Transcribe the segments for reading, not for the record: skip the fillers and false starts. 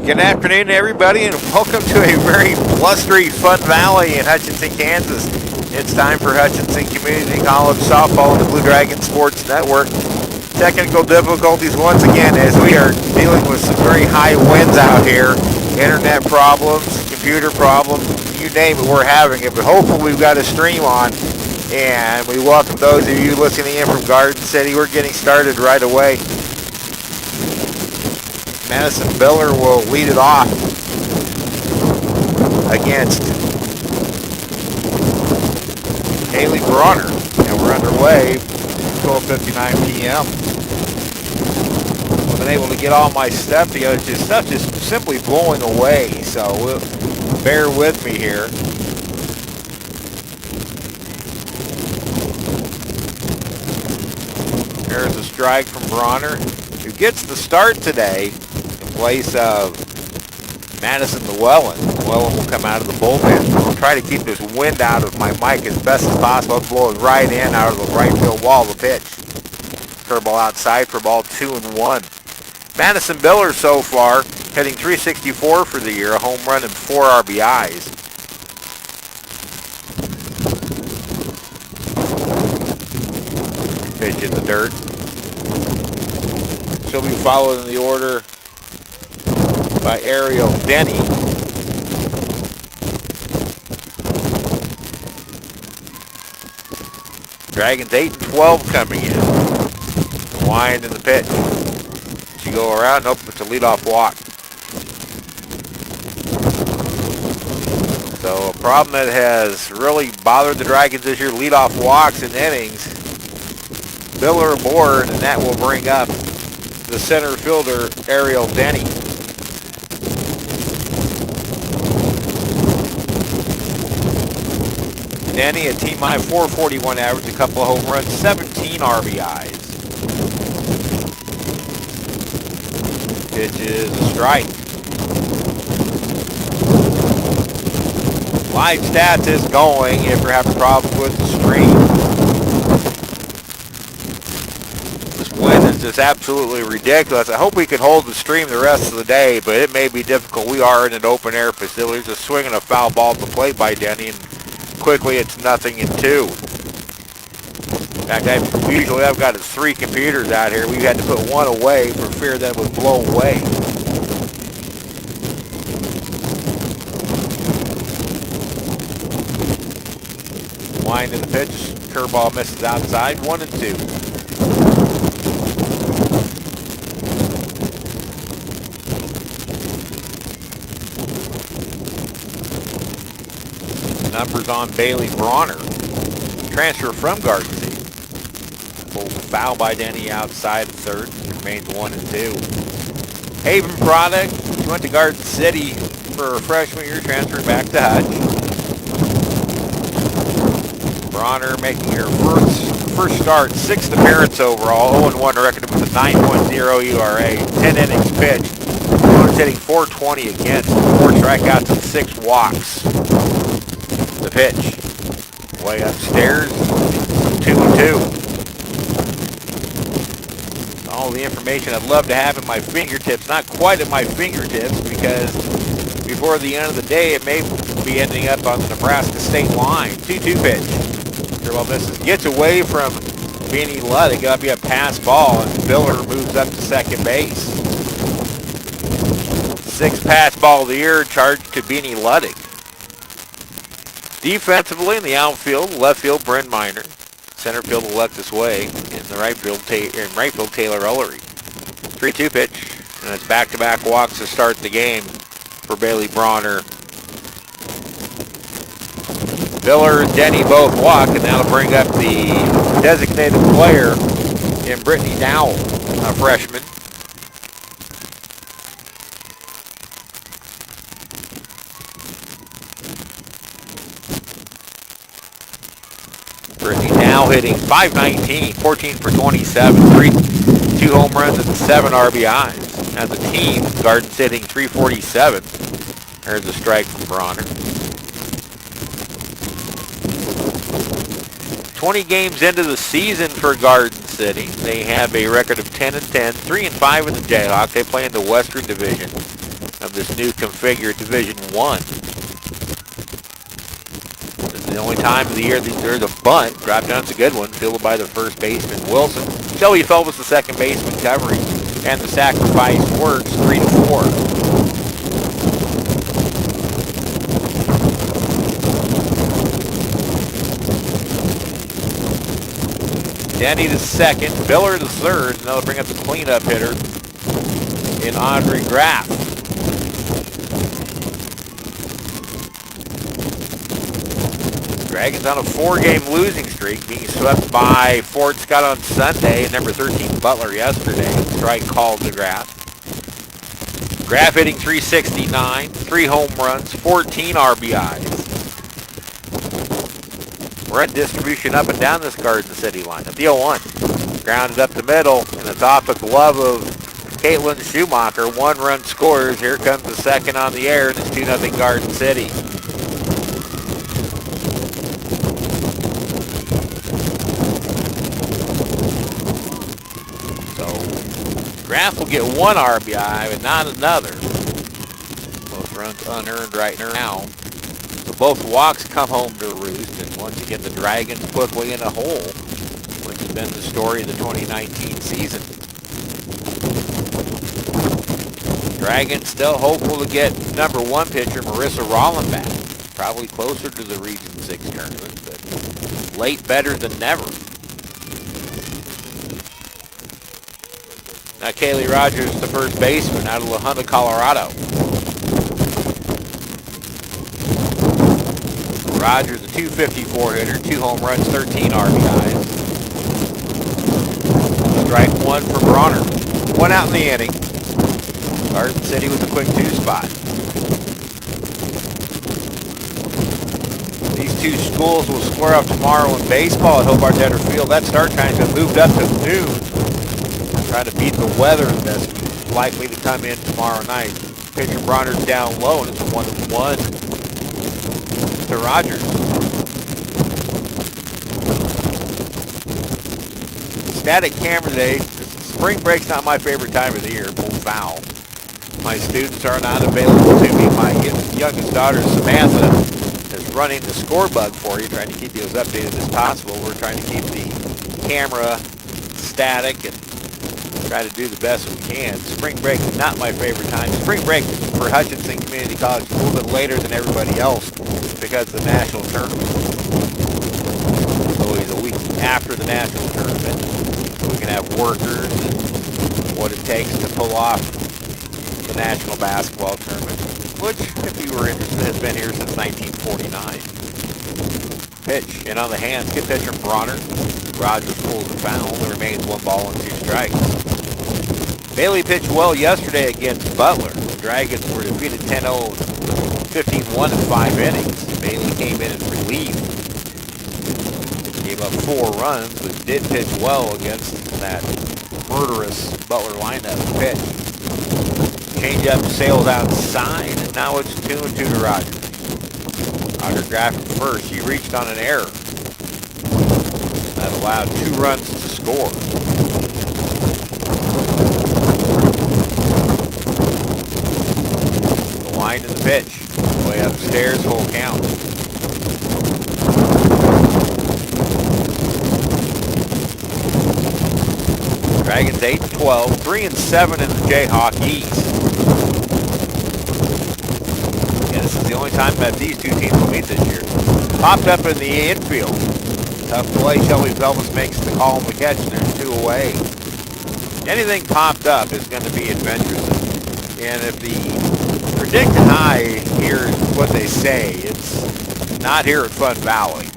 Good afternoon, everybody, and welcome to a very blustery Fun Valley in Hutchinson, Kansas. It's time for Hutchinson Community College softball on the Blue Dragon Sports Network. Technical difficulties once again as we are dealing with some very high winds out here. Internet problems, computer problems, you name it, we're having it. But hopefully we've got a stream on, and we welcome those of you listening in from Garden City. We're getting started right away. Madison Biller will lead it off against Haley Bronner, and we're underway. 12:59 p.m. I've been able to get all my stuff together. Stuff just simply blowing away, so bear with me here. There's a strike from Bronner, who gets the start today in place of Madison Llewellyn. Llewellyn will come out of the bullpen. I'll try to keep this wind out of my mic as best as possible. It's blowing right in out of the right field wall of the pitch. Curveball outside for ball 2-1. Madison Biller so far hitting .364 for the year, a home run and 4 RBIs. Pitch in the dirt. She'll be followed in the order by Ariel Denny. Dragons 8-12 coming in. Wind in the pitch. She go around. Nope, it's a leadoff walk. So a problem that has really bothered the Dragons this year, leadoff walks in innings. Biller aboard, and that will bring up the center fielder, Ariel Denny. Denny, a team high .441 average, a couple of home runs, 17 RBIs. Pitch is a strike. Live stats is going if you're having problems with the stream. This wind is just absolutely ridiculous. I hope we can hold the stream the rest of the day, but it may be difficult. We are in an open air facility. Just swinging a foul ball at the plate by Denny, and quickly it's 0-2. In fact, usually I've got 3 computers out here. We had to put one away for fear that it would blow away. Wind in the pitch. Curveball misses outside. 1-2. Numbers on Bailey Bronner. Transfer from Garden City. Pulled the foul by Denny outside of third. Remains 1-2. Haven product. She went to Garden City for her freshman year, transferring back to Hutch. Bronner making her first start, 6th appearance overall, 0-1 record with a 9.0 ERA, 10 innings pitched. Opponent's hitting .420 against, 4 strikeouts and 6 walks. The pitch, way upstairs, 2-2. All the information I'd love to have at my fingertips, not quite at my fingertips, because before the end of the day, it may be ending up on the Nebraska state line. 2-2 pitch. Curveball misses, gets away from Beanie Luddick. That'll be a pass ball, and Biller moves up to second base. 6th pass ball of the year, charged to Beanie Luddick. Defensively in the outfield, left field, Bryn Miner. Center field, Alexis Way. In the right field, Taylor Ullery. 3-2 pitch, and it's back-to-back walks to start the game for Bailey Bronner. Biller and Denny both walk, and that'll bring up the designated player in Brittany Dowell, a freshman. Brittany Dowell hitting .519, 14 for 27, 2 home runs and 7 RBIs. As a team, Garden City hitting .347. There's a strike from Bronner. 20 games into the season for Garden City. They have a record of 10-10, 3-5 in the Jayhawk. They play in the Western Division. of this new configured Division I. This is the only time of the year that there's a bunt. Drop down's a good one, fielded by the first baseman, Wilson. Shelby Phelps, the second baseman, covering. And the sacrifice works 3-4. Denny to second, Miller to third, and they'll bring up the cleanup hitter in Audrey Graff. Dragons on a 4-game losing streak, being swept by Fort Scott on Sunday and number 13 Butler yesterday. Strike called to Graff. Graff hitting .369, 3 home runs, 14 RBIs. Run distribution up and down this Garden City lineup. The 0-1. Grounded up the middle, and it's off the glove of Caitlin Schumacher. 1 run scores. Here comes the second on the air, and it's 2-0 Garden City. So, Graff will get 1 RBI, but not another. Both runs unearned right now. So both walks come home to roost, and once again the Dragons quickly in a hole, which has been the story of the 2019 season. Dragons still hopeful to get number 1 pitcher Marissa Rollin back. Probably closer to the Region 6 tournament, but late better than never. Now Kaylee Rogers, the first baseman out of La Junta, Colorado. Rogers, a .254 hitter, 2 home runs, 13 RBIs. Strike 1 for Bronner. 1 out in the inning. Garden City with a quick 2 spot. These 2 schools will square up tomorrow in baseball at Hobart Tedder Field. That start time's been moved up to noon. Trying to beat the weather that's likely to come in tomorrow night. Pitcher Bronner's down low, and it's a 1-1. To Rogers. Static camera day. Spring break's not my favorite time of the year. Full foul. My students are not available to me. My youngest daughter, Samantha, is running the score bug for you, trying to keep you as updated as possible. We're trying to keep the camera static and try to do the best we can. Spring break is not my favorite time. Spring break for Hutchinson Community College is a little bit later than everybody else because of the national tournament. So it's a week after the national tournament. So we can have workers and what it takes to pull off the national basketball tournament, which, if you were interested, has been here since 1949. Pitch, and on the hands, good pitch from Bronner. Rogers pulls the foul. There remains 1 ball and 2 strikes. Bailey pitched well yesterday against Butler. The Dragons were defeated 10-0, 15-1 in 5 innings. Bailey came in and relieved. Gave up 4 runs, but did pitch well against that murderous Butler lineup pitch. Change up sails outside, and now it's 2-2 to Rogers. Audrey Graff at first. She reached on an error. That allowed 2 runs to score. The line in the pitch. Way upstairs, full count. Dragons 8-12, 3-7 in the Jayhawk East. Yeah, this is the only time that these 2 teams will meet this year. Popped up in the infield. Tough play. Shelby Phelps makes the call and the catch, and there's 2 away. Anything popped up is going to be adventurous. And if the predicted high here is what they say, it's not here at Fun Valley.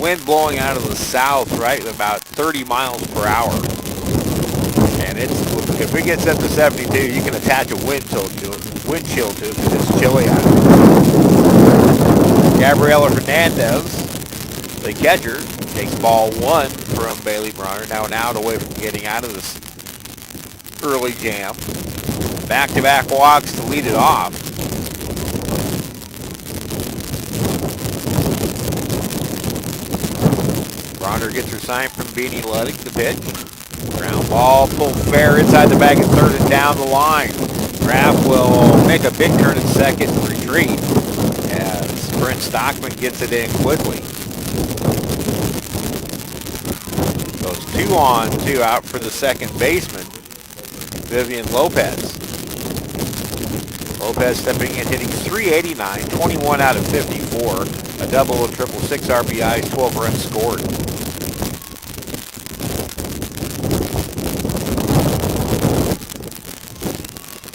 Wind blowing out of the south, right, about 30 miles per hour. And if it gets up to 72, you can attach a wind chill to it because it's chilly out there. Gabriela Hernandez, the catcher, takes ball 1 from Bailey Bronner. Now an out away from getting out of this early jam. Back-to-back walks to lead it off. Bronner gets her sign from Beanie Luddick, the pitch. Ground ball, pulled fair inside the bag at third and down the line. Graff will make a big turn at second and retreat as Brent Stockman gets it in quickly. Goes 2-on-2 out for the second baseman, Vivian Lopez. Lopez stepping in, hitting .389, 21 out of 54, a double, a triple, 6 RBIs, 12 runs scored.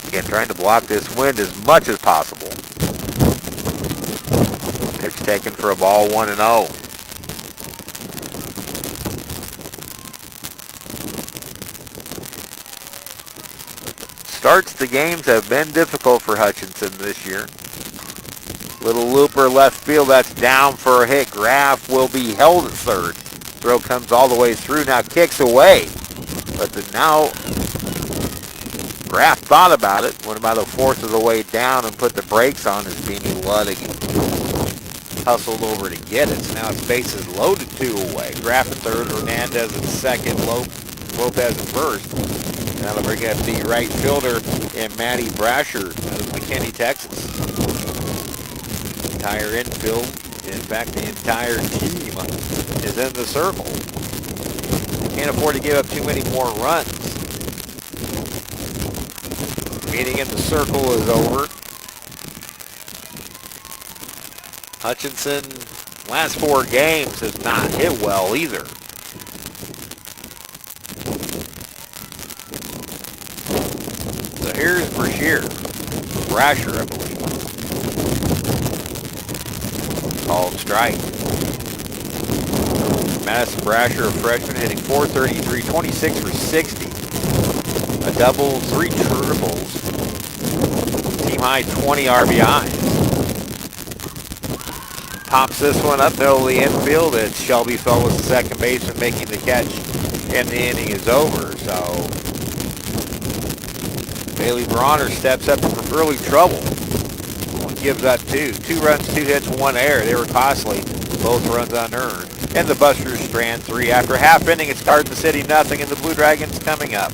Again, trying to block this wind as much as possible. Pitch taken for a ball, 1-0. Starts the games have been difficult for Hutchinson this year. Little looper left field, that's down for a hit. Graff will be held at third. Throw comes all the way through, now kicks away. But now Graff thought about it, went about a fourth of the way down and put the brakes on as Beanie Ludwig hustled over to get it. So now his base is loaded 2 away. Graff at third, Hernandez at second, Lopez at first. Now they'll bring up the right fielder and Matty Brasher out of McKinney, Texas. Entire infield, in fact the entire team is in the circle. Can't afford to give up too many more runs. Meeting in the circle is over. Hutchinson, last 4 games, has not hit well either. So here's Brasher, Brasher, I believe. Called strike. Madison Brasher, a freshman, hitting .433, 26 for 60. A double, 3 triples. Team high 20 RBIs. Pops this one up middle of the infield. It's Shelby Fellows, the second baseman, making the catch, and the inning is over. So Bailey Bronner steps up from early trouble. One gives up 2. 2 runs, 2 hits, 1 error. They were costly. Both runs unearned. And the Busters strand 3. After half inning, it's Garden City nothing, and the Blue Dragons coming up.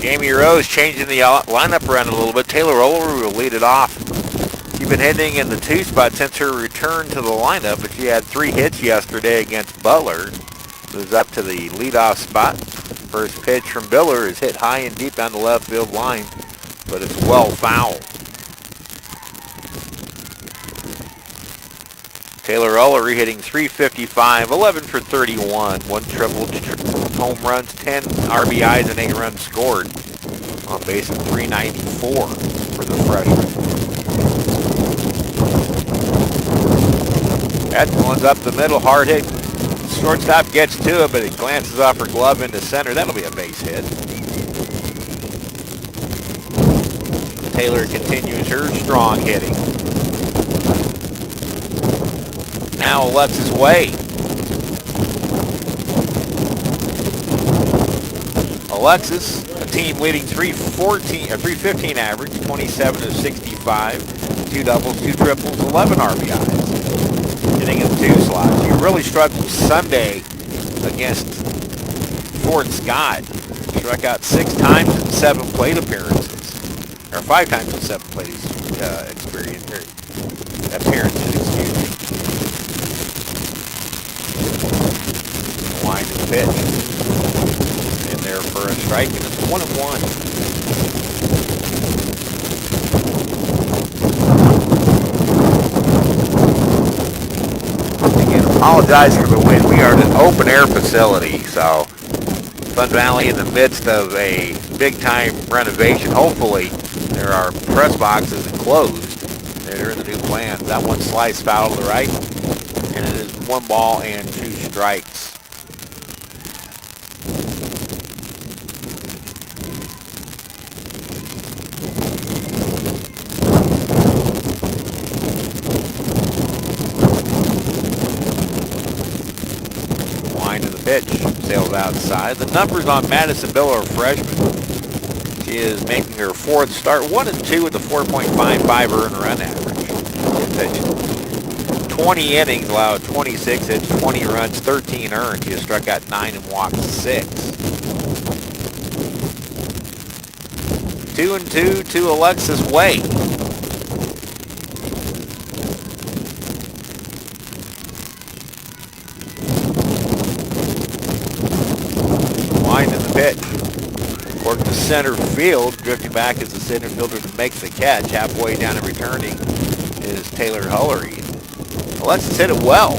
Jamie Rose changing the lineup around a little bit. Taylor Olery will lead it off. She's been hitting in the 2 spot since her return to the lineup, but she had 3 hits yesterday against Butler. Moves up to the leadoff spot. First pitch from Biller is hit high and deep down the left field line, but it's well foul. Taylor Olery hitting .355, 11 for 31, 1 triple, 2 home runs, 10 RBIs, and 8 runs scored. On base of .394 for the freshman. That one's up the middle, hard hit. Shortstop gets to it, but it glances off her glove into center. That'll be a base hit. Taylor continues her strong hitting. Now Alexis Way. Alexis, a team leading 315 average, 27 of 65, 2 doubles, 2 triples, 11 RBIs. Hitting in 2 slots. You really struggled Sunday against Fort Scott. Struck out 6 times in 7 plate appearances, or 5 times in 7 plate appearances. Excuse me. Line and pitch. In there for a strike, and it's 1-1. Again, apologize for the wind. We are in an open air facility, so Fun Valley in the midst of a big time renovation. Hopefully there are press boxes enclosed. They're in the new plan. That one slice foul to the right, and it is 1 ball and 2 strikes. Pitch sails outside. The numbers on Madison Miller are freshman. She is making her 4th start, 1-2 with a 4.55 earned run average. Pitched 20 innings, allowed 26 hits, 20 runs, 13 earned. She has struck out 9 and walked 6. 2-2 to Alexis Way. Pitch. Work to center field, drifting back as the center fielder to make the catch. Halfway down and returning is Taylor Hullery. Alexis hit it well.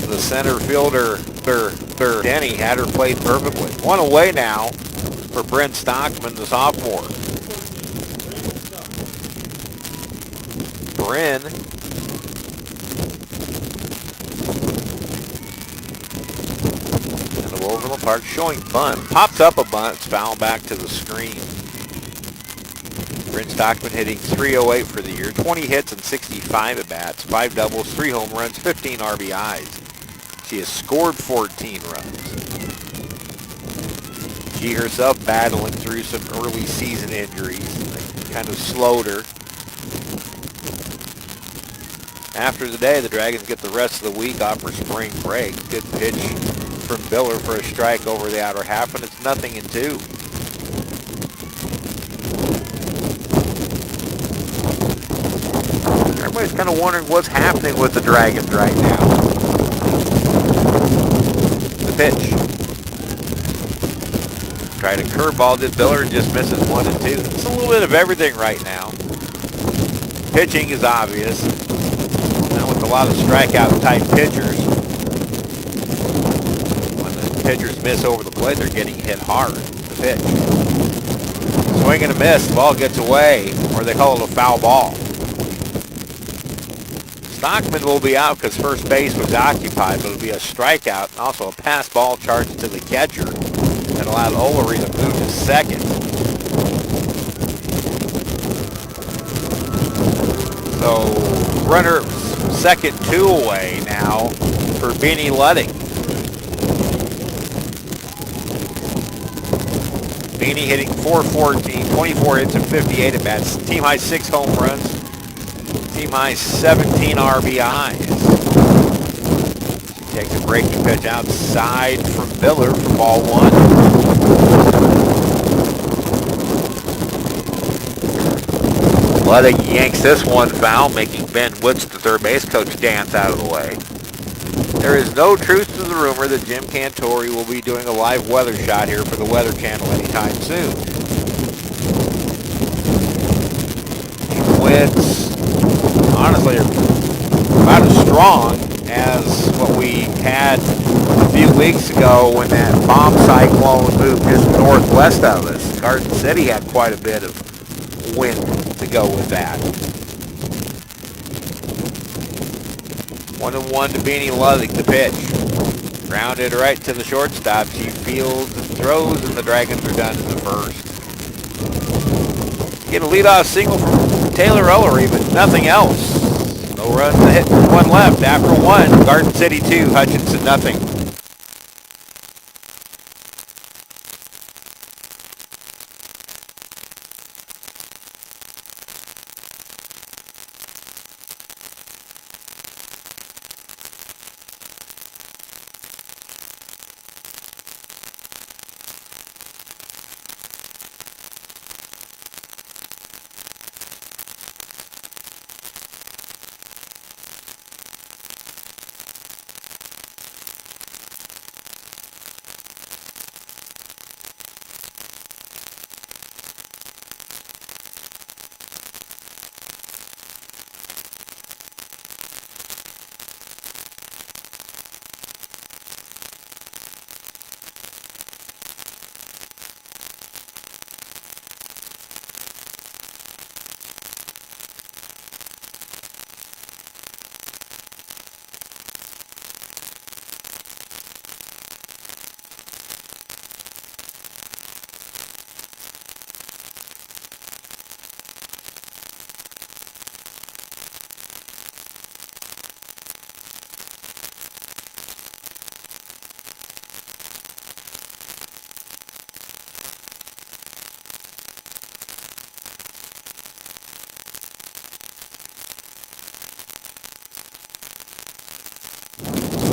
The center fielder, Denny, had her played perfectly. 1 away now for Brent Stockman, the sophomore. Bryn over the park, showing bunt. Pops up a bunt, it's fouled back to the screen. Brent Stockman hitting .308 for the year, 20 hits and 65 at-bats, 5 doubles, 3 home runs, 15 RBIs. She has scored 14 runs. She herself battling through some early season injuries that kind of slowed her. After the day, the Dragons get the rest of the week off for spring break. Good pitch from Biller for a strike over the outer half, and it's 0-2. Everybody's kind of wondering what's happening with the Dragons right now. The pitch. Tried a curveball, did Biller, and just misses 1-2. It's a little bit of everything right now. Pitching is obvious. Now with a lot of strikeout type pitchers, pitchers miss over the plate, they're getting hit hard. The pitch. Swing and a miss. The ball gets away, or they call it a foul ball. Stockman will be out because first base was occupied, but it'll be a strikeout and also a pass ball charged to the catcher that allowed Olery to move to second. So runner second, 2 away now for Beanie Ludding. Beanie hitting .414, 24 hits and 58 at-bats. Team high 6 home runs. Team high 17 RBIs. She takes a breaking pitch outside from Miller for ball 1. Ludding yanks this one foul, making Ben Woods, the third base coach, dance out of the way. There is no truth to the rumor that Jim Cantori will be doing a live weather shot here for the Weather Channel anytime soon. Winds, honestly, are about as strong as what we had a few weeks ago when that bomb cyclone moved just northwest of us. Garden City had quite a bit of wind to go with that. 1-1 to Beanie Ludding, the pitch. Grounded right to the shortstop. She fields throws, and the Dragons are done in the first. Get a leadoff single from Taylor Ellery, but nothing else. No runs to hit, one left. After one, Garden City 2, Hutchinson nothing.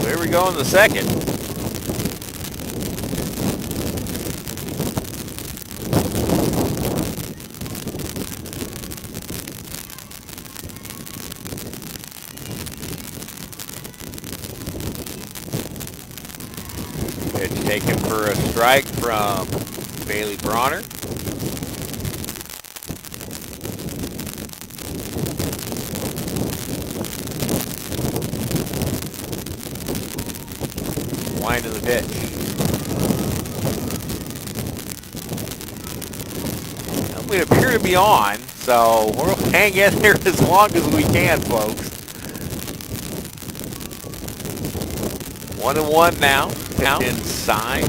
Here we go in the second. Pitch taken for a strike from Bailey Bronner. Wind of the pitch. And we appear to be on, so we'll hang in here as long as we can, folks. 1-1 now. Down inside.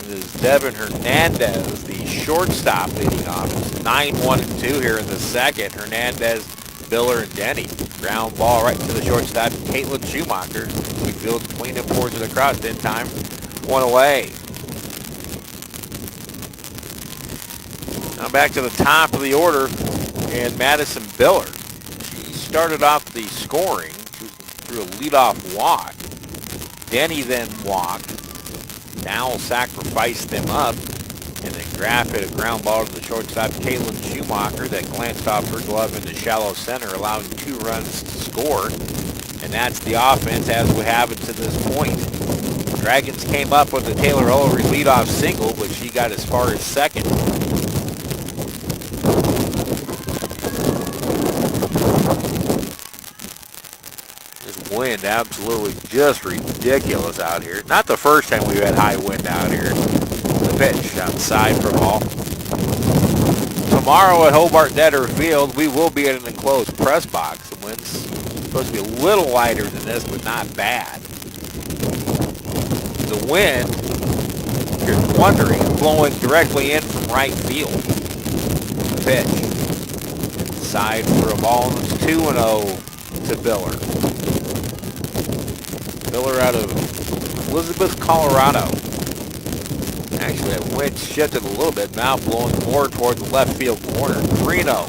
This is Devin Hernandez, the shortstop, leading off. 9-1-2 here in the second. Hernandez, Biller, and Denny. Ground ball right to the shortstop, Caitlin Schumacher. We field clean and towards the cross. In time, one away. Now back to the top of the order, and Madison Biller. She started off the scoring through a leadoff walk. Denny then walked. Now sacrificed them up. And then Graff hit a ground ball to the shortstop, Caitlin Schumacher, that glanced off her glove into shallow center, allowing 2 runs to score. And that's the offense as we have it to this point. Dragons came up with the Taylor Ellery leadoff single, but she got as far as second. This wind absolutely just ridiculous out here. Not the first time we've had high wind out here. Pitch outside for ball. Tomorrow at Hobart Detter Field, we will be in an enclosed press box. The wind's supposed to be a little lighter than this, but not bad. The wind, if you're wondering, is blowing directly in from right field. The pitch. Inside for a ball, and it's 2-0 to Biller. Biller out of Elizabeth, Colorado. Actually, that wind shifted a little bit, now blowing more toward the left field corner. 3-0.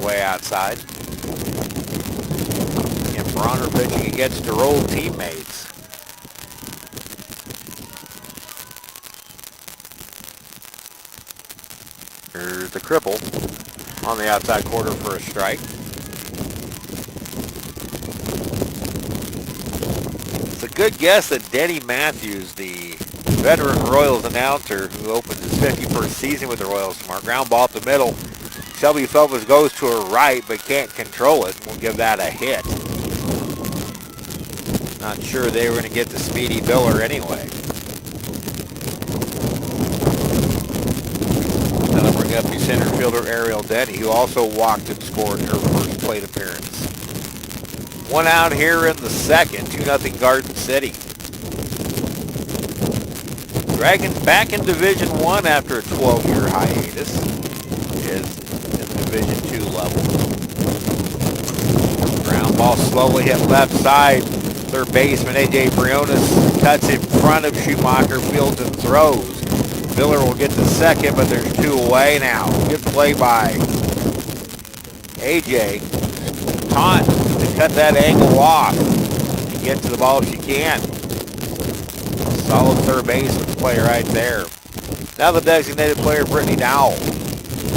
Way outside. And Bronner pitching against her old teammates. Here's the cripple on the outside corner for a strike. It's a good guess that Denny Matthews, the veteran Royals announcer who opened his 51st season with the Royals tomorrow. Ground ball up the middle. Shelby Phelps goes to her right but can't control it. We'll give that a hit. Not sure they were going to get the speedy Biller anyway. That'll bring up the center fielder Ariel Denny, who also walked and scored her first plate appearance. One out here in the second, 2-0 Garden City. Dragons back in Division I after a 12-year hiatus is in the Division II level. Ground ball slowly hit left side. Third baseman A.J. Briones cuts in front of Schumacher, fields and throws. Miller will get to second, but there's two away now. Good play by A.J. Taunt to cut that angle off and get to the ball if she can. Solid third baseman play right there. Now the designated player, Brittany Dowell.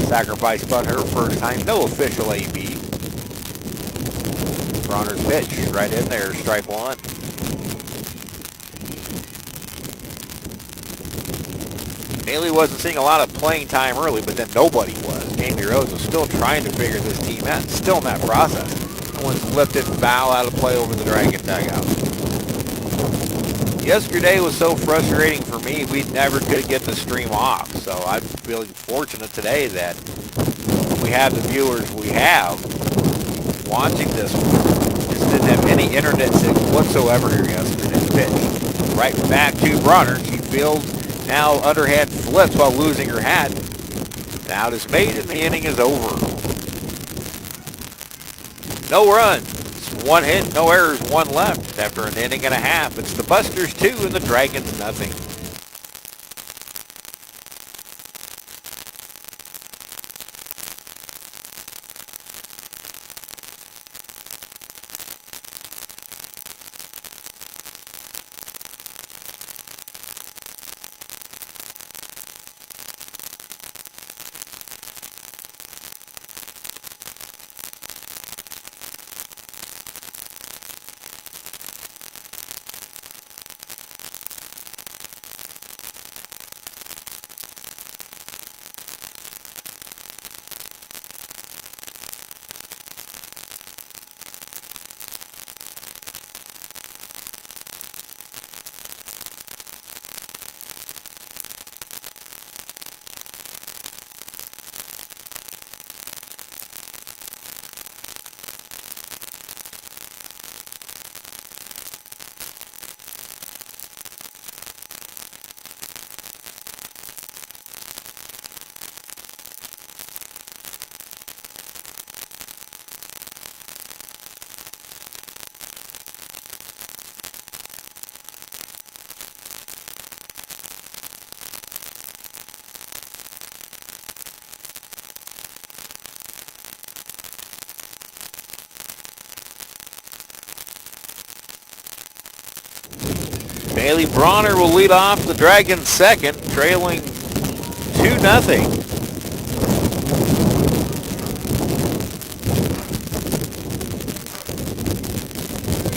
Sacrifice bunt her first time. No official AB. Bronner's pitch right in there, strike one. Bailey wasn't seeing a lot of playing time early, but then nobody was. Jamie Rose was still trying to figure this team out, still in that process. No one's lifted foul out of play over the Dragon dugout. Yesterday was so frustrating for me, we never could get the stream off. So I'm feeling fortunate today that we have the viewers we have watching this one. Just didn't have any internet signal whatsoever here yesterday. Pitch right back to Bronner. She fields, now underhand flips while losing her hat. The out is made and the inning is over. No runs. One hit, no errors, one left after an inning and a half. It's the Busters 2 and the Dragons nothing. Bailey Bronner will lead off the Dragons second, trailing 2-0.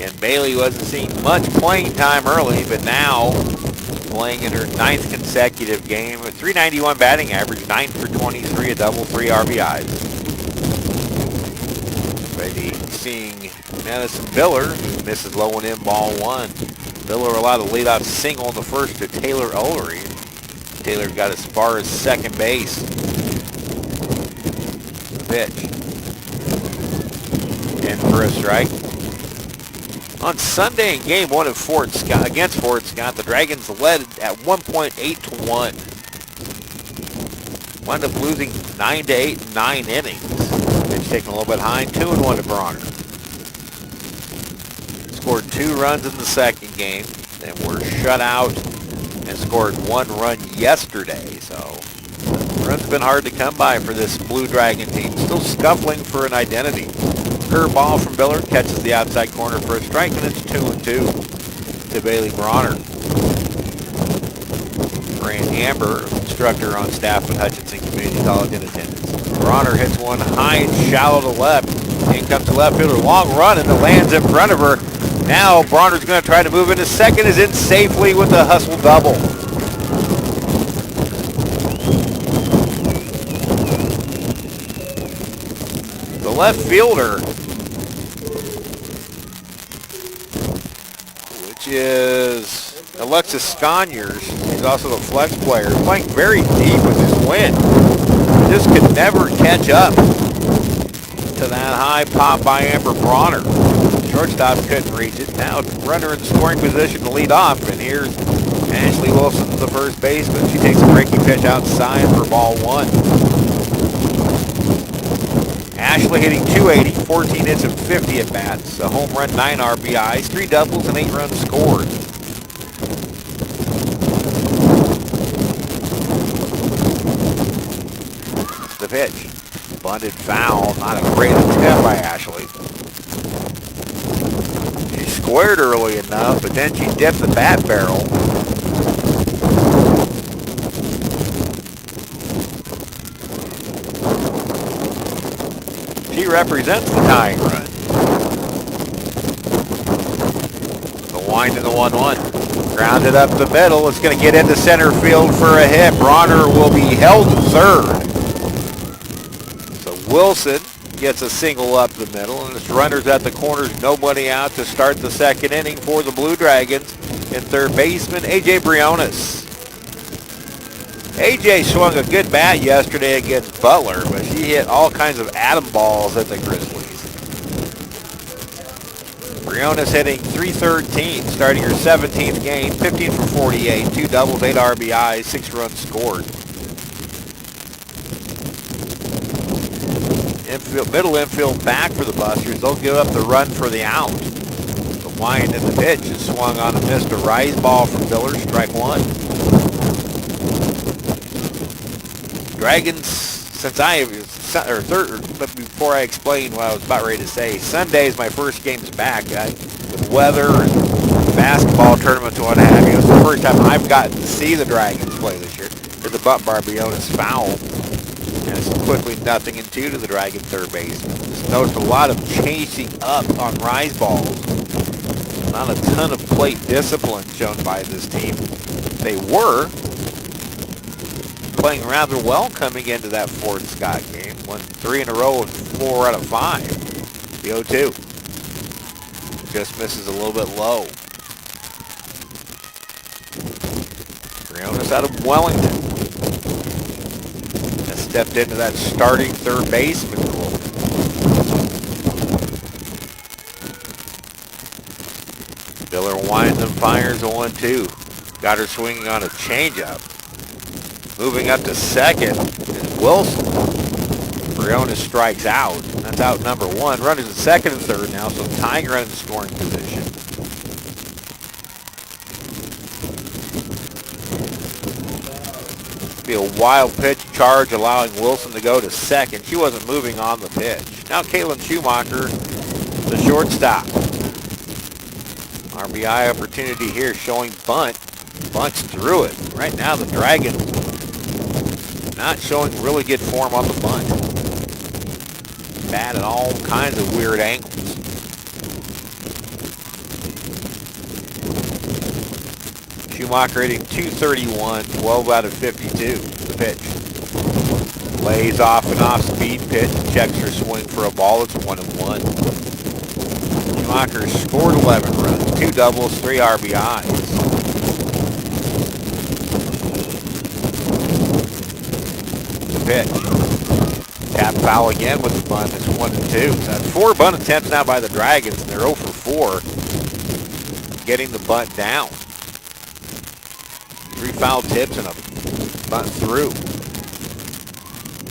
And Bailey wasn't seeing much playing time early, but now playing in her 9th consecutive game, a .391 batting average, 9 for 23, a double, 3 RBIs. Ready seeing Madison Miller, misses low and in, ball one. Miller allowed a leadoff single in the first to Taylor Ullery. Taylor got as far as second base. Pitch. In for a strike. On Sunday in game one of against Fort Scott, the Dragons led at 1.8-1. Wound up losing 9-8 in 9 innings. Pitch taken a little bit high, 2-1 to Bronner. Scored 2 runs in the second game, and were shut out and scored 1 run yesterday. So runs been hard to come by for this Blue Dragon team. Still scuffling for an identity. Curveball from Biller catches the outside corner for a strike, and it's 2-2 to Bailey Bronner. Fran Amber, instructor on staff at Hutchinson Community College, in attendance. Bronner hits one high and shallow to left. In comes the left fielder, long run, and it lands in front of her. Now Bronner's going to try to move into second, is in safely with a hustle double. The left fielder, which is Alexis Sconyers, he's also the flex player, playing very deep with his wind. Just could never catch up. to that high pop by Amber Bronner. Shortstop couldn't reach it. Now runner in scoring position to lead off. And here's Ashley Wilson, the first baseman. She takes a breaking pitch outside for ball 1. Ashley hitting .280, 14 hits and 50 at bats. A home run, 9 RBIs, 3 doubles, and 8 runs scored. The pitch. Bunted foul. Not a great attempt by Ashley. She squared early enough, but then she dipped the bat barrel. She represents the tying run. The wind in the 1-1. Grounded up the middle. It's going to get into center field for a hit. Bronner will be held to third. So Wilson gets a single up the middle, and it's runners at the corners, nobody out to start the second inning for the Blue Dragons. And third baseman, A.J. Briones. A.J. swung a good bat yesterday against Butler, but she hit all kinds of atom balls at the Grizzlies. Briones hitting .313, starting her 17th game, 15 for 48, 2 doubles, 8 RBIs, 6 runs scored. Middle infield back for the Busters. They'll give up the run for the out. The wind in the pitch is swung on and missed. A rise ball from Miller, strike 1. Dragons, but before I explain what I was about ready to say, Sunday is my first games back. With weather and basketball tournaments and what have you. It's the first time I've gotten to see the Dragons play this year. There's a bunt by Briones foul. And it's quickly 0-2 to the Dragon third baseman. Just noticed a lot of chasing up on rise balls. Not a ton of plate discipline shown by this team. They were playing rather well coming into that Fort Scott game. Won 3 in a row and 4 out of 5. The 0-2. Just misses a little bit low. Briones out of Wellington. Stepped into that starting third baseman role. Miller winds and fires a 1-2. Got her swinging on a changeup. Moving up to second is Wilson. Briones strikes out. That's out number 1. Runners at second and third now, so tying run in scoring position. Be a wild pitch charge allowing Wilson to go to second. She wasn't moving on the pitch. Now Caitlin Schumacher, the shortstop. RBI opportunity here showing bunt. Bunts through it. Right now the Dragons not showing really good form on the bunt. Bat at all kinds of weird angles. Schumacher hitting .231, 12 out of 52. The pitch. Lays off an off-speed pitch. Checks her swing for a ball. It's 1-1. Schumacher scored 11 runs, 2 doubles, 3 RBIs. The pitch. Tap foul again with the bunt. It's 1-2. So that's 4 bunt attempts now by the Dragons, and they're 0 for 4 getting the bunt down. 3 foul tips and a bunt through.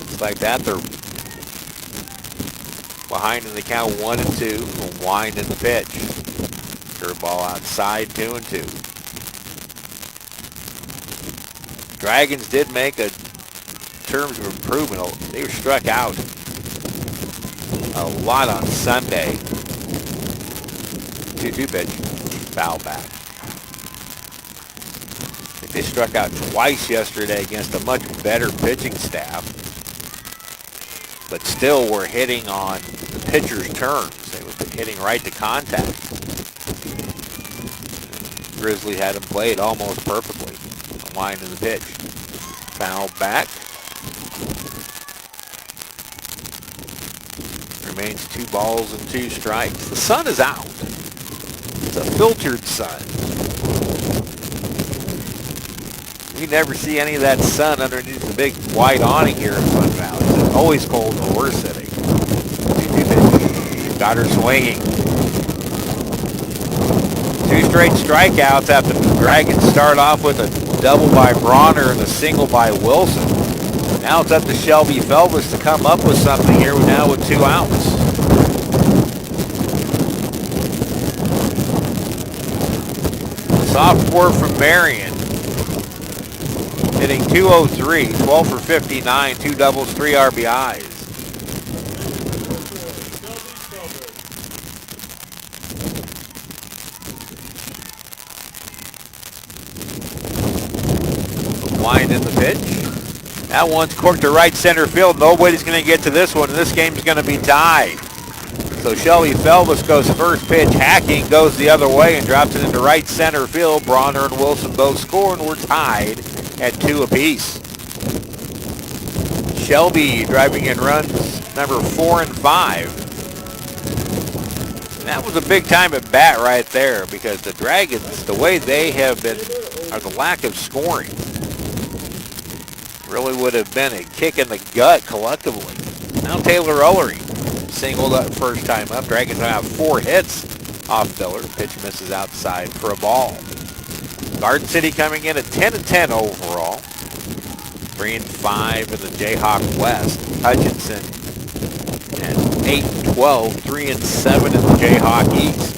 Just like that, they're behind in the count 1-2. A wind in the pitch. Curveball outside, 2-2. Dragons did make a terms of improvement. They were struck out a lot on Sunday. 2-2 pitch. Foul back. They struck out twice yesterday against a much better pitching staff, but still were hitting on the pitcher's terms. They were hitting right to contact. Grizzly had them played almost perfectly. A wind in the pitch. Foul back. Remains 2 balls and 2 strikes. The sun is out. It's a filtered sun. You never see any of that sun underneath the big white awning here in Fun Valley. It's always cold when we're sitting. 2 Got her swinging. 2 straight strikeouts after the Dragons start off with a double by Bronner and a single by Wilson. Now it's up to Shelby Felvis to come up with something here now with 2 outs. Sophomore from Marion, hitting .203, 12 for 59, 2 doubles, 3 RBIs. Line in the pitch. That one's corked to right center field. Nobody's going to get to this one, and this game's going to be tied. So Shelby Felvis goes first pitch, hacking, goes the other way and drops it into right center field. Bronner and Wilson both score, and we're tied at 2 apiece. Shelby driving in runs number 4 and 5. And that was a big time at bat right there, because the Dragons, the way they have been, or the lack of scoring, really would have been a kick in the gut collectively. Now Taylor Ullery singled up first time up. Dragons have 4 hits off Miller. Pitch misses outside for a ball. Garden City coming in at 10-10 overall. 3-5 in the Jayhawk West. Hutchinson at 8-12, 3-7 in the Jayhawk East.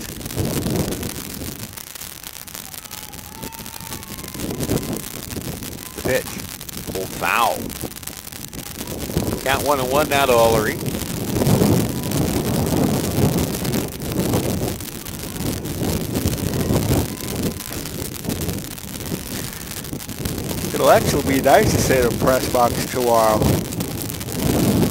The pitch. Full foul. Count 1-1 now to Ullery. It'll actually be nice to sit in the press box tomorrow.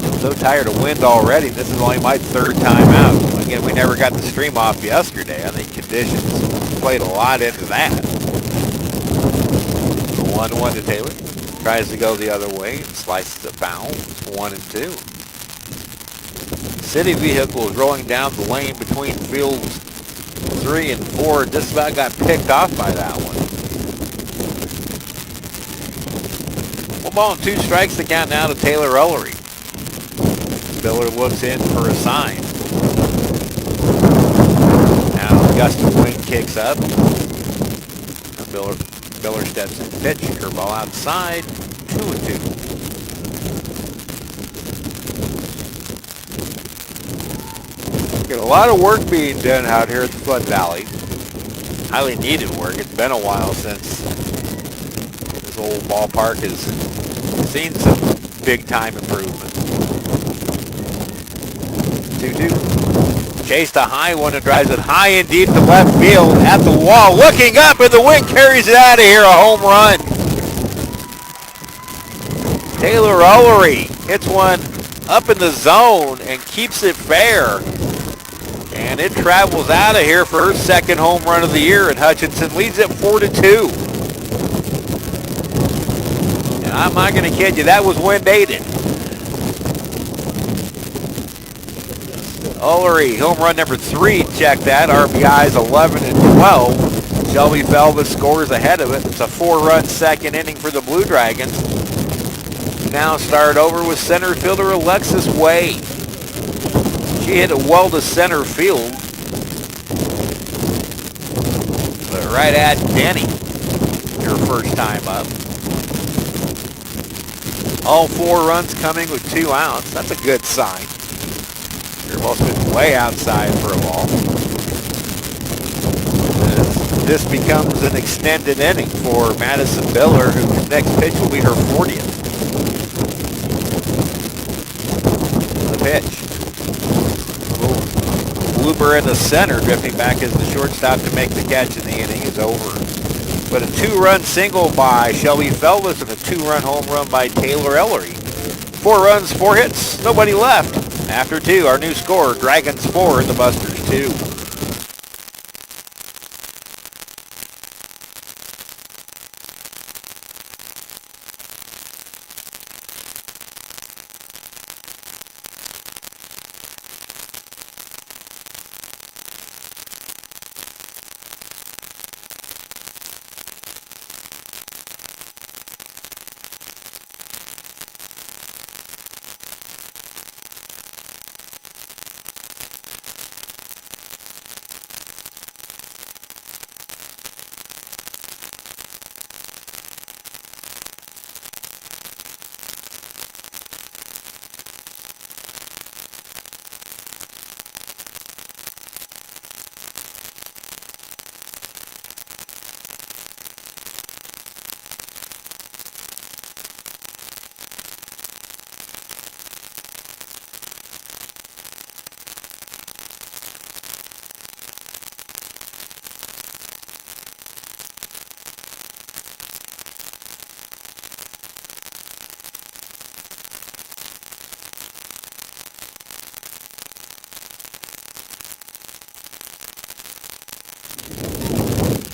I'm so tired of wind already. This is only my 3rd time out. Again, we never got the stream off yesterday. I think conditions played a lot into that. 1-1 to Taylor. Tries to go the other way and slices it foul. It's 1-2. City vehicle is rolling down the lane between fields 3 and 4. Just about got picked off by that one. 1 ball and 2 strikes to count now to Taylor Ullery. Miller looks in for a sign. Now a gust of wind kicks up. Miller steps in pitch, curveball outside, 2-2. Get a lot of work being done out here at the Flood Valley. Highly needed work. It's been a while since this old ballpark has seen some big time improvement. 2-2. Chased a high one and drives it high and deep to left field at the wall. Looking up, and the wind carries it out of here. A home run. Taylor Ullery hits one up in the zone and keeps it fair. And it travels out of here for her 2nd home run of the year, and Hutchinson leads it 4-2. And I'm not going to kid you, that was wind aided. Ullery, home run number 3, check that. RBIs 11 and 12. Shelby Felvis scores ahead of it. It's a 4-run 2nd inning for the Blue Dragons. Now start over with center fielder Alexis Way. She hit it well to center field. But right at Denny, her first time up. All 4 runs coming with 2 outs. That's a good sign. Most of it's way outside for a ball. This becomes an extended inning for Madison Miller, whose next pitch will be her 40th. The pitch. Blooper in the center, drifting back as the shortstop to make the catch, and the inning is over. But a 2-run single by Shelby Felvis and a 2-run home run by Taylor Ullery. 4 runs, 4 hits, nobody left. After 2, our new score, Dragons 4, the Busters 2.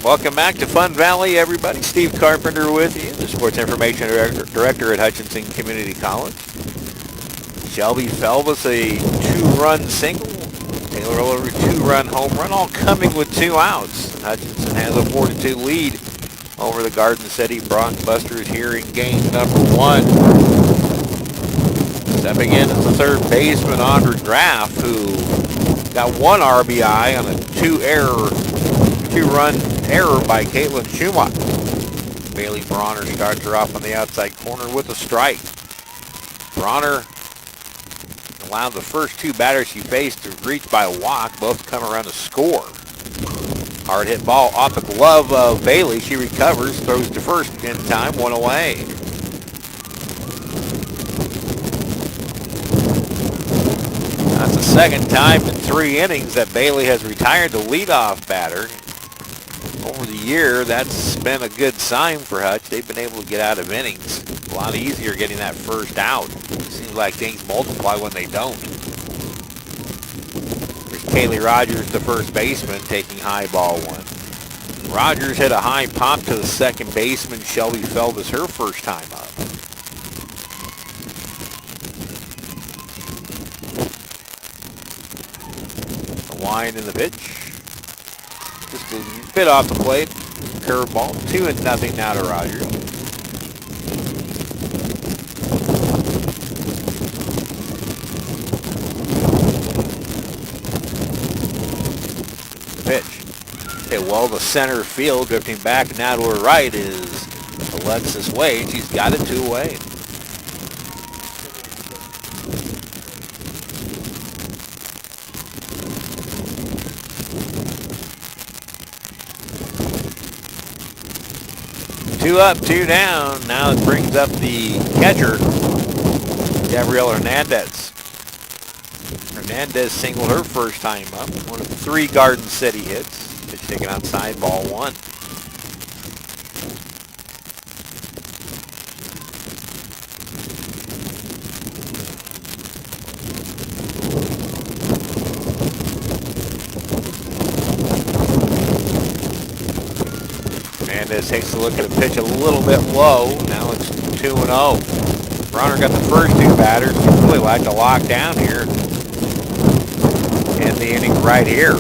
Welcome back to Fun Valley, everybody. Steve Carpenter with you, the Sports Information Director at Hutchinson Community College. Shelby Felbus, a 2-run single. Taylor Rollery, 2-run home run, all coming with 2 outs. And Hutchinson has a 4-2 lead over the Garden City Broncbusters here in game number 1. Stepping in is the third baseman, Andre Graff, who got 1 RBI on a 2-run error by Caitlin Schumacher. Bailey Bronner starts her off on the outside corner with a strike. Bronner allowed the first 2 batters she faced to reach by a walk, both come around to score. Hard hit ball off the glove of Bailey. She recovers, throws to first in time, 1 away. That's the second time in 3 innings that Bailey has retired the leadoff batter. Over the year, that's been a good sign for Hutch. They've been able to get out of innings. A lot easier getting that first out. Seems like things multiply when they don't. There's Kaylee Rogers, the first baseman, taking high ball 1. Rogers hit a high pop to the second baseman. Shelby Felbus, her first time up. The wind in the pitch. Just a bit off the plate. Curveball. 2-0 now to Rogers. The pitch. Hit well to center field. Drifting back now to her right is Alexis Wade. She's got it 2 away. Two up, 2 down. Now it brings up the catcher, Gabrielle Hernandez. Hernandez singled her first time up. 1 of 3 Garden City hits. Pitch taken outside, ball 1. Hernandez takes a look at the pitch a little bit low. Now it's 2-0. Bronner got the first 2 batters. He'd really like to lock down here in the inning right here.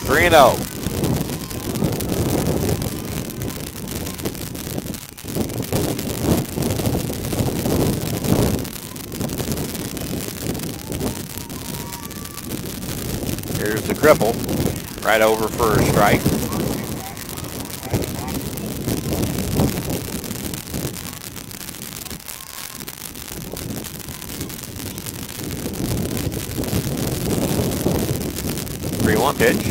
3-0. Here's the cripple. Right over for a strike. Three-one pitch.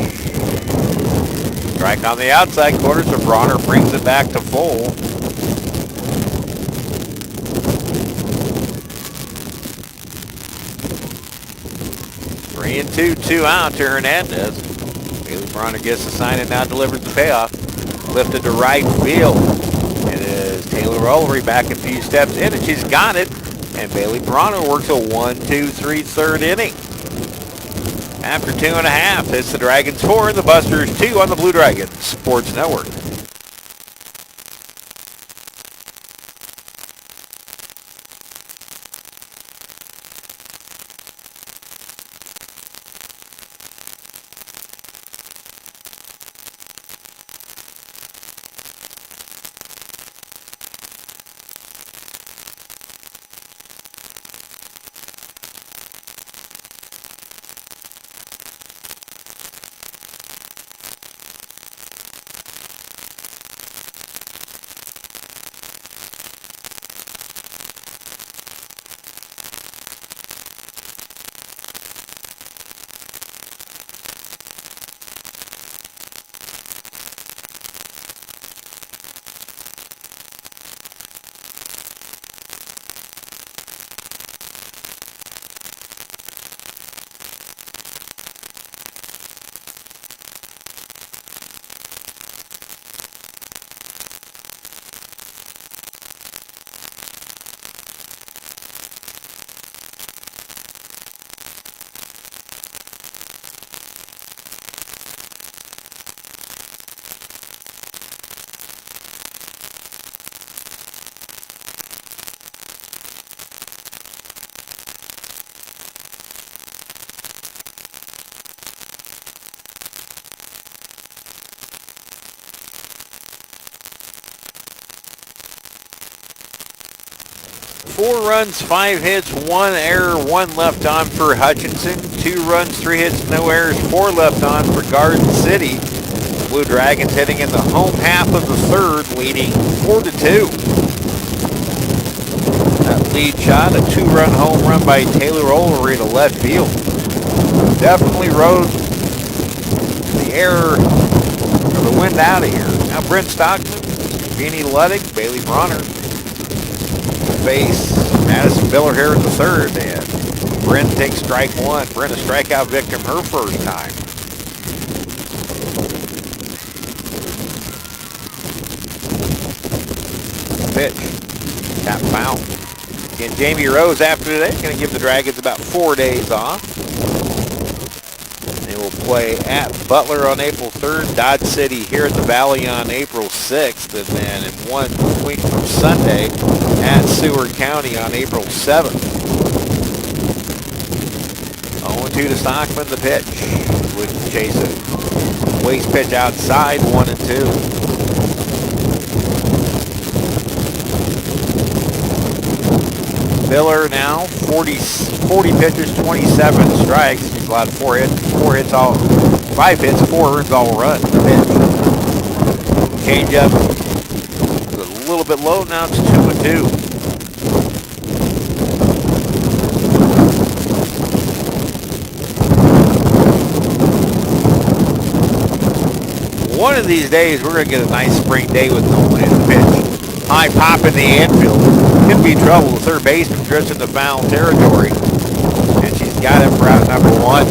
Strike on the outside corner, so Bronner brings it back to full. Three and two out to Hernandez. Bailey Bronner gets the sign and now delivers the payoff. Lifted to right field. It is Taylor Rollery back a few steps in, and she's got it. And Bailey Bronner works a 1-2-3 third inning. After 2.5, it's the Dragons 4 and the Busters 2 on the Blue Dragons Sports Network. 4 runs, 5 hits, 1 error, 1 left on for Hutchinson. 2 runs, 3 hits, no errors, 4 left on for Garden City. Blue Dragons heading in the home half of the third, leading 4-2. That lead shot, a 2-run home run by Taylor Olery to left field. Definitely rode the error or the wind out of here. Now Brent Stockman, Vinny Ludwig, Bailey Bronner face Madison Miller here in the third, and Brent takes strike 1. Brent a strikeout victim her first time. Pitch, tap foul. Again, Jamie Rose after today going to give the Dragons about 4 days off. They will play at Butler on April 3rd, Dodge City here at the Valley on April 6th, and then in 1 week from Sunday at Seward County on April 7th. 0-2 to Stockman, the pitch. Would chase a waste pitch outside, 1-2. Miller now 40 pitches, 27 strikes. He's allowed 4 hits, 5 hits, 4 earned all run. Change up a little bit low. Now it's 2-2. One of these days we're going to get a nice spring day with no wind. Pitch high pop in the infield. Could be trouble. The third baseman drifts into foul territory. And she's got him for out number 1.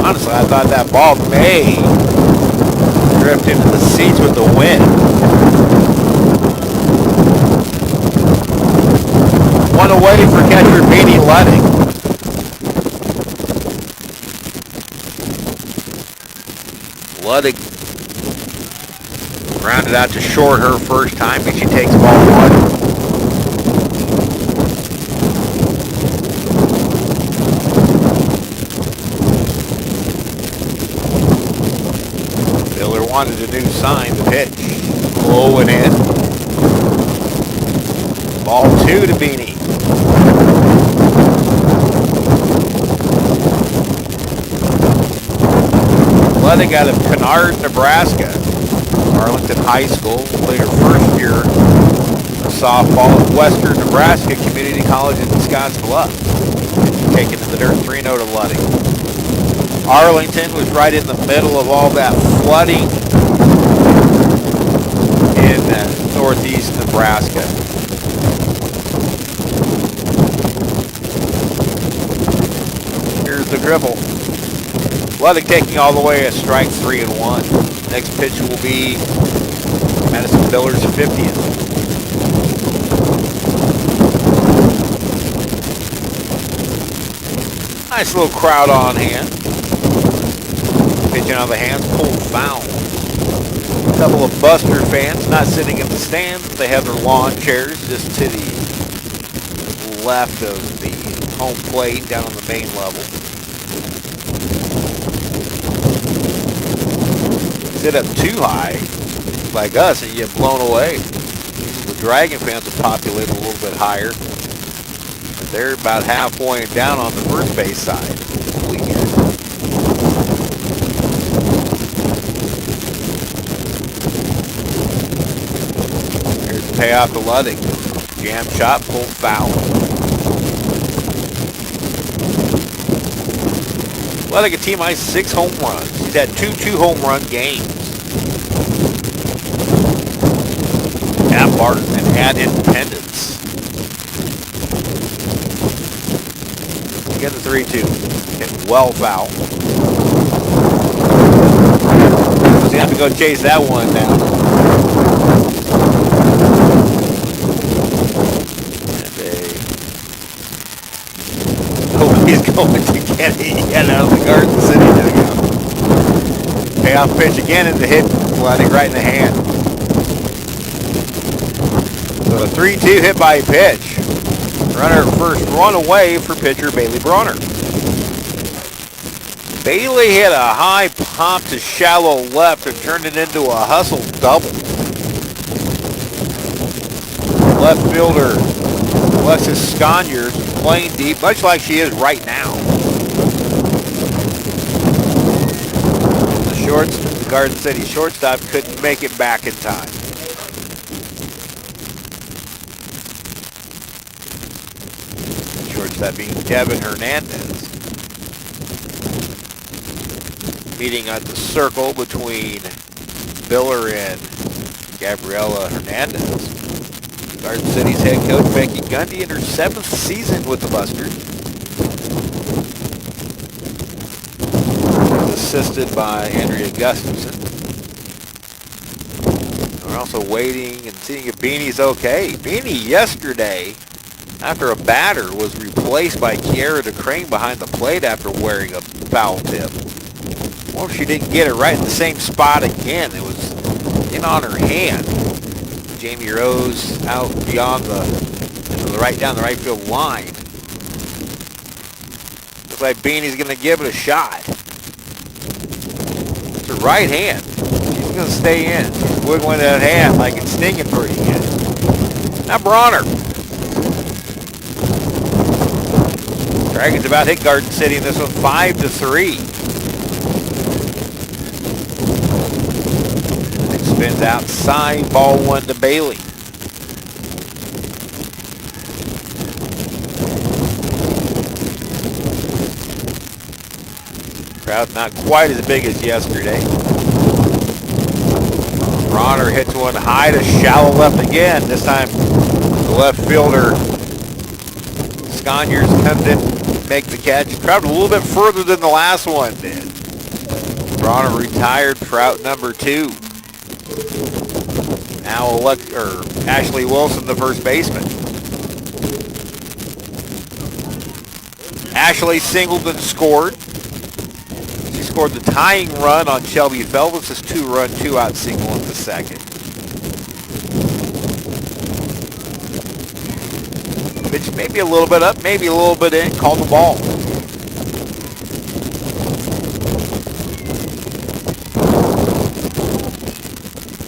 Honestly, I thought that ball may drift into the seats with the wind. 1 away for catcher Beanie Ludwig. Ludwig grounded out to short her first time, and she takes ball 1. Miller wanted a new sign, the pitch. Low and in. Ball 2 to Beanie. Ludwig out of Kennard, Nebraska. Arlington High School, played her first year of softball at Western Nebraska Community College in Scottsbluff. Taken to the dirt, 3-0 to Ludwig. Arlington was right in the middle of all that flooding in northeast Nebraska. Here's the dribble. Ludwig taking all the way a strike 3-1. Next pitch will be Madison Miller's 50th. Nice little crowd on hand. Pitching out of the hands, pulled foul. A couple of Buster fans not sitting in the stands. They have their lawn chairs just to the left of the home plate down on the main level. Sit up too high, like us, and you get blown away. The Dragon fans will populate a little bit higher. But they're about halfway down on the first base side. Here's the payoff to Ludwig. Jam shot, pulled foul. Ludwig, a team ice 6 home runs. He's had 2 2-home run games. At Barton and at Independence. Again, the 3-2. Hit well foul. He's going to have to go chase that one down. And he's going to get out of the Garden City dugout. Payoff pitch again and the hit, landing right in the hand. So a 3-2 hit by pitch. Runner at first, run away for pitcher Bailey Bronner. Bailey hit a high pop to shallow left and turned it into a hustle double. Left fielder, Alexis Sconyers, playing deep, much like she is right now. The Garden City shortstop couldn't make it back in time. Shortstop being Devin Hernandez. Meeting at the circle between Biller and Gabriela Hernandez. Garden City's head coach, Becky Gundy, in her 7th season with the Busters. Assisted by Andrea Gustafson. We're also waiting and seeing if Beanie's okay. Beanie yesterday, after a batter, was replaced by Kiara DeCrane behind the plate after wearing a foul tip. Well, she didn't get it right in the same spot again. It was in on her hand. Jamie Rose out beyond down the right field line. Looks like Beanie's going to give it a shot. It's her right hand. She's going to stay in. She's wiggling that hand like it's stinging pretty good. Now Bronner. Dragons about hit Garden City in this one 5-3. Spins outside, ball 1 to Bailey. Crowd not quite as big as yesterday. Bronner hits one high to shallow left again. This time the left fielder Sconyers comes in, make the catch. Traveled a little bit further than the last one did. Bronner retired for out number 2. Now Ashley Wilson, the first baseman. Ashley singled and scored. She scored the tying run on Shelby Phelps' 2-run, 2-out single in the second. Pitch maybe a little bit up, maybe a little bit in, called the ball.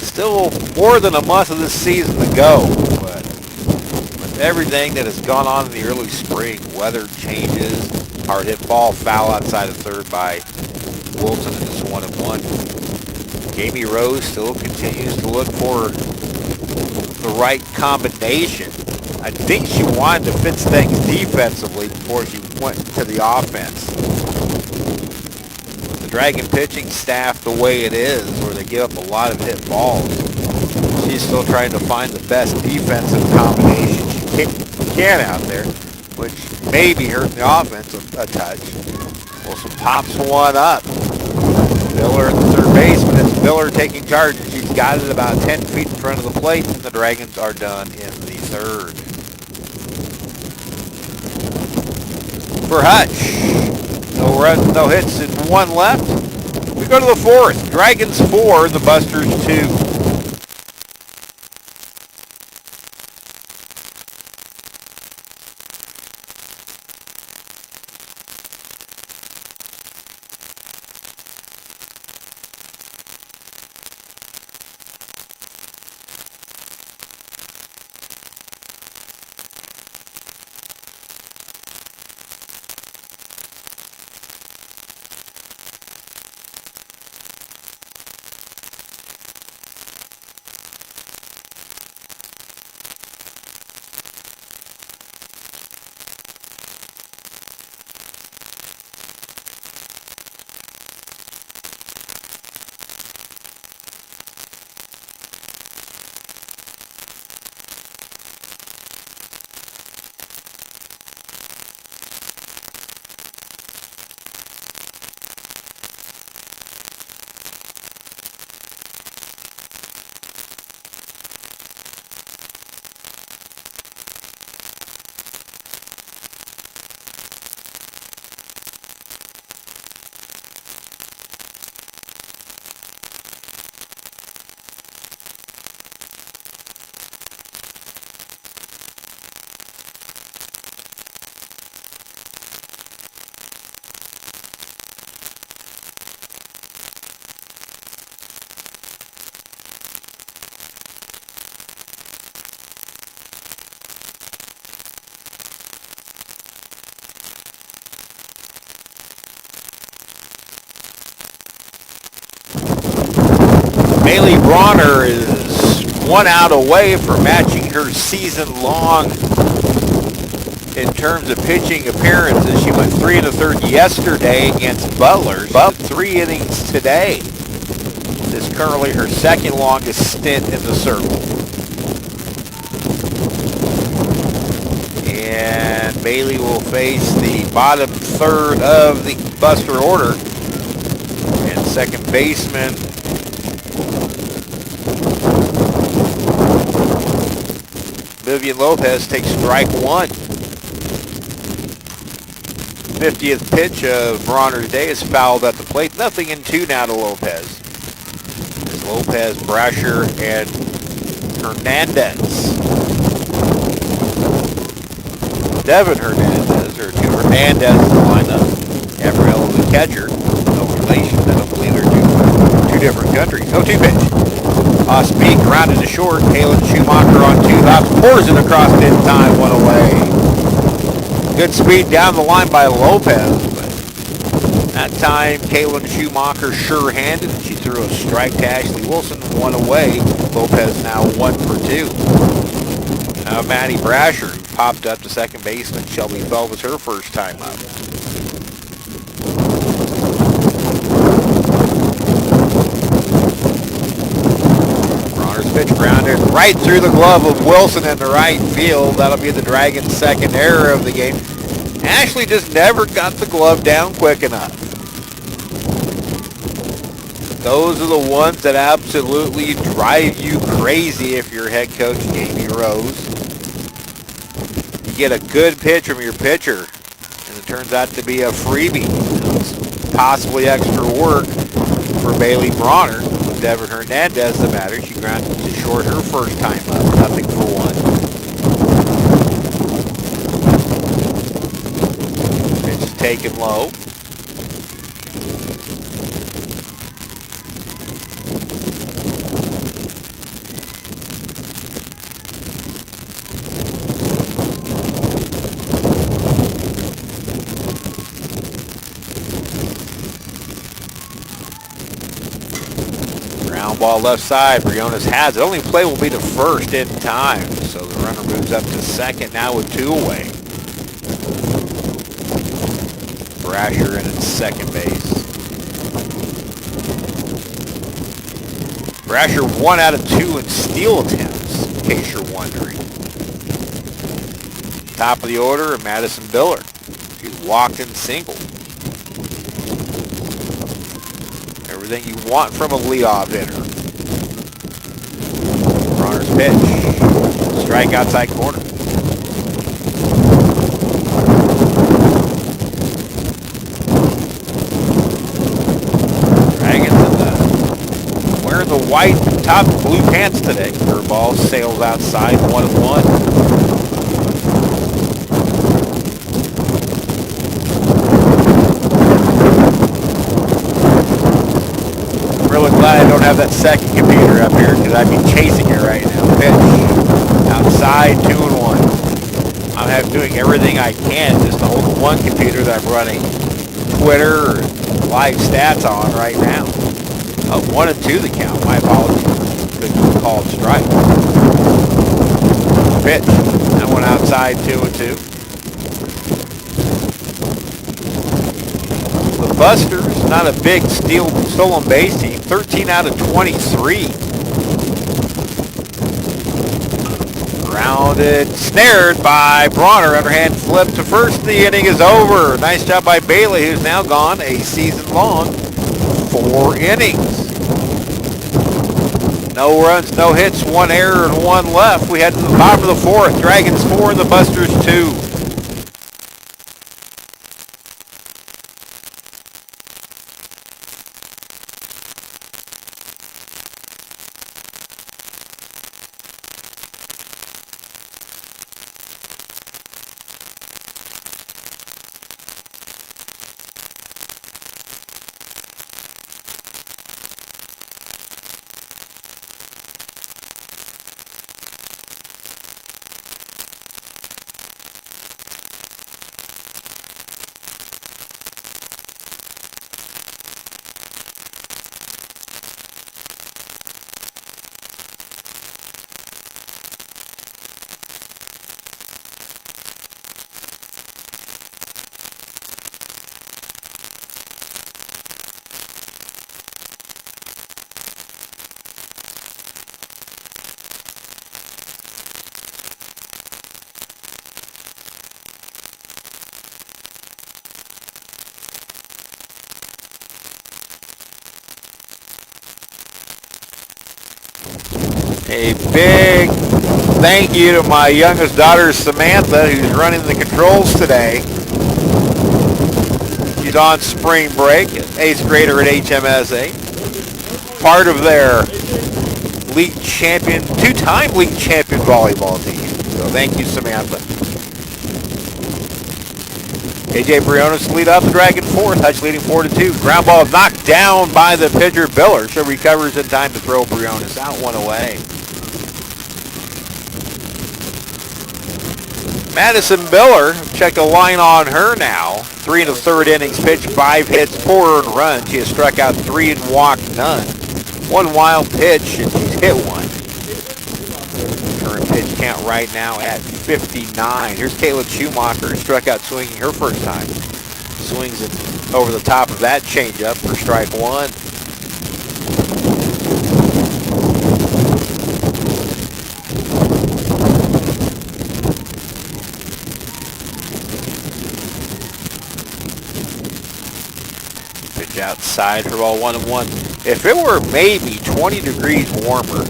Still more than a month of this season to go, but with everything that has gone on in the early spring, weather changes, hard hit ball, foul outside of third by Wilson, and it's 1-1. Jamie Rose still continues to look for the right combination. I think she wanted to fix things defensively before she went to the offense. Dragon pitching staff the way it is, where they give up a lot of hit balls. She's still trying to find the best defensive combination she can out there, which may be hurting the offense a touch. Wilson pops one up. Miller at the third baseman. It's Miller taking charge, and she's got it about 10 feet in front of the plate, and the Dragons are done in the third. For Hutch. No runs, no hits, and 1 left. We go to the 4th. Dragons 4, the Busters 2. Bailey Bronner is 1 out away from matching her season-long in terms of pitching appearances. She went 3 1/3 yesterday against Butler. She's up 3 innings today. This is currently her second longest stint in the circle. And Bailey will face the bottom third of the Buster order. And second baseman Vivian Lopez takes strike 1. 50th pitch of Bronner's day is fouled at the plate. Nothing in 2 now to Lopez. It's Lopez, Brasher, and Hernandez. Devin Hernandez, or 2 Hernandez in the lineup. Gabrielle, the catcher. No relation. I don't believe they're two different countries. 0-2 pitch. Off speed, grounded to short. Kaylin Schumacher on 2 hops. Pours it across in time. 1 away. Good speed down the line by Lopez. But that time, Kaylin Schumacher sure-handed. She threw a strike to Ashley Wilson. 1 away. Lopez now 1 for 2. Now Maddie Brasher, who popped up to second baseman. Shelby Fell was her first time up. Bronner's pitch grounded right through the glove of Wilson in the right field. That'll be the Dragons' second error of the game. Ashley just never got the glove down quick enough. Those are the ones that absolutely drive you crazy if you're head coach Jamie Rose. You get a good pitch from your pitcher, and it turns out to be a freebie. It's possibly extra work for Bailey Bronner. With Devin Hernandez, the batter, she grounded to short her first time up. Nothing for 1. Pitch is taken low. Ball left side. Briones has it. Only play will be to first in time. So the runner moves up to second now with 2 away. Brasher in at second base. Brasher 1 out of 2 in steal attempts, in case you're wondering. Top of the order, Madison Biller. She's walked and singled. Everything you want from a leadoff hitter. Bronner's pitch. Strike outside corner. Dragons wearing the white top blue pants today. Her ball sails outside 1-1. Really glad I don't have that second computer up here because I'd be chasing it right now. Pitch outside 2-1. I'm doing everything I can just to hold the one computer that I'm running Twitter or live stats on right now. 1-2 the count. My apologies. Good called strike. Pitch. That one outside 2-2. The Busters, not a big stolen base team. 13 out of 23. Grounded, snared by Bronner. Underhand flip to first. The inning is over. Nice job by Bailey, who's now gone a season-long 4 innings. No runs, no hits, 1 error, and 1 left. We head to the bottom of the 4th. Dragons 4 and the Busters 2. A big thank you to my youngest daughter, Samantha, who's running the controls today. She's on spring break, 8th grader at HMSA. Part of their league champion, two-time league champion volleyball team. So thank you, Samantha. AJ Briones lead off the Dragon fourth. Hutch leading 4-2. Ground ball knocked down by the pitcher, Biller. She recovers in time to throw Briones out, one away. Madison Biller, check the line on her now. 3 1/3 innings pitched, 5 hits, 4 earned runs. She has struck out 3 and walked none. 1 wild pitch, and she's hit 1. Current pitch count right now at 59. Here's Kayla Schumacher, struck out swinging her first time. Swings it over the top of that changeup for strike 1. Pitch outside for ball 1-1. If it were maybe 20 degrees warmer,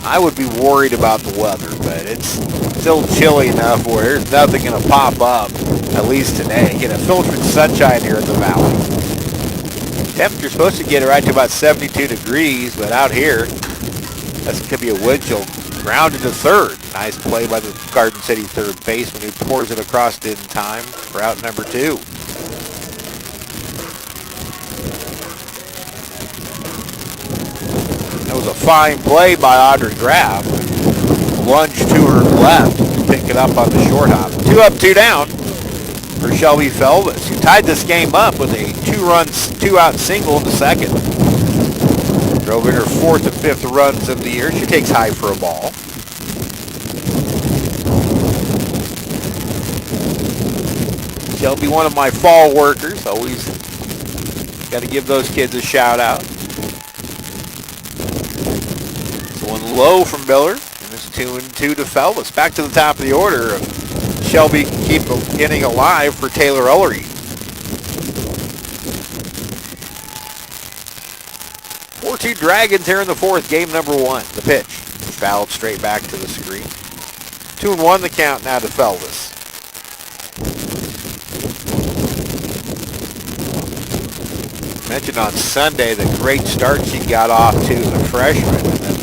I would be worried about the weather, but it's still chilly enough where there's nothing going to pop up, at least today. Get a filtered sunshine here in the valley. Temperature's supposed to get right to about 72 degrees, but out here, that could be a wind chill. Grounded to third. Nice play by the Garden City third baseman who pours it across in time for out number 2. That was a fine play by Audrey Graff. Lunge to her left to pick it up on the short hop. 2 up, 2 down for Shelby Felvis, who tied this game up with a 2-out single in the second. Drove in her 4th and 5th runs of the year. She takes high for a ball. Shelby, one of my fall workers. Always got to give those kids a shout out. One low from Miller, and it's 2-2 to Felvis. Back to the top of the order. Shelby can keep the inning alive for Taylor Ullery. 4-2 Dragons here in the 4th, game number 1. The pitch, fouled straight back to the screen. 2-1 the count now to Felvis. Mentioned on Sunday the great start she got off to as a freshman, and then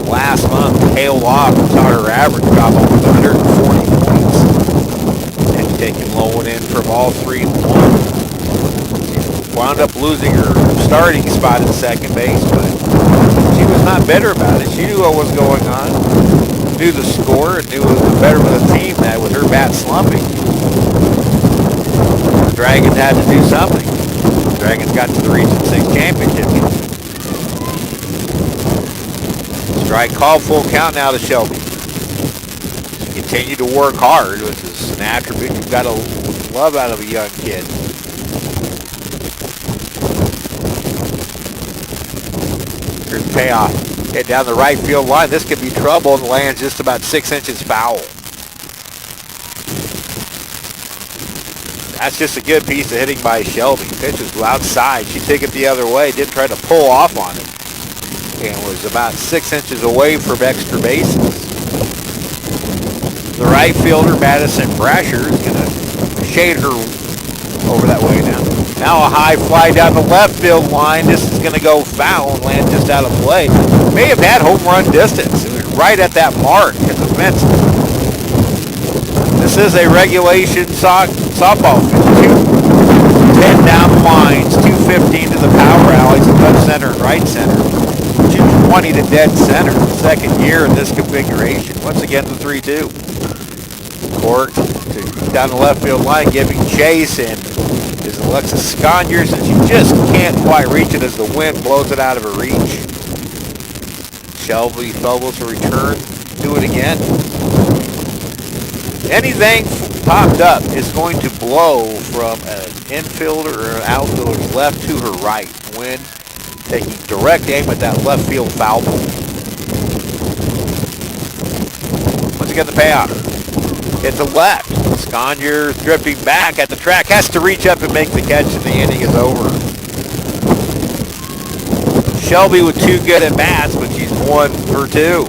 last month tailed off and saw her average drop over 140 points. And taking low one in from all 3 and 1. She wound up losing her starting spot at second base, but she was not bitter about it. She knew what was going on, knew the score, and knew it was better for the team that with her bat slumping, the Dragons had to do something. The Dragons got to the Region 6 championship game. Strike call, full count now to Shelby. Continue to work hard, which is an attribute you've got to love out of a young kid. Here's the payoff. Hit down the right field line. This could be trouble, and lands just about 6 inches foul. That's just a good piece of hitting by Shelby. Pitch was outside. She took it the other way. Didn't try to pull off on it. And was about 6 inches away from extra bases. The right fielder, Madison Brasher, is going to shade her over that way now. Now a high fly down the left field line. This is going to go foul and land just out of play. May have had home run distance. It was right at that mark at the fence. This is a regulation softball pitch. 210 down the lines, 215 to the power alleys, left center and right center. 220 to dead center, second year in this configuration. Once again, the 3-2. Cork down the left field line, giving chase, and is Alexis Sconyers, and she just can't quite reach it as the wind blows it out of her reach. Shelby Felvis will return, do it again. Anything popped up is going to blow from an infielder or an outfielder's left to her right. Wind taking direct aim at that left field foul ball. Once again, the payoff. Hit the left. Sconyers drifting back at the track. Has to reach up and make the catch, and the inning is over. Shelby with 2 good at bats, but she's 1 for 2.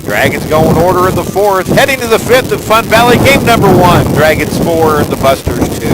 Dragons go in order in the 4th. Heading to the 5th of Fun Valley, game number 1. Dragons 4 and the Busters 2.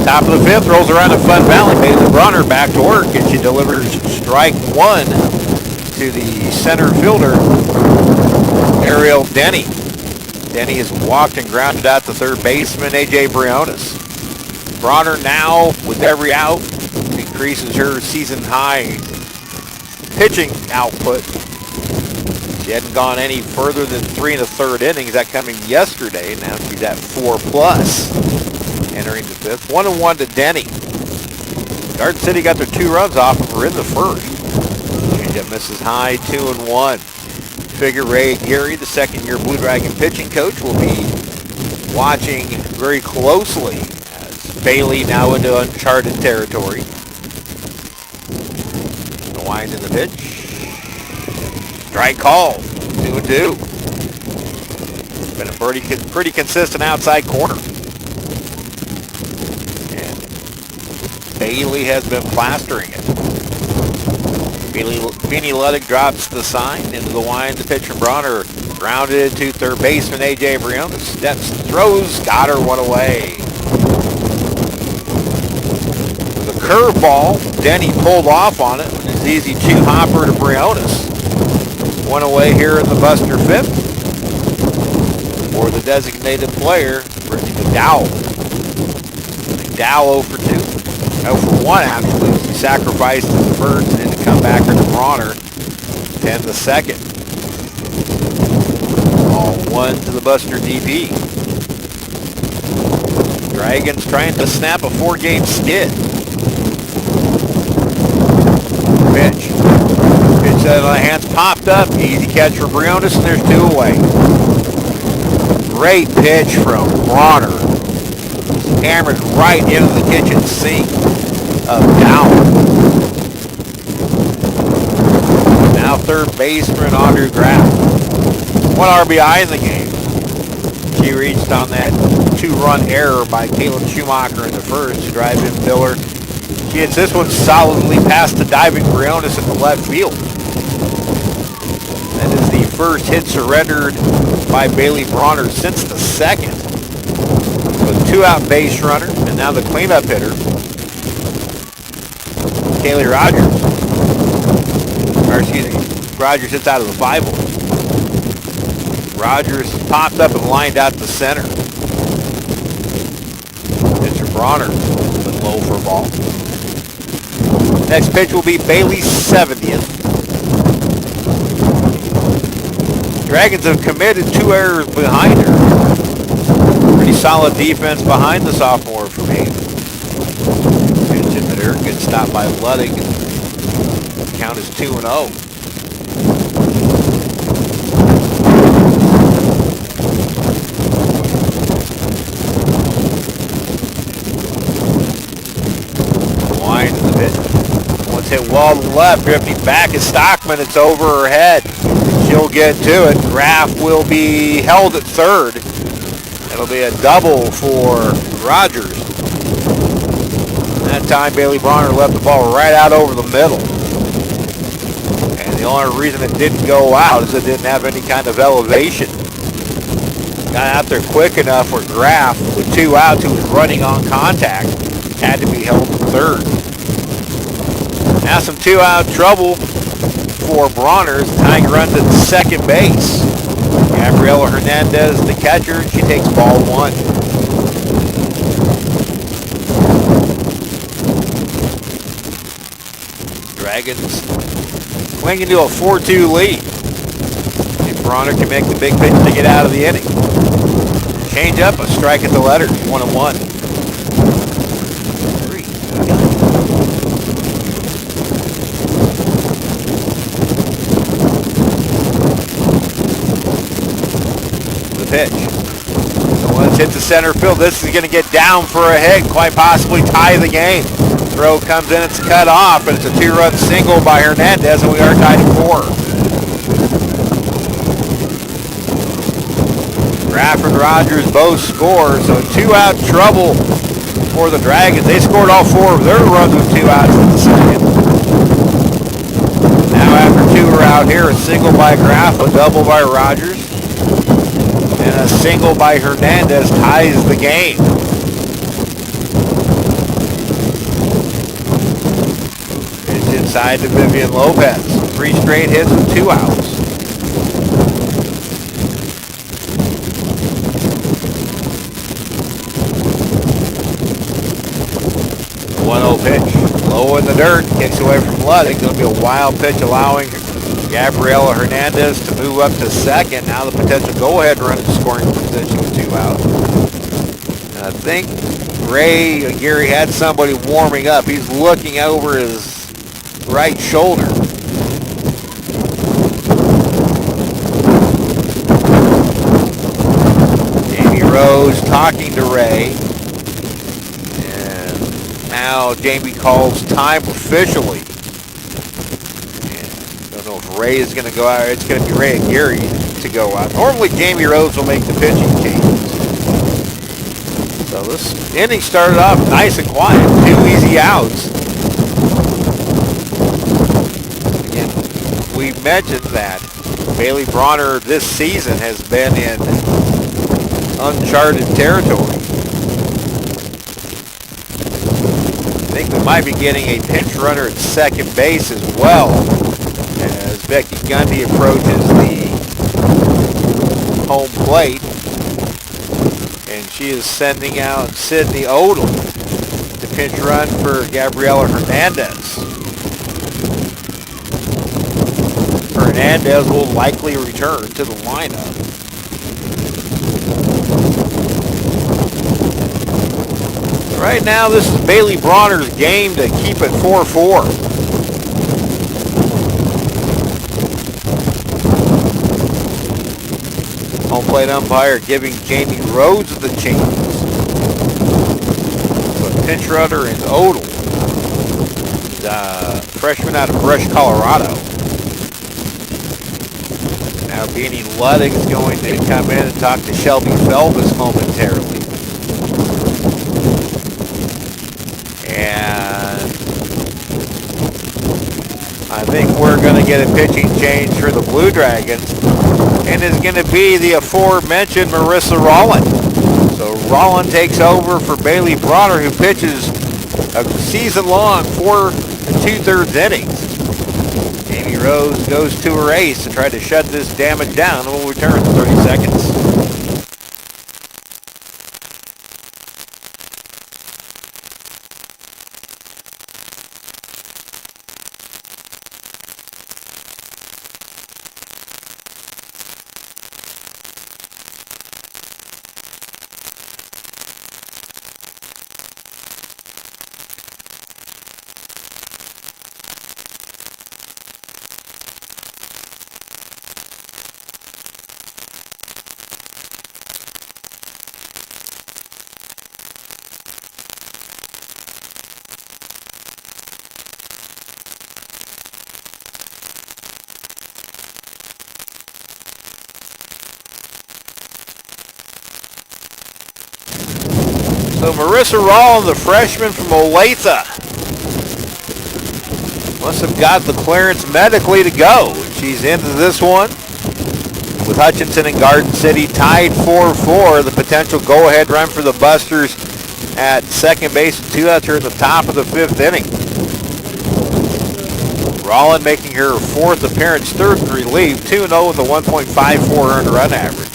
Top of the 5th, rolls around to Fun Valley. Bailey Bronner back to work, and she delivers strike 1 to the center fielder, Ariel Denny. Denny has walked and grounded out the third baseman, A.J. Briones. Bronner now, with every out, increases her season-high pitching output. She hadn't gone any further than 3 1/3 innings. That coming yesterday. Now she's at 4+. Entering the 5th. 1-1 to Denny. Garden City got their 2 runs off of her in the 1st. Changeup misses high, 2-1. Figure Ray Geary, the second-year Blue Dragon pitching coach, will be watching very closely as Bailey now into uncharted territory. The wind in the pitch. Strike call, 2-2. Been a pretty consistent outside corner. Bailey has been plastering it. Beanie Ludwig drops the sign into the wind. The pitcher Bronner grounded to third baseman A.J. Briones. Steps, throws, got her one away. The curveball, Denny pulled off on it. It's easy 2-hopper to Briones. One away here in the Buster 5th. For the designated player, Brittany McDowell. McDowell 0 for 2. 0 for 1 actually. She sacrificed in the 1st and then to come back to Bronner. 10 the 2nd. All 1 to the Buster DP. Dragons trying to snap a 4-game skid. Pitch. Pitch out of the hands, popped up. Easy catch for Briones, and there's 2 away. Great pitch from Bronner. Hammered right into the kitchen sink of Down. Now third baseman Audrey Graff. 1 RBI in the game. She reached on that 2-run error by Caitlin Schumacher in the 1st to drive in Miller. She hits this one solidly past the diving Briones in the left field. That is the first hit surrendered by Bailey Bronner since the 2nd. With 2-out base runner, and now the cleanup hitter, Kaylee Rogers. Or excuse me, Rogers hits out of the 5-hole. Rogers popped up and lined out the center. Pitcher Bronner, but low for a ball. Next pitch will be Bailey's 70th. Dragons have committed 2 errors behind her. Pretty solid defense behind the sophomore for me. Pitch in there, good stop by Ludwig. Count is 2-0. Wind in the pitch. Once hit ball to the left, drifting back is Stockman. It's over her head. She'll get to it. Graff will be held at third. It'll be a double for Rogers. That time, Bailey Bronner left the ball right out over the middle. And the only reason it didn't go out is it didn't have any kind of elevation. Got out there quick enough where Graff, with 2 outs, who was running on contact, had to be held to third. Now some 2-out trouble for Bronner's. Tying run to second base. Gabriela Hernandez, the catcher, she takes ball 1. Dragons clinging to a 4-2 lead. If Bronner can make the big pitch to get out of the inning. Change up, a strike at the letters, 1-1. 3. The pitch. So let's hit the center field. This is going to get down for a hit, quite possibly tie the game. Throw comes in, it's cut off, but it's a 2-run single by Hernandez, and we are tied at 4. Graff and Rogers both score, so 2-out trouble for the Dragons. They scored all 4 of their runs with 2 outs in the second. Now after 2 are out here, a single by Graff, a double by Rogers, and a single by Hernandez ties the game. It's inside to Vivian Lopez. 3 straight hits with 2 outs. 1-0 pitch. Low in the dirt. Kicks away from Ludwig. Going to be a wild pitch, allowing Gabriela Hernandez to move up to second. Now the potential go-ahead run in scoring position with 2 outs. And I think Ray Gary had somebody warming up. He's looking over his right shoulder. Jamie Rose talking to Ray. Now Jamie calls time officially. And don't know if Ray is going to go out. It's going to be Ray and Gary to go out. Normally Jamie Rose will make the pitching changes. So this inning started off nice and quiet. 2 easy outs. Again, we mentioned that Bailey Bronner this season has been in uncharted territory. I think we might be getting a pinch runner at second base as well as Becky Gundy approaches the home plate. And she is sending out Sydney Odom to pinch run for Gabriela Hernandez. Hernandez will likely return to the lineup. Right now, this is Bailey Bronner's game to keep it 4-4. Home plate umpire giving Jamie Rhodes the chance. So a pinch runner is Odell, the freshman out of Brush, Colorado. Now Beanie Ludwig is going to come in and talk to Shelby Felbus momentarily. And I think we're going to get a pitching change for the Blue Dragons. And it's going to be the aforementioned Marissa Rollin. So Rollin takes over for Bailey Bronner, who pitches a season-long 4 2/3 innings. Jamie Rose goes to her ace to try to shut this damage down, and will return in 30 seconds. So Marissa Rollin, the freshman from Olathe, must have got the clearance medically to go. She's into this one with Hutchinson and Garden City tied 4-4. The potential go-ahead run for the Busters at second base and 2 outs here at the top of the 5th inning. Rollin making her 4th appearance, 3rd in relief, 2-0 with a 1.54 earned run average.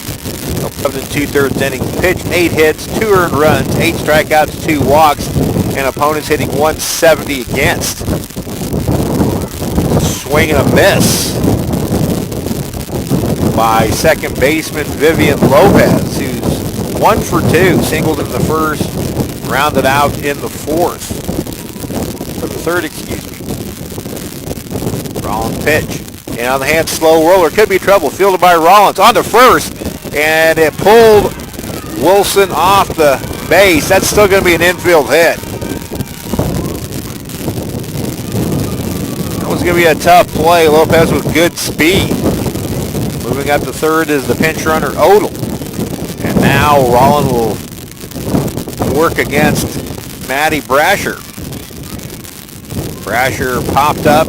11 2/3 innings, pitched 8 hits, 2 earned runs, 8 strikeouts, 2 walks, and opponents hitting 170 against. Swing and a miss by second baseman Vivian Lopez, who's 1 for 2, singled in the 1st, rounded out in the 4th. For the 3rd, excuse me. Rollins pitch. And on the hand, slow roller. Could be trouble. Fielded by Rollins. On to first. And it pulled Wilson off the base. That's still going to be an infield hit. That was going to be a tough play. Lopez with good speed. Moving up to 3rd is the pinch runner, Odell. And now Rollins will work against Maddie Brasher. Brasher popped up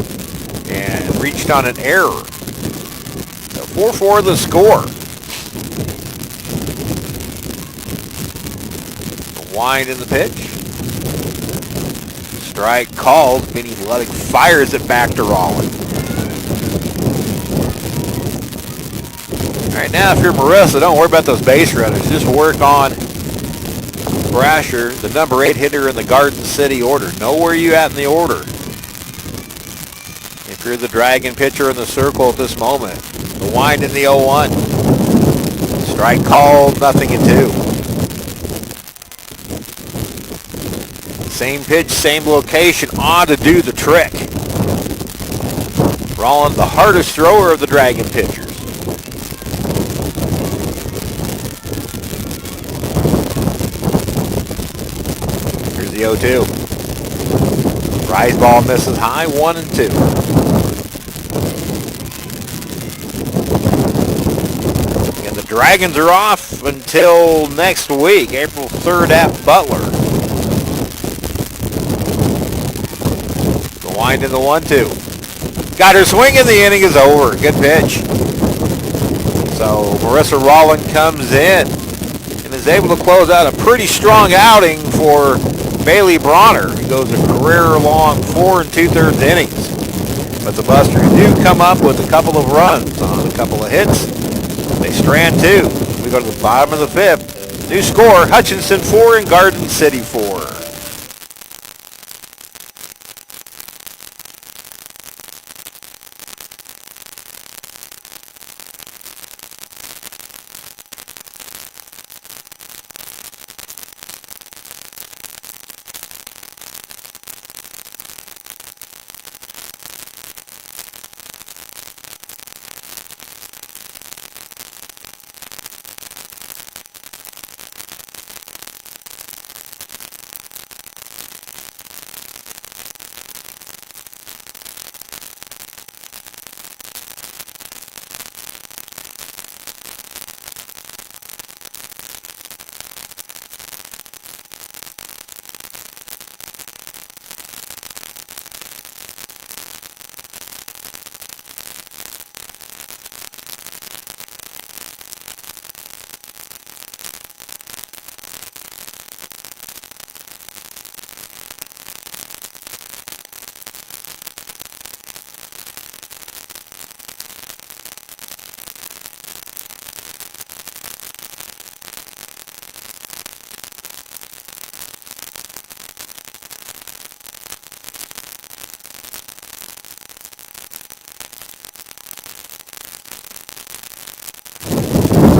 and reached on an error. So 4-4 the score. The wind in the pitch. Strike called, meaning Ludwig fires it back to Rollins. All right, now if you're Marissa, don't worry about those base runners. Just work on Brasher, the number 8 hitter in the Garden City order. Know where you at in the order. If you're the Dragon pitcher in the circle at this moment. The wind in the 0-1. Strike called, nothing in 2. Same pitch, same location, on to do the trick. Rollins, the hardest thrower of the Dragon pitchers. Here's the 0-2. Rise ball misses high, 1-2. And the Dragons are off until next week, April 3rd at Butler. The wind in the 1-2. Got her swing and the inning is over. Good pitch. So Marissa Rollin comes in and is able to close out a pretty strong outing for Bailey Bronner, who goes a career-long 4 2/3 innings. But the Busters do come up with a couple of runs on a couple of hits. They strand 2. We go to the bottom of the 5th. New score, Hutchinson 4 and Garden City 4.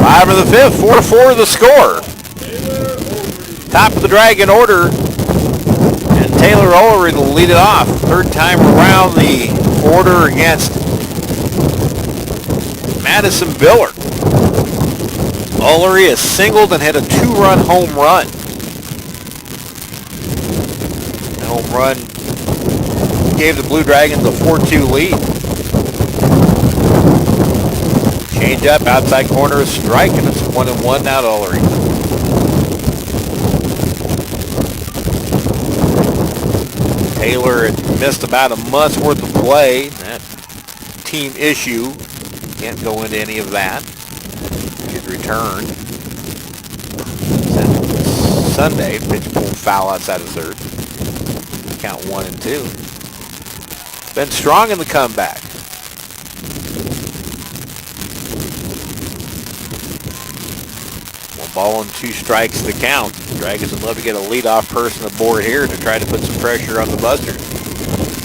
Bottom of the 5th, 4-4 the score. Top of the Dragon order, and Taylor Ullery will lead it off. 3rd time around the order against Madison Biller. Ullery has singled and hit a 2-run home run. The home run gave the Blue Dragons a 4-2 lead. Change up, outside corner, a strike, and it's 1-1 now to Ullery. Taylor had missed about a month's worth of play. That team issue. Can't go into any of that. Good return. Sunday, pitch pulled foul outside of third. Count 1 and 2. Been strong in the comeback. 1 ball and 2 strikes to count. Dragons would love to get a leadoff person aboard here to try to put some pressure on the Busters.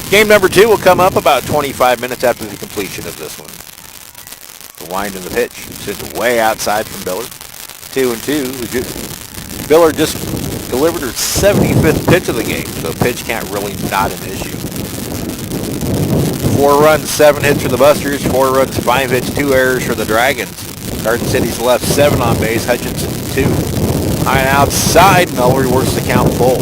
Game number 2 will come up about 25 minutes after the completion of this one. The wind of the pitch sits way outside from Biller. 2 and 2. Biller just delivered her 75th pitch of the game, so pitch count really not an issue. 4 runs, 7 hits for the Busters. 4 runs, 5 hits, 2 errors for the Dragons. Garden City's left 7 on base. Hutchinson 2. High and outside. Mellery works the count full.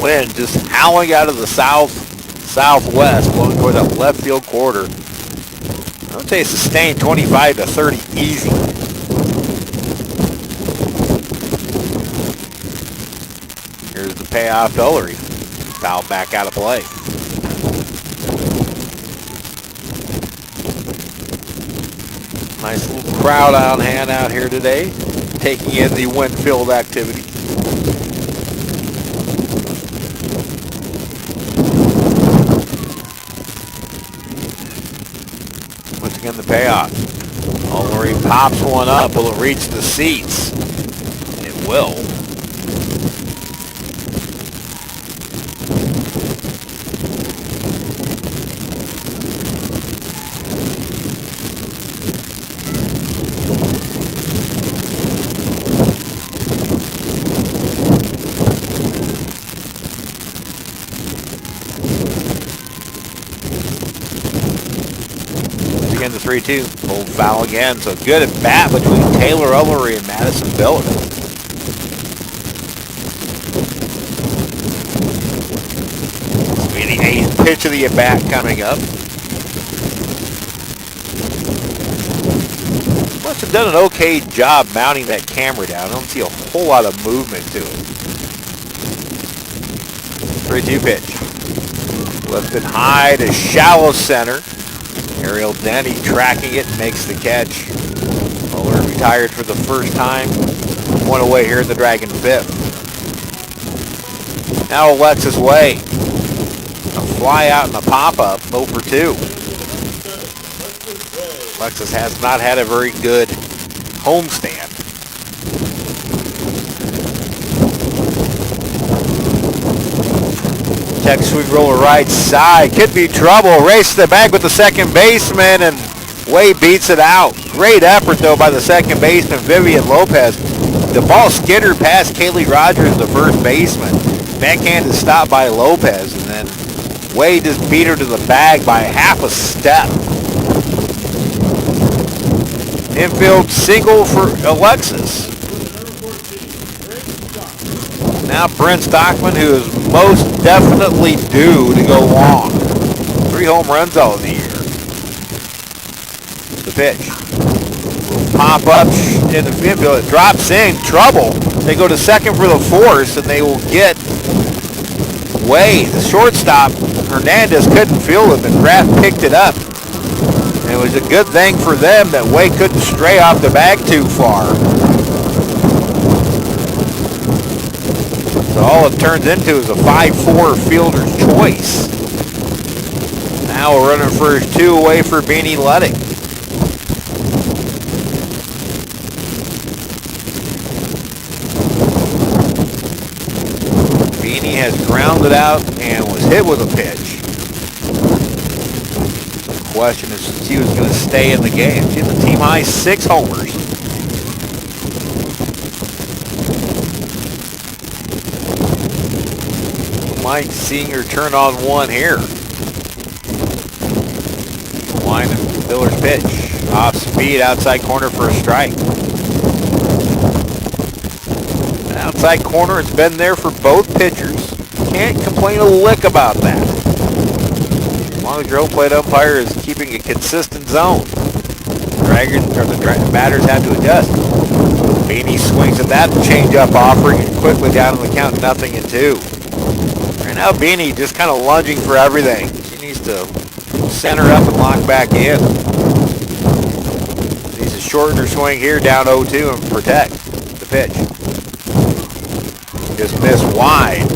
Wind just howling out of the southwest, blowing toward that left field quarter. I would say sustained 25 to 30 easy. Here's the payoff to Ullery. Foul back out of play. Nice little crowd on hand out here today, taking in the wind-filled activity. Once again, the payoff. Ullery pops one up. Will it reach the seats? It will. Again, the 3-2. Old foul again. So good at bat between Taylor Ullery and Madison Biller. This will be the 8th pitch of the at-bat coming up. Must have done an okay job mounting that camera down. I don't see a whole lot of movement to it. 3-2 pitch. Lifted high to shallow center. Ariel Denny tracking it, makes the catch. Ullery retired for the first time. 1 away here in the Dragon 5th. Now Alexis Way. A fly out and a pop-up, 0 for 2. Alexis has not had a very good homestand. Check swing roller right side. Could be trouble. Race to the bag with the second baseman, and Way beats it out. Great effort, though, by the second baseman, Vivian Lopez. The ball skittered past Kaylee Rogers, the first baseman. Backhand is stopped by Lopez, and then Way just beat her to the bag by half a step. Infield single for Alexis. Now Brent Stockman, who is most definitely due to go long. 3 home runs all of the year. The pitch. Will pop up in the infield. It drops in. Trouble. They go to second for the force, and they will get Way. The shortstop, Hernandez, couldn't field it, and Graff picked it up. And it was a good thing for them that Way couldn't stray off the bag too far. So all it turns into is a 5-4 fielder's choice. Now we're running first 2 away for Beanie Luddick. Beanie has grounded out and was hit with a pitch. The question is if she was going to stay in the game. She had the team high 6 homers. Mike seeing her turn on one here. Line of Miller's pitch. Off speed, outside corner for a strike. Outside corner, it's been there for both pitchers. Can't complain a lick about that. As long as your home plate umpire is keeping a consistent zone. The batters have to adjust. Beanie swings at that change-up offering and quickly down on the count, 0-2. Right now, Beanie just kind of lunging for everything. She needs to center up and lock back in. Needs to shorten her swing here, down 0-2, and protect the pitch. Just missed wide.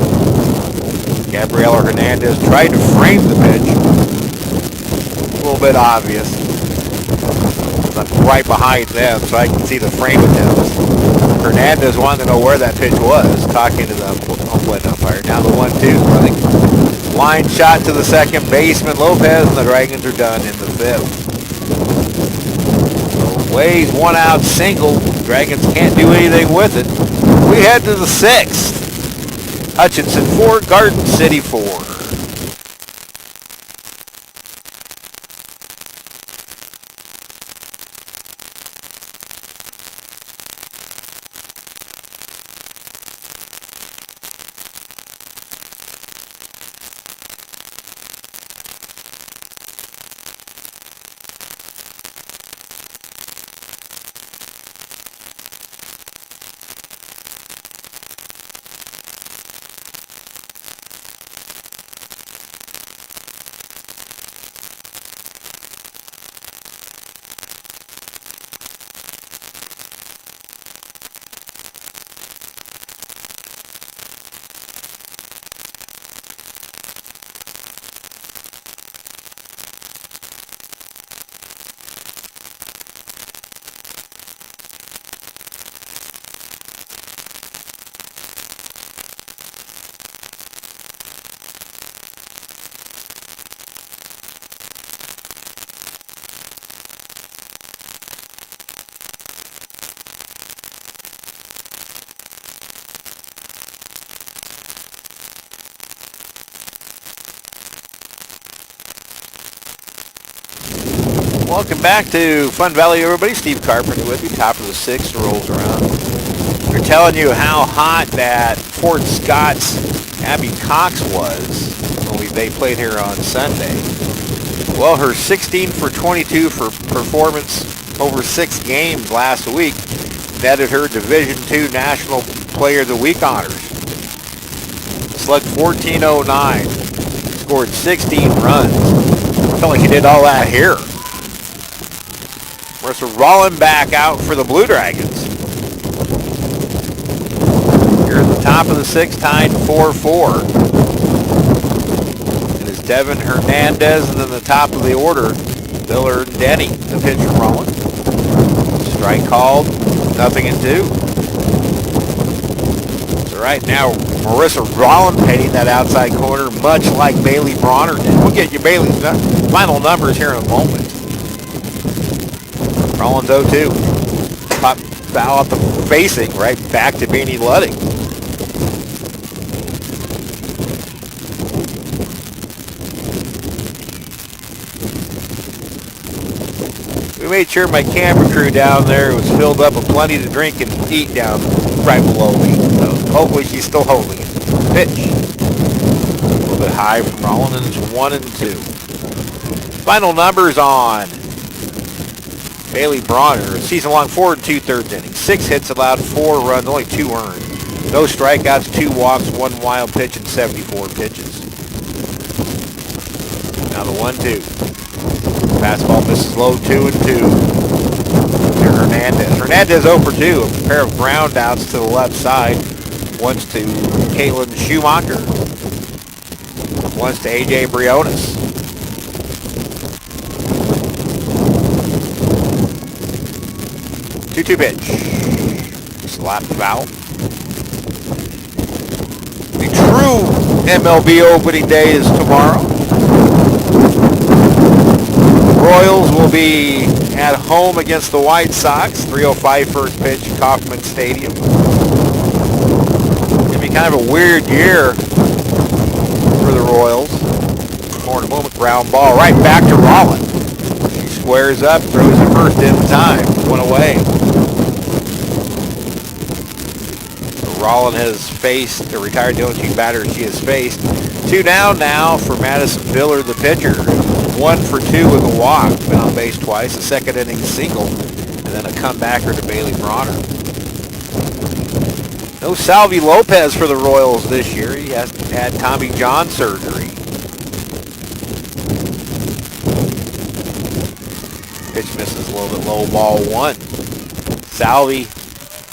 Gabriela Hernandez tried to frame the pitch. A little bit obvious. I'm right behind them, so I can see the frame attempts. Hernandez wanted to know where that pitch was, talking to the home plate umpire. Now the 1-2 running. Line shot to the second baseman, Lopez, and the Dragons are done in the fifth. So Wade's one out single. Dragons can't do anything with it. We head to the sixth. Hutchinson 4, Garden City 4. Welcome back to Fun Valley, everybody. Steve Carpenter with you. Top of the sixth rolls around. We're telling you how hot that Fort Scott's Abby Cox was when they played here on Sunday. Well, her 16 for 22 for performance over 6 games last week netted her Division II National Player of the Week honors. Slugged 1409, scored 16 runs. Felt like he did all that here. Marissa Rollin back out for the Blue Dragons. Here at the top of the sixth, tied 4-4. It is Devin Hernandez, and then the top of the order, Billard and Denny, the pitcher Rollin. Strike called, 0-2. So right now, Marissa Rollin painting that outside corner, much like Bailey Bronner did. We'll get you Bailey's final numbers here in a moment. Rollins 0-2. Pop foul at the facing, right back to Beanie Ludding. We made sure my camera crew down there was filled up with plenty to drink and eat down right below me. So hopefully she's still holding it. Pitch. A little bit high from Rollins, and it's 1-2. Final numbers on Bailey Bronner, season-long 4 2/3 innings, 6 hits allowed, 4 runs, only 2 earned. No strikeouts, 2 walks, 1 wild pitch, and 74 pitches. Now the 1-2. Fastball misses low, 2-2. To Hernandez. Hernandez 0 for 2, a pair of ground outs to the left side. Once to Caitlin Schumacher. Once to A.J. Briones. 2-2 pitch. Slap foul. The true MLB opening day is tomorrow. The Royals will be at home against the White Sox. 3:05 first pitch, Kauffman Stadium. It's going to be kind of a weird year for the Royals. More in a moment, ground ball right back to Rollin. She squares up, throws the first in time. 1 away. Rollin has faced the retired Dillon batter she has faced. 2 down now for Madison Billard, the pitcher. 1 for 2 with a walk. Been on base twice, a second inning single, and then a comebacker to Bailey Bronner. No Salvi Lopez for the Royals this year. He has had Tommy John surgery. Pitch misses a little bit low, ball 1. Salvi,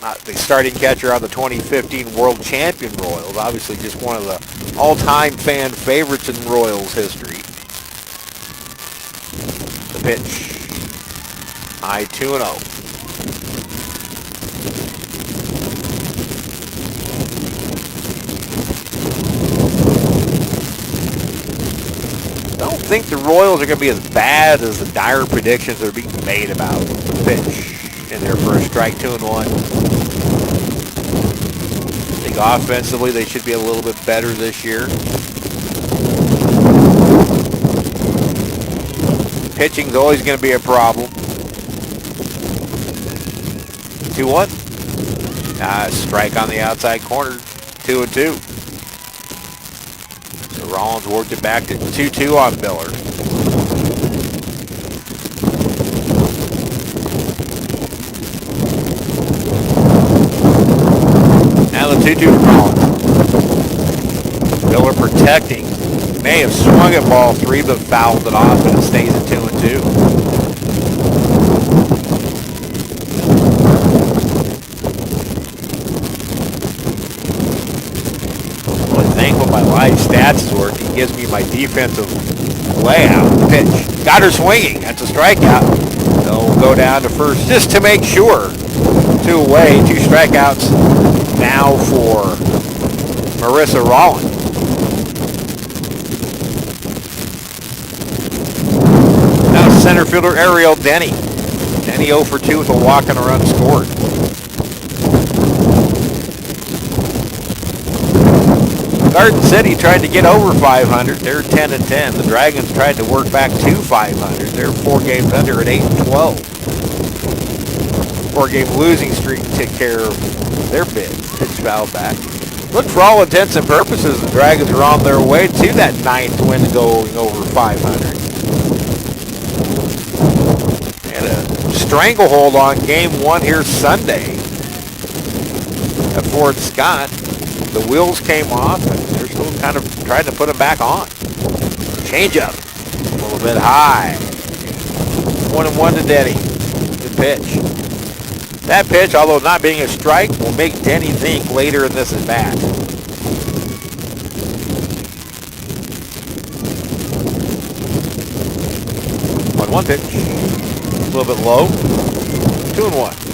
not the starting catcher on the 2015 World Champion Royals. Obviously just one of the all-time fan favorites in Royals history. The pitch. High 2-0. I don't think the Royals are going to be as bad as the dire predictions that are being made about the pitch in their first strike. 2-1. I think offensively they should be a little bit better this year. Pitching's always going to be a problem. 2-1. Strike on the outside corner. 2-2. Rollins worked it back to 2-2 on Miller. Now the 2-2 for Rollins. Miller protecting. May have swung at ball 3, but fouled it off, and it stays at 2-2. My live stats is working. Gives me my defensive layout. Pitch. Got her swinging. That's a strikeout. They'll go down to first just to make sure. 2 away. 2 strikeouts now for Marissa Rollins. Now center fielder Ariel Denny. Denny 0 for 2 with a walk and a run scored. Garden City tried to get over 500. They're 10-10. The Dragons tried to work back to 500. They're 4 games under at 8-12. 4-game losing streak to take care of their bid. Pitch foul back. Look, for all intents and purposes, the Dragons are on their way to that 9th win going over 500. And a stranglehold on game 1 here Sunday at Fort Scott. The wheels came off, and they're still kind of trying to put them back on. Change up. A little bit high. 1-1 to Denny. Good pitch. That pitch, although not being a strike, will make Denny think later in this at bat. 1-1 pitch. A little bit low. 2-1.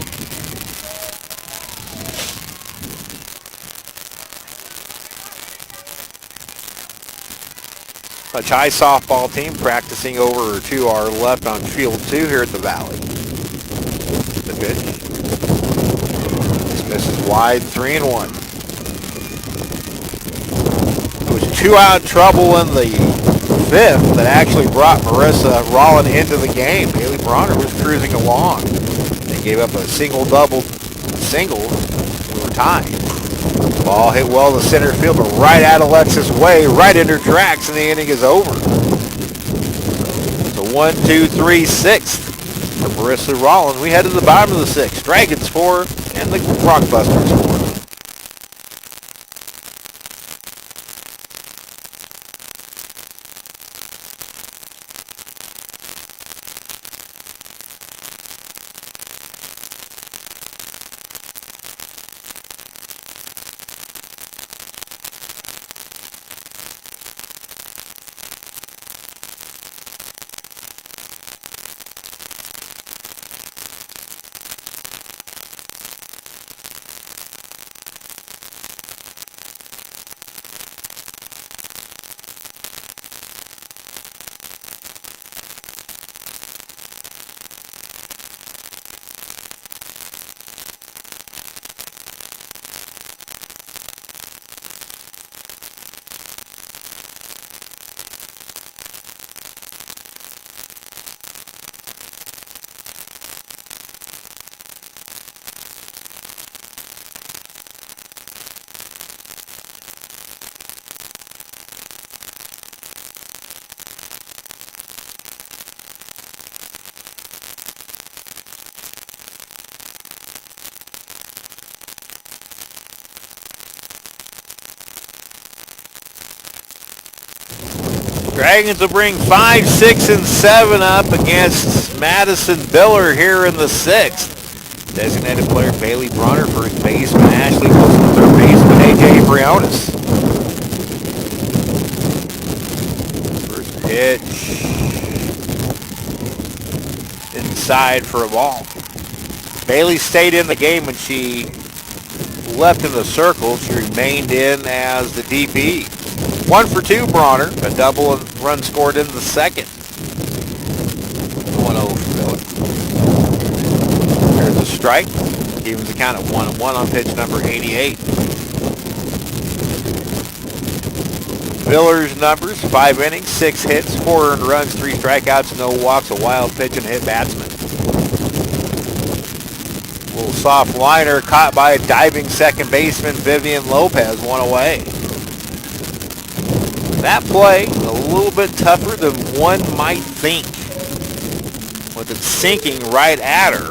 Much high softball team practicing over to our left on field 2 here at the Valley. The pitch. This misses wide, 3-1. It was 2 out trouble in the 5th that actually brought Marissa Rollins into the game. Haley Bronner was cruising along. They gave up a single. We were tied. Ball hit well to center field, but right out of Alexis' way, right into her tracks, and the inning is over. So 1, 2, 3, 6 for Marissa Rollins. We head to the bottom of the 6th. Dragons 4 and the Broncbusters 4. Dragons will bring 5, 6, and 7 up against Madison Biller here in the 6th. Designated player Bailey Bronner, first baseman Ashley Wilson, third baseman AJ Briones. First pitch inside for a ball. Bailey stayed in the game when she left in the circle. She remained in as the DP. 1 for 2 Bronner, a double and run scored in the second. 1-0 for Biller. There's a strike. Evens the count at 1-1 on pitch number 88. Biller's numbers: 5 innings, 6 hits, 4 earned runs, 3 strikeouts, no walks, a wild pitch, and a hit batsman. A little soft liner caught by a diving second baseman Vivian Lopez, 1 away. That play a little bit tougher than one might think, with it sinking right at her.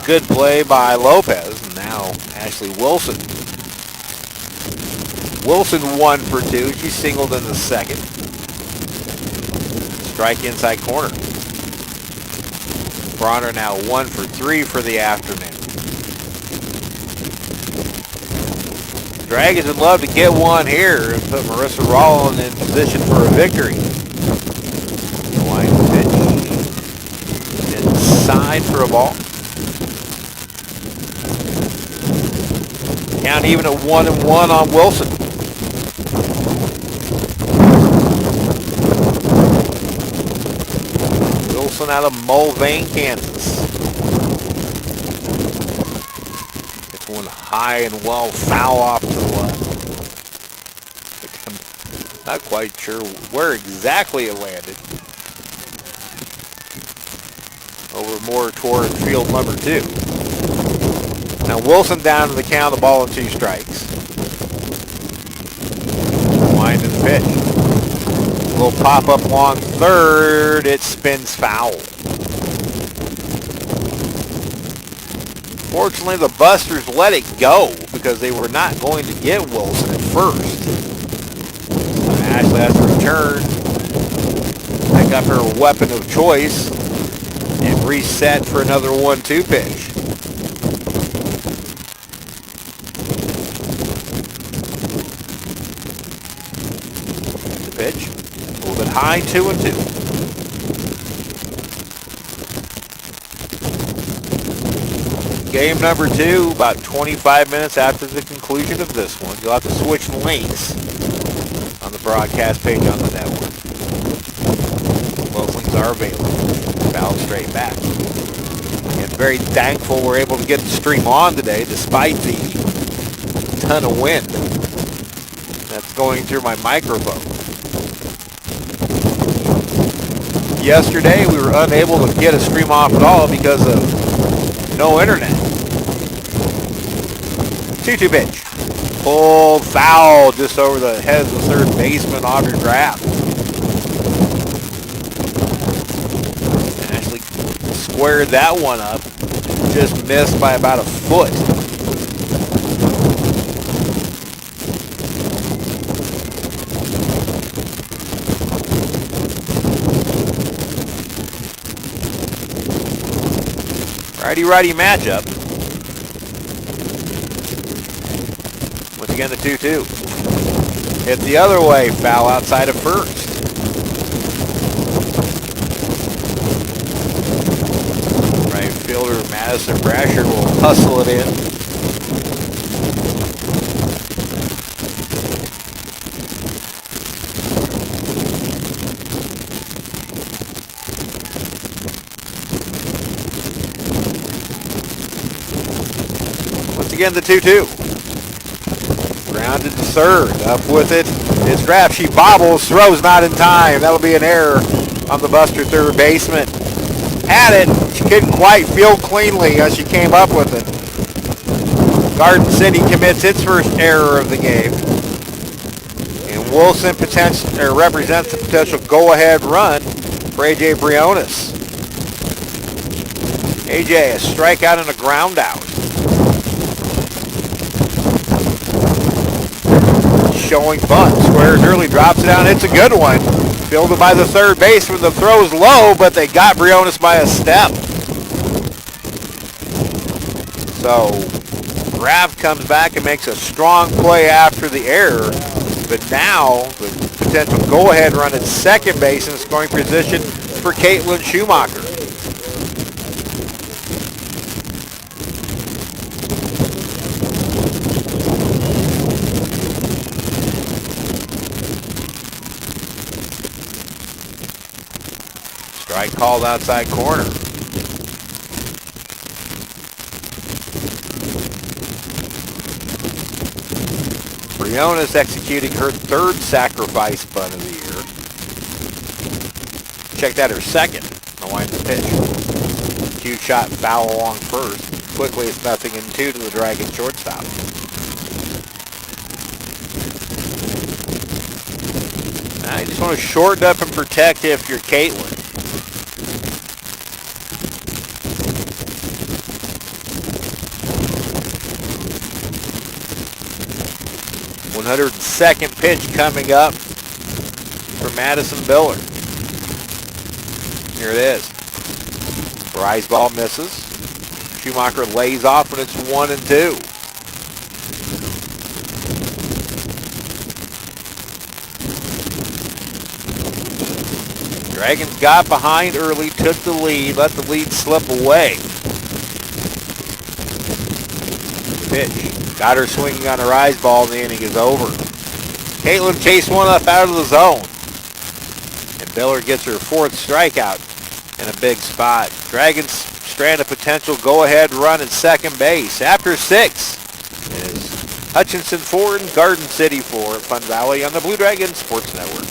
Good play by Lopez, and now Ashley Wilson. Wilson 1 for 2. She singled in the second. Strike inside corner. Bronner now 1 for 3 for the afternoon. Dragons would love to get one here and put Marissa Rollin in position for a victory. Line pitch inside for a ball. Count even at 1-1 on Wilson. Wilson out of Mulvane, Kansas. It's one high and well, foul off to the left. I'm not quite sure where exactly it landed. Over more toward field number 2. Now Wilson down to the count, the ball and 2 strikes. Wind and pitch. A little pop up along third. It spins foul. Fortunately, the Busters let it go because they were not going to get Wilson at first. Ashley has to return, pick up her weapon of choice, and reset for another 1-2 pitch. Pitch, a little bit high, 2-2. Game number 2, about 25 minutes after the conclusion of this one. You'll have to switch links on the broadcast page on the network. Both links are available. Foul straight back. And very thankful we're able to get the stream on today despite the ton of wind that's going through my microphone. Yesterday we were unable to get a stream off at all because of no internet. 2-2 pitch. Pulled foul just over the head of the third baseman, Audrey Graff. Ashley squared that one up. Just missed by about a foot. Righty-righty matchup. Once again, the 2-2. Hit the other way, foul outside of first. Right fielder Madison Brasher will hustle it in. Again, the 2-2. Grounded to third. Up with it. It's Graff. She bobbles. Throws not in time. That'll be an error on the Buster third baseman. Had it. She couldn't quite field cleanly as she came up with it. Garden City commits its first error of the game. And Wilson represents the potential go-ahead run for AJ Briones. AJ, a strikeout and a ground out. showing bunt. Squares early, drops it down, it's a good one. Fielded by the third baseman. The throw's low, but they got Briones by a step. So Graff comes back and makes a strong play after the error. But now the potential go-ahead run at second base in scoring position for Caitlin Schumacher. Strike called outside corner. Briones executing her third sacrifice bunt of the year. Check that, her second. The line of the pitch. Cue shot foul along first. Quickly it's 0-2 to the Dragon shortstop. Now you just want to shorten up and protect if you're Caitlin. Second pitch coming up for Madison Biller. Here it is. Rise ball misses. Schumacher lays off when it's 1-2. Dragons got behind early, took the lead, let the lead slip away. Pitch. Got her swinging on a rise ball, and the inning is over. Caitlin chased one up out of the zone. And Biller gets her fourth strikeout in a big spot. Dragons strand a potential go-ahead run at second base. After 6 is Hutchinson 4 and Garden City 4 at Fun Valley on the Blue Dragon Sports Network.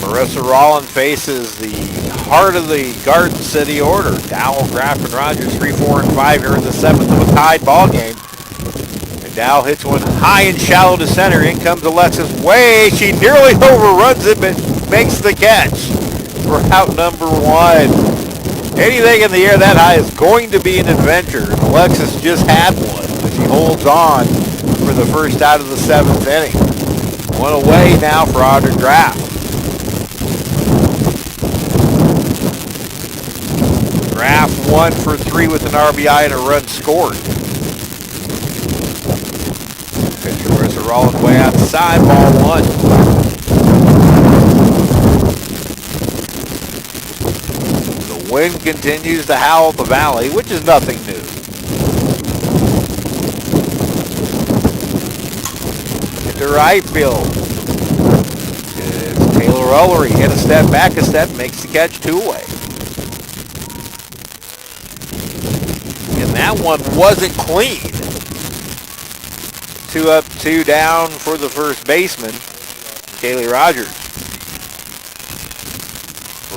Marissa Rollins faces the heart of the Garden City order. Dowell, Graff, and Rogers 3, 4, and 5 here in the 7th of a tied ball game. And Dowell hits one high and shallow to center. In comes Alexis Way. She nearly overruns it, but makes the catch for out number 1. Anything in the air that high is going to be an adventure. Alexis just had one, but she holds on for the first out of the 7th inning. One away now for Audrey Graff. Graff 1 for 3 with an RBI and a run scored. Pitcher Marissa Rollins way outside, ball 1. The wind continues to howl at the valley, which is nothing new. Into right field. It's Taylor Ullery. Hit a step, back a step, makes the catch 2 away. And that one wasn't clean. 2 up, 2 down for the first baseman, Kaylee Rogers.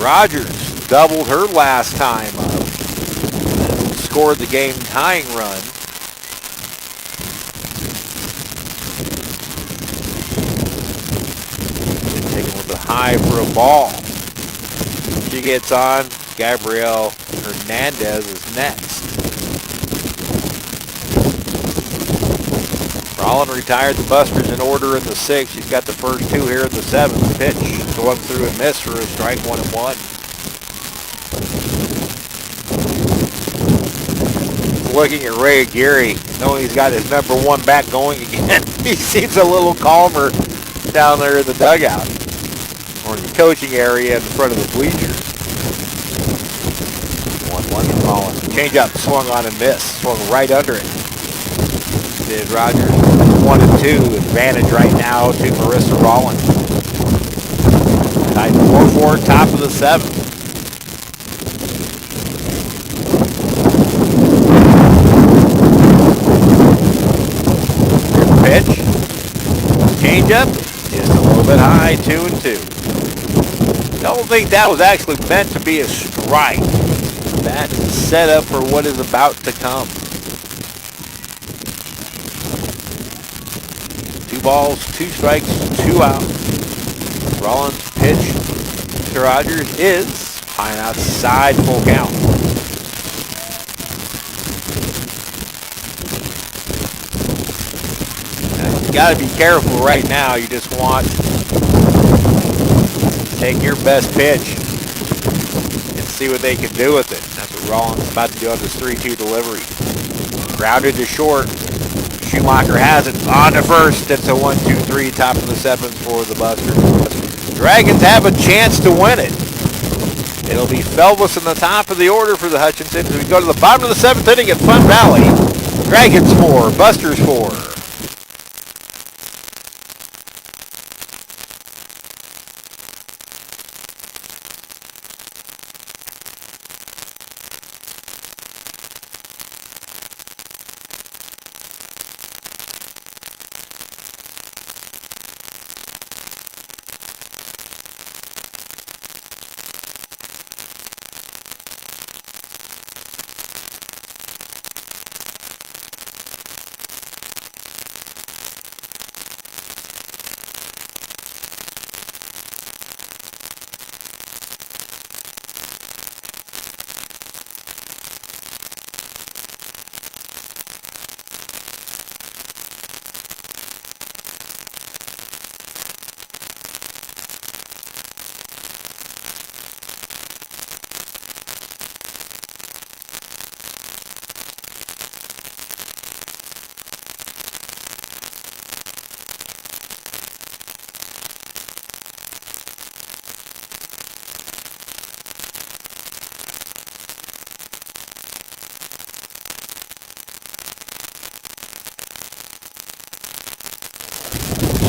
Rogers doubled her last time up. Scored the game-tying run. Taken with a high for a ball. She gets on. Gabrielle Hernandez is next. Rollin retired the Busters in order in the 6th. He's got the first 2 here in the 7th. Pitch going through and miss for a strike, 1-1. Looking at Ray Aguirre, knowing he's got his number 1 back going again. He seems a little calmer down there in the dugout or in the coaching area in front of the bleachers. 1-1 to Rollins. Change up, swung on and missed. Swung right under it. Did Rogers 1-2. Advantage right now to Marissa Rollins. Tied 4-4, top of the 7th. Pitch. Change up. Just a little bit high, 2-2. Don't think that was actually meant to be a strike. That is set up for what is about to come. 2 balls, 2 strikes, 2 out. Rollins pitch to Rogers is high and outside, full count. Now, you got to be careful right now. You just want to take your best pitch and see what they can do with it. That's what Rollins is about to do on this 3-2 delivery. Grounded to short. Schumacher has it on to first. It's a 1-2-3, top of the 7th for the Busters. Dragons have a chance to win it. It'll be Felbus in the top of the order for the Hutchinson as we go to the bottom of the 7th inning at Fun Valley. Dragons 4, Busters 4.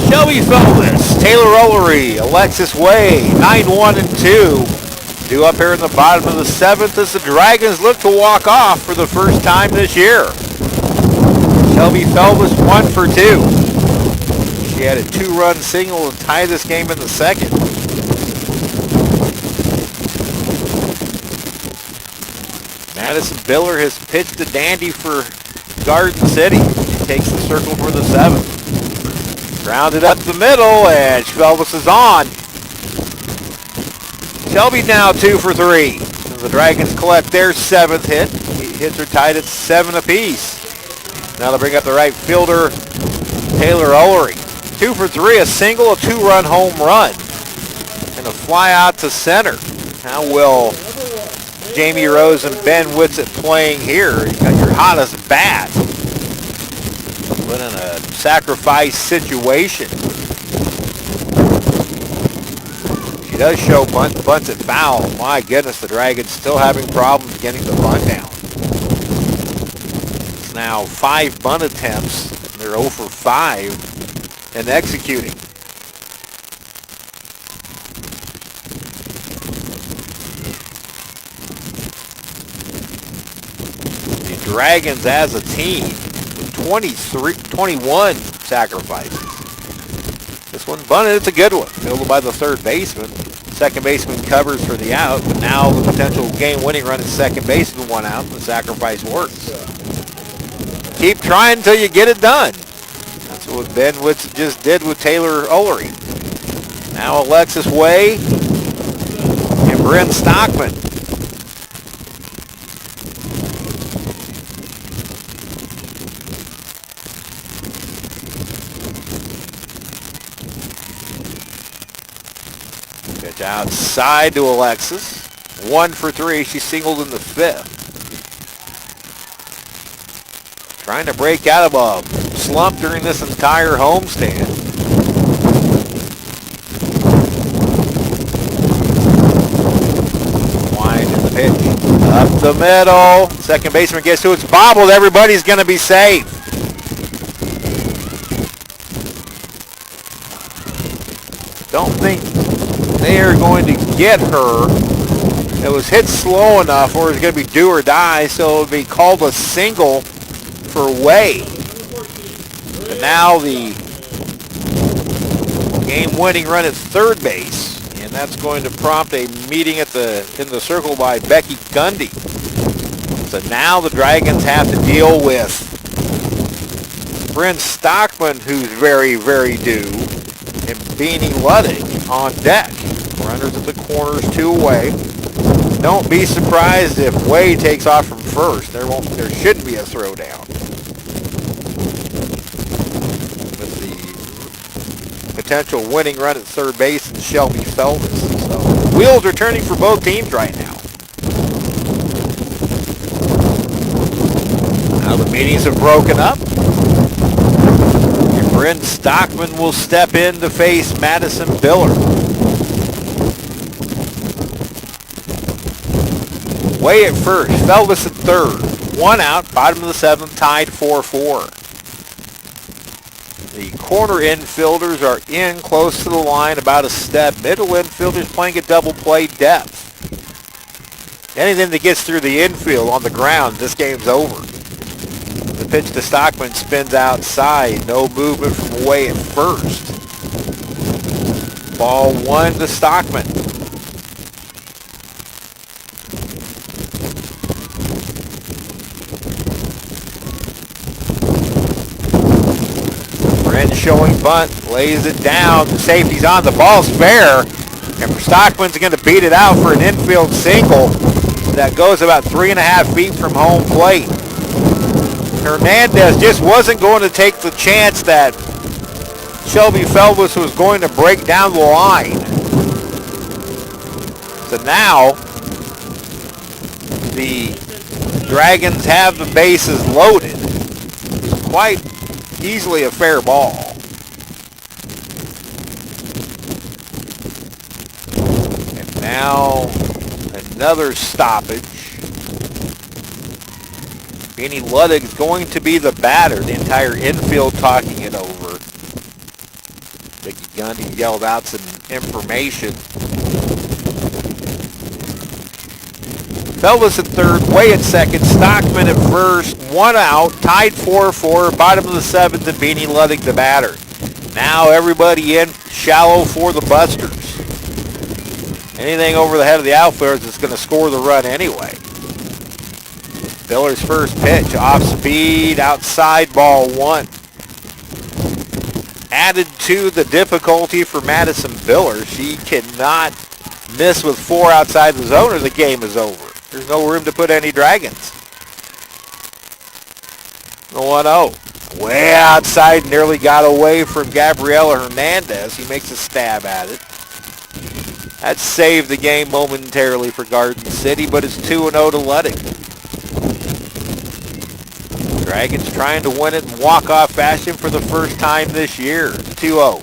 Shelby Felbus, Taylor Ullery, Alexis Way, 9-1-2. Due up here in the bottom of the 7th as the Dragons look to walk off for the first time this year. Shelby Felbus 1 for 2. She had a 2-run single to tie this game in the 2nd. Madison Biller has pitched the dandy for Garden City. She takes the circle for the 7th. Grounded up the middle, and Felbus is on. Shelby now 2 for 3. The Dragons collect their 7th hit. Hits are tied at 7 apiece. Now they'll bring up the right fielder, Taylor Ullery. 2 for 3, a single, a 2-run home run, and a fly out to center. How will Jamie Rose and Ben Whitsitt playing here? You got your hottest bat. Put in a sacrifice situation. She does show bunts at foul. My goodness, the Dragons still having problems getting the bunt down. It's now 5 bunt attempts. They're 0 for 5 in executing. The Dragons as a team with 21 sacrifices. This one bunted, it's a good one. Fielded by the third baseman. Second baseman covers for the out, but now the potential game-winning run at second base with 1 out. The sacrifice works. Keep trying until you get it done. That's what Ben Whitsitt just did with Taylor Ullery. Now Alexis Way and Bryn Stockman. Pitch outside to Alexis. 1 for 3. She singled in the 5th. Trying to break out of a slump during this entire homestand. Wind in the pitch. Up the middle. Second baseman gets to it. It's bobbled. Everybody's going to be safe. Don't think they are going to get her. It was hit slow enough or it's going to be do or die, so it would be called a single for Way. And now the game-winning run at third base, and that's going to prompt a meeting in the circle by Becky Gundy. So now the Dragons have to deal with Bryn Stockman, who's very, very due, and Beanie Ludwig on deck. Runners at the corners, 2 away. Don't be surprised if Way takes off from first. There shouldn't be a throwdown. With the potential winning run at third base and Shelby Felvis. So wheels are turning for both teams right now. Now the meetings have broken up. And Bryn Stockman will step in to face Madison Biller. Way at first, Felvis at third. 1 out, bottom of the 7th, tied 4-4. The corner infielders are in close to the line, about a step. Middle infielders playing at double play depth. Anything that gets through the infield on the ground, this game's over. The pitch to Stockman spins outside. No movement from Way at first. Ball 1 to Stockman. Showing bunt, lays it down, the safety's on, the ball's fair, and Stockman's going to beat it out for an infield single that goes about 3.5 feet from home plate. Hernandez just wasn't going to take the chance that Shelby Felvis was going to break down the line. So now the Dragons have the bases loaded. Quite easily a fair ball. And now another stoppage. Beanie Ludwig is going to be the batter. The entire infield talking it over. Becky Gundy yelled out some information. Felvis at third, Way at second, Stockman at first, 1 out, tied 4-4, bottom of the 7th, and Beanie Ludwig the batter. Now everybody in shallow for the Busters. Anything over the head of the outfielders is going to score the run anyway. Biller's first pitch, off speed, outside, ball 1. Added to the difficulty for Madison Biller. She cannot miss with 4 outside the zone or the game is over. There's no room to put any Dragons. The 1-0. Way outside, nearly got away from Gabriela Hernandez. He makes a stab at it. That saved the game momentarily for Garden City, but it's 2-0 to Ludwig. Dragons trying to win it in walk-off fashion for the first time this year. 2-0.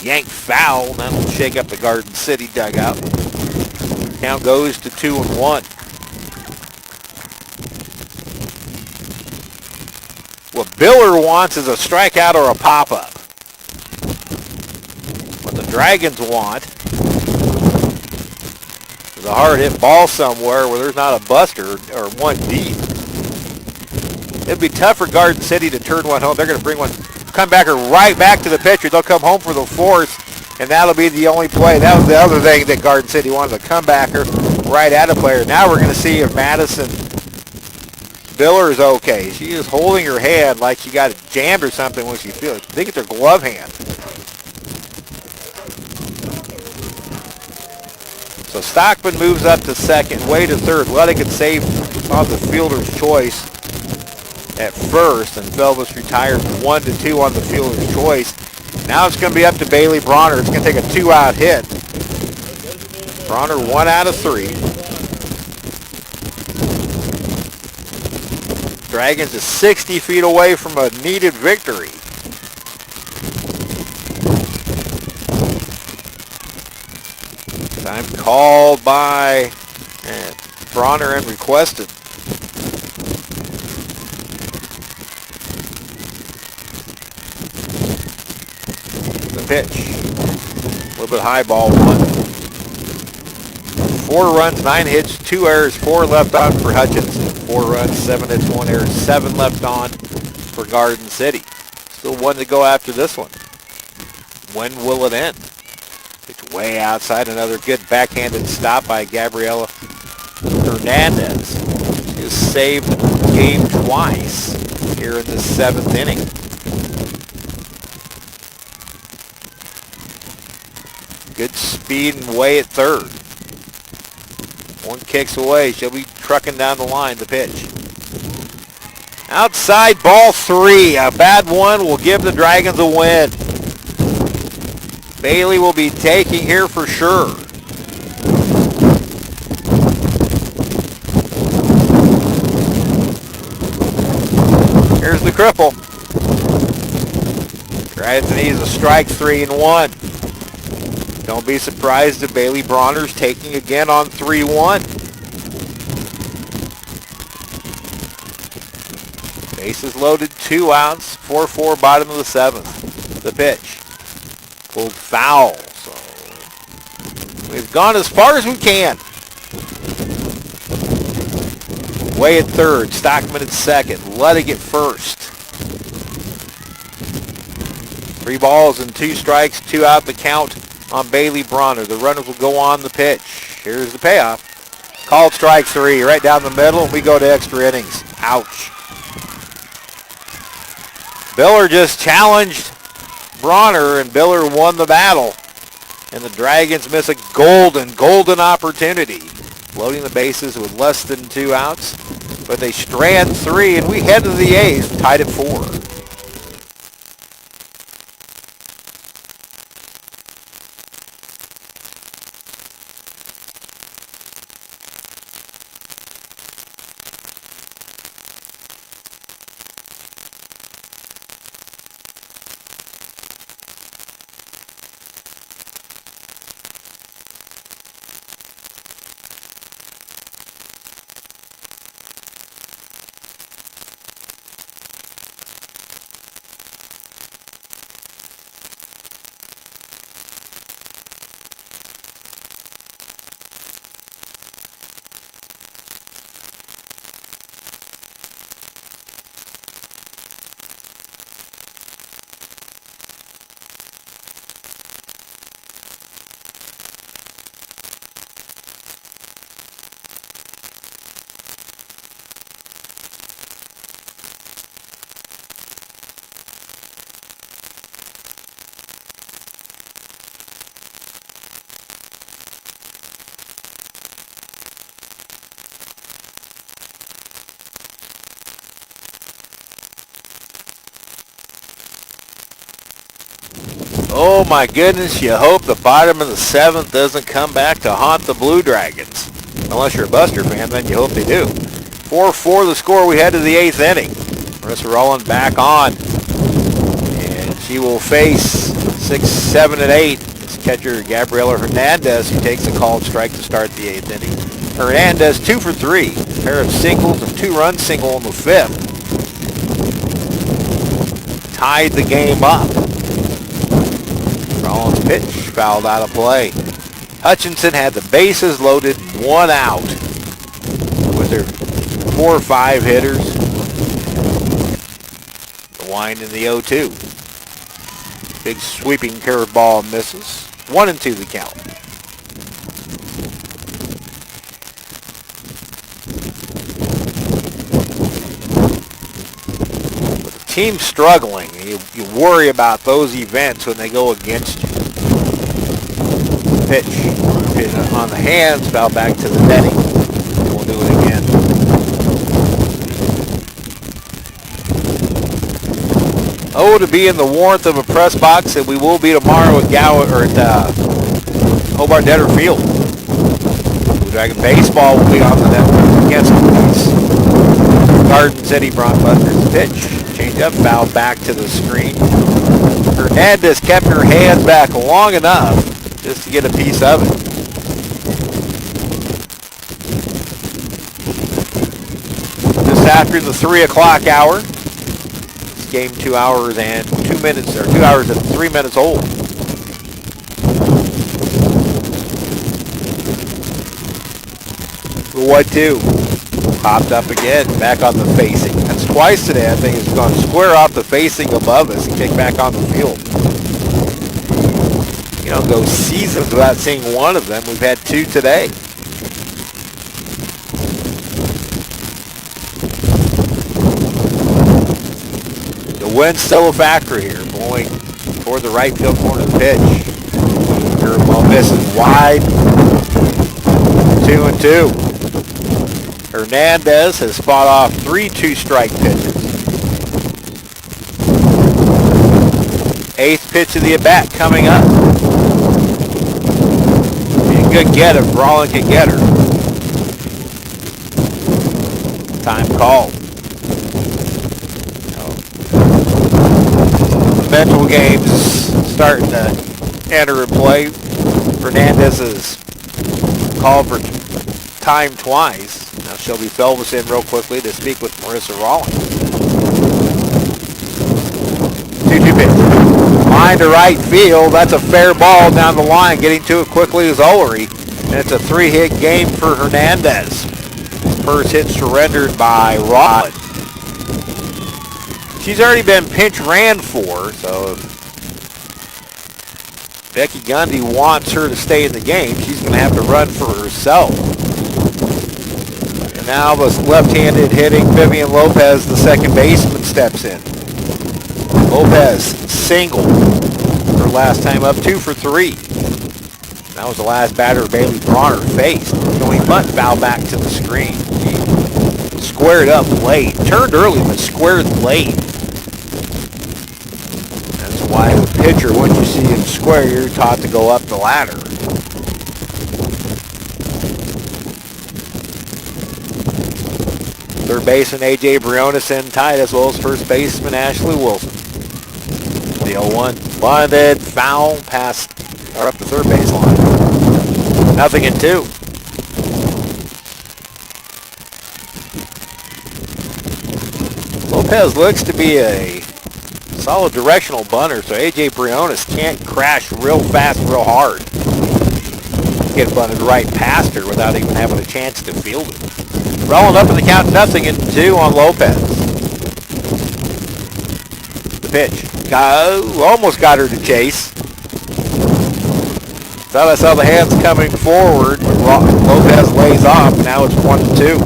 Yanked foul. That'll shake up the Garden City dugout. Count goes to 2-1. What Biller wants is a strikeout or a pop-up. What the Dragons want is a hard-hit ball somewhere where there's not a buster or one deep. It'd be tough for Garden City to turn one home. They're going to bring one comebacker right back to the pitcher. They'll come home for the 4th. And that'll be the only play. That was the other thing that Garden City wanted, a comebacker right at a player. Now we're going to see if Madison Biller is okay. She is holding her hand like she got jammed or something when she feels it. I think it's her glove hand. So Stockman moves up to second, Way to third. Ludwig gets saved on the fielder's choice at first, and Felvis retired 1-2 on the fielder's choice. Now it's going to be up to Bailey Bronner. It's going to take a 2-out hit Bronner 1 out of 3. Dragons is 60 feet away from a needed victory. Time called by Bronner and requested. The pitch. A little bit high ball 1. 4 runs, 9 hits, 2 errors, 4 left on for Hutchinson. 4 runs, 7 hits, 1 error, 7 left on for Garden City. Still 1 to go after this one. When will it end? It's way outside. Another good backhanded stop by Gabriela Hernandez. She has saved the game twice here in the 7th inning. Good speed and way at third. 1 kicks away. She'll be trucking down the line. The pitch. Outside, ball 3. A bad one will give the Dragons a win. Bailey will be taking here for sure. Here's the cripple. Tries and he's a strike 3 and 1. Don't be surprised if Bailey Bronner's taking again on 3-1. Bases loaded, 2 outs, 4-4, bottom of the 7th. The pitch. Pulled foul. So we've gone as far as we can. Way at third, Stockman at second, Ludwig at first. 3 balls and 2 strikes, 2 out the count on Bailey Bronner. The runners will go on the pitch. Here's the payoff. Called strike 3, right down the middle, and we go to extra innings. Ouch. Biller just challenged Bronner, and Biller won the battle. And the Dragons miss a golden opportunity. Loading the bases with less than 2 outs. But they strand 3, and we head to the 8th, tied at 4. Oh my goodness, you hope the bottom of the 7th doesn't come back to haunt the Blue Dragons. Unless you're a Buster fan, then you hope they do. 4-4 the score. We head to the 8th inning. Marissa Rowland back on. And she will face 6, 7, and 8. It's catcher Gabriela Hernandez who takes a called strike to start the 8th inning. Hernandez 2 for 3. A pair of singles and 2-run single in the 5th. Tied the game up. Rollins' pitch fouled out of play. Hutchinson had the bases loaded, 1 out with their 4 or 5 hitters. The wind in the 0-2. Big sweeping curveball misses. 1-2 the count. With the team struggling, you worry about those events when they go against you. Pitch on the hands, fell back to the netting. We'll do it again. Oh, to be in the warmth of a press box, and we will be tomorrow at Hobart Detter Field. Blue Dragon baseball will be on the network against these Garden City Broncbusters. Pitch, change up, foul back to the screen. Hernandez kept her hands back long enough just to get a piece of it. Just after the 3 o'clock hour. This game 2 hours and 2 minutes, or 2 hours and 3 minutes old. The 1-2. Popped up again, back on the facing. That's twice today. I think it's gone square off the facing above us and kick back on the field. You don't go seasons without seeing one of them. We've had 2 today. The wind's still a factor here, blowing toward the right field corner of the pitch. Curveball misses wide. 2-2. Hernandez has fought off 3 two-strike pitches. 8th pitch of the at-bat coming up. Be a good get if Rollin can get her. Time called. Mental games starting to enter in play. Hernandez has called for time twice. Now Shelby Felvis in real quickly to speak with Marissa Rollins. 2-2 pitch. Line to right field. That's a fair ball down the line. Getting to it quickly is Ullery. And it's a 3-hit game for Hernandez. First hit surrendered by Rollins. She's already been pinch ran for, so if Becky Gundy wants her to stay in the game, she's going to have to run for herself. And now the left-handed hitting Vivian Lopez, the second baseman, steps in. Lopez singled her last time up, 2 for 3. That was the last batter Bailey Bronner faced. Going bunt foul back to the screen. He squared up late. Turned early, but squared late. That's why the pitcher, once you see him square, you're taught to go up the ladder. Third baseman A.J. Briones in tight, as well as first baseman Ashley Wilson. The 0-1 bunted, foul, pass or up the third baseline. 0-2. Lopez looks to be a solid directional bunter, so A.J. Briones can't crash real fast, real hard. Get bunted right past her without even having a chance to field it. Rolling up in the count, 0-2 on Lopez. The pitch. Almost got her to chase. Thought I saw the hands coming forward, but Lopez lays off. Now it's 1-2.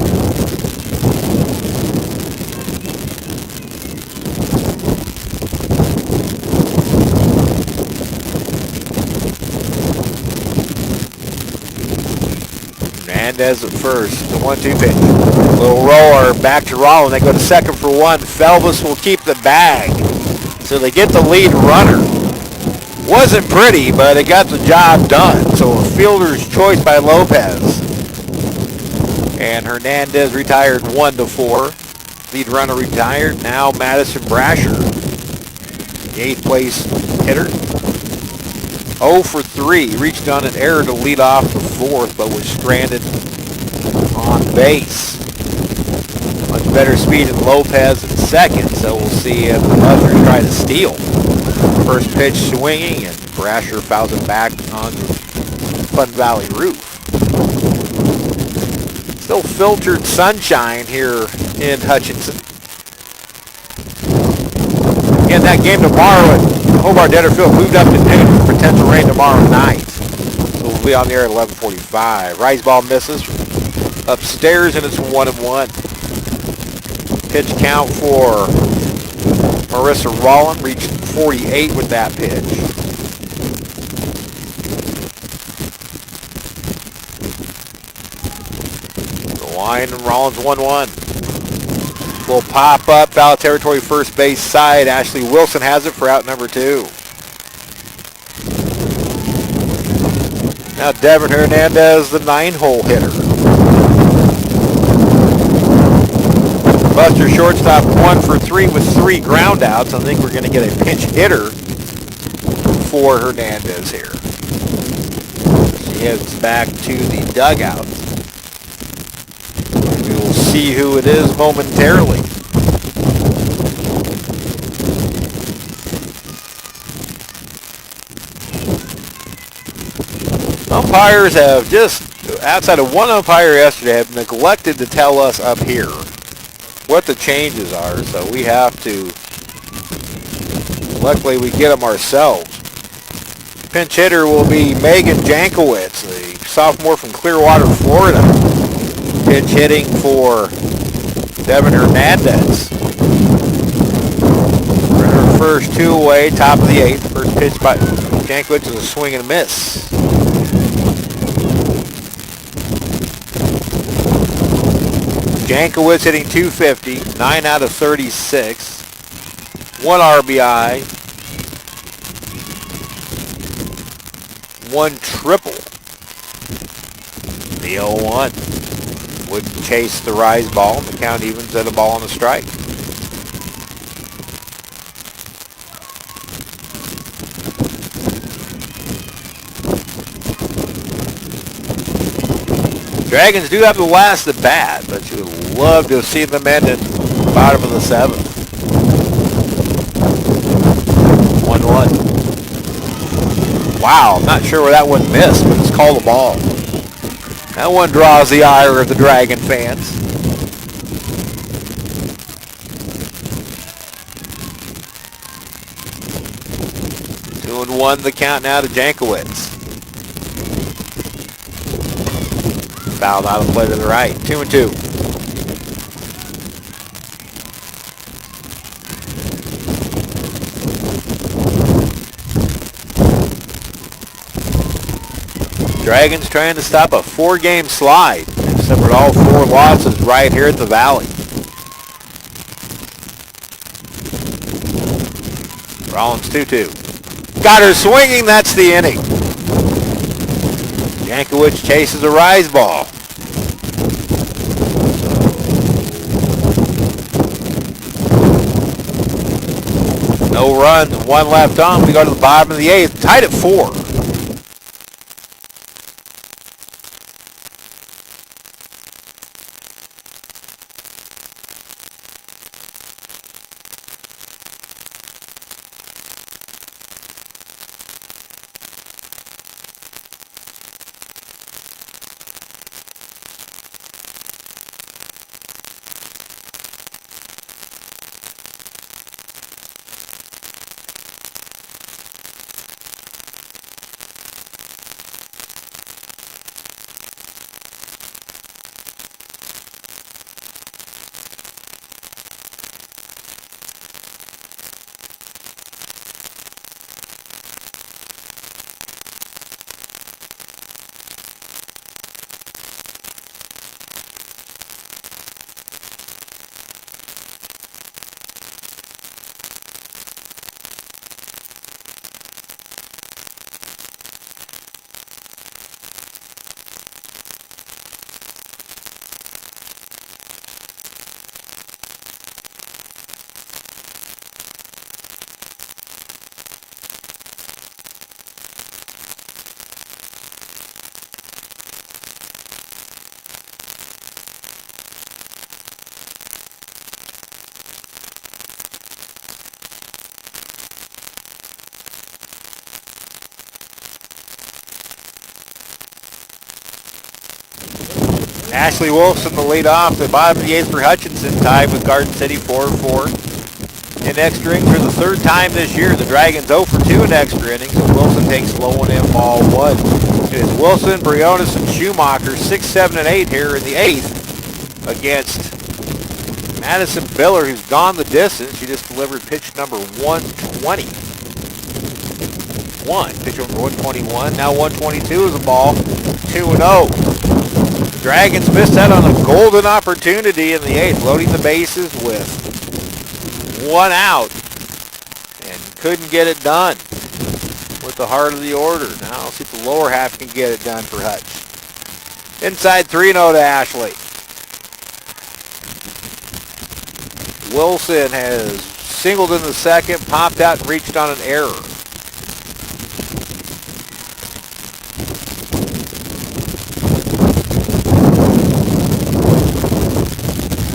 Hernandez at first, the 1-2 pitch. Little roller back to Rollin. They go to second for 1. Felvis will keep the bag. So they get the lead runner. Wasn't pretty, but it got the job done. So a fielder's choice by Lopez. And Hernandez retired 1-4. Lead runner retired. Now Madison Brasher, the 8th place hitter. 0 for 3. Reached on an error to lead off the 4th, but was stranded on base. Much better speed than Lopez at second, so we'll see if the Buzzers try to steal. First pitch swinging, and Brasher fouls it back on the Fun Valley roof. Still filtered sunshine here in Hutchinson. Again, that game tomorrow at Hobart Denner Field moved up to noon for potential rain tomorrow night. So we'll be on the air at 11:45. Rise ball misses upstairs, and it's 1-1. Pitch count for Marissa Rollin reached 48 with that pitch. The line, and Rollins 1-1. Will pop up, foul territory, first base side. Ashley Wilson has it for out number 2. Now Devin Hernandez, the 9-hole hitter. Buster shortstop 1 for 3 with 3 ground outs. I think we're going to get a pinch hitter for Hernandez here. She heads back to the dugout. We will see who it is momentarily. Umpires have just, outside of one umpire yesterday, have neglected to tell us up here what the changes are, so we have to, luckily we get them ourselves. Pinch hitter will be Megan Jankowitz, the sophomore from Clearwater, Florida. Pinch hitting for Devin Hernandez. Runner first, 2 away, top of the 8th. First pitch by Jankowitz is a swing and a miss. Jankowitz hitting .250, 9 out of 36, 1 RBI, 1 triple. The 0-1 would chase the rise ball. The count evens at a ball and a strike. Dragons do have the last at bat, but you would love to have seen them end at the bottom of the 7th. 1-1. Wow, I'm not sure where that one missed, but it's called a ball. That one draws the ire of the Dragon fans. Two and 1 the count now to Jankowitz. Fouled out of play to the right. 2-2. Dragons trying to stop a 4-game slide. They've suffered all 4 losses right here at the Valley. Rollins 2-2. Got her swinging. That's the inning. Jankowitz chases a rise ball. No runs, 1 left on. We go to the bottom of the 8th, tied at 4. Ashley Wilson, the lead off, the bottom of the 8th for Hutchinson, tied with Garden City 4-4. In extra innings for the 3rd time this year. The Dragons 0 for 2 in extra innings, so Wilson takes low and in ball 1. It is Wilson, Briones, and Schumacher, 6, 7, and 8 here in the 8th against Madison Biller, who's gone the distance. She just delivered pitch number 120. Pitch number 121. Now 122 is a ball. 2-0. Dragons missed out on a golden opportunity in the 8th, loading the bases with 1 out and couldn't get it done. with the heart of the order. Now let's see if the lower half can get it done for Hutch. Inside 3-0 to Ashley. Wilson has singled in the second, popped out and reached on an error.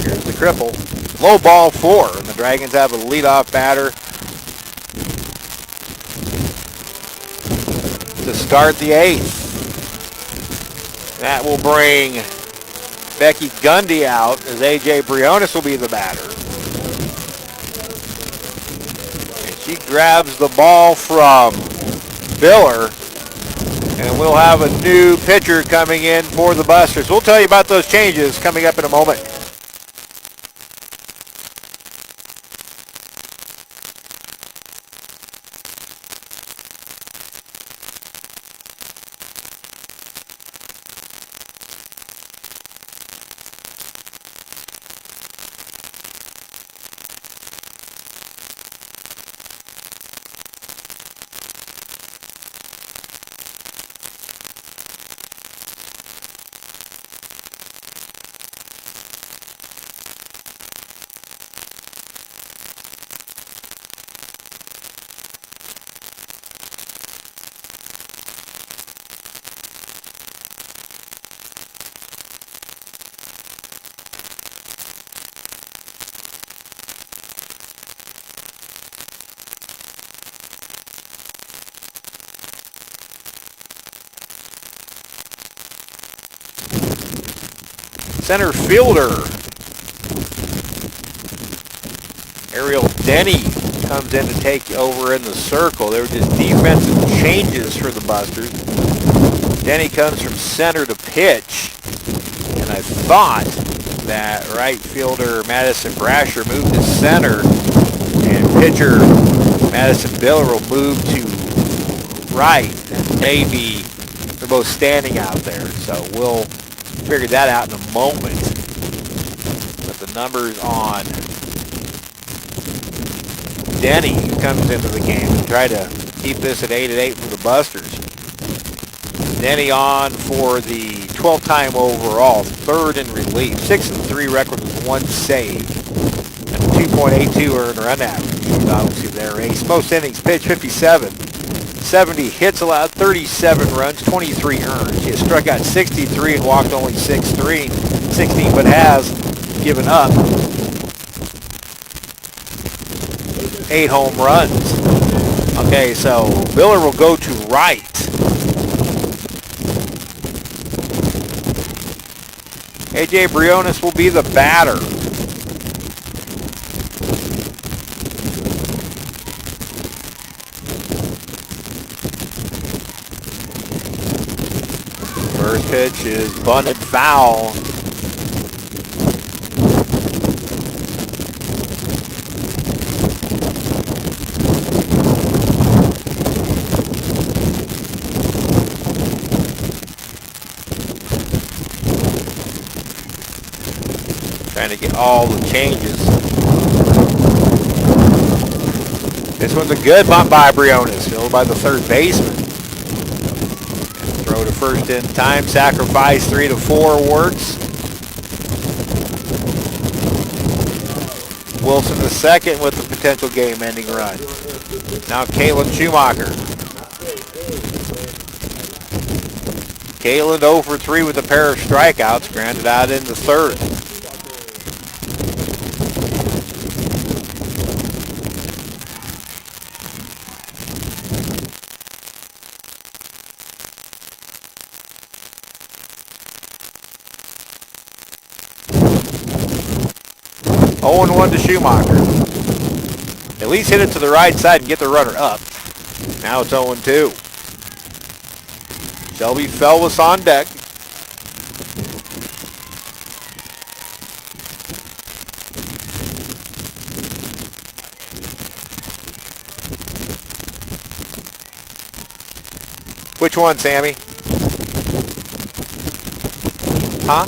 Here's the cripple. Low ball 4, and the Dragons have a leadoff batter to start the 8th. That will bring Becky Gundy out as A.J. Briones will be the batter. And she grabs the ball from Biller, and we'll have a new pitcher coming in for the Busters. We'll tell you about those changes coming up in a moment. Center fielder Ariel Denny comes in to take over in the circle. There were just defensive changes for the Busters. Denny comes from center to pitch, and I thought that right fielder Madison Brasher moved to center, and pitcher Madison Biller will move to right, and maybe they're both standing out there. So we'll figure that out in a moment. But the numbers on Denny, who comes into the game, to try to keep this at 8-8 for the Busters. Denny on for the 12th time overall, 3rd in relief, 6-3 record with 1 save, and a 2.82 earned run average. Obviously their ace. Most innings pitched, 57. 70 hits allowed, 37 runs, 23 earned. He has struck out 63 and walked only 16, but has given up 8 home runs. Okay, so Biller will go to right. A.J. Briones will be the batter. First pitch is bunted foul. Trying to get all the changes. This one's a good bunt by Briones, fielded by the third baseman. Throw to first in time, sacrifice 3-4 works. Wilson the second with the potential game-ending run. Now Caitlin Schumacher. Caitlin 0 for 3 with a pair of strikeouts, grounded out in the third. Oh, 0-1 to Schumacher. At least hit it to the right side and get the runner up. Now it's 0-2. Shelby Felvis on deck. Which one, Sammy? Huh?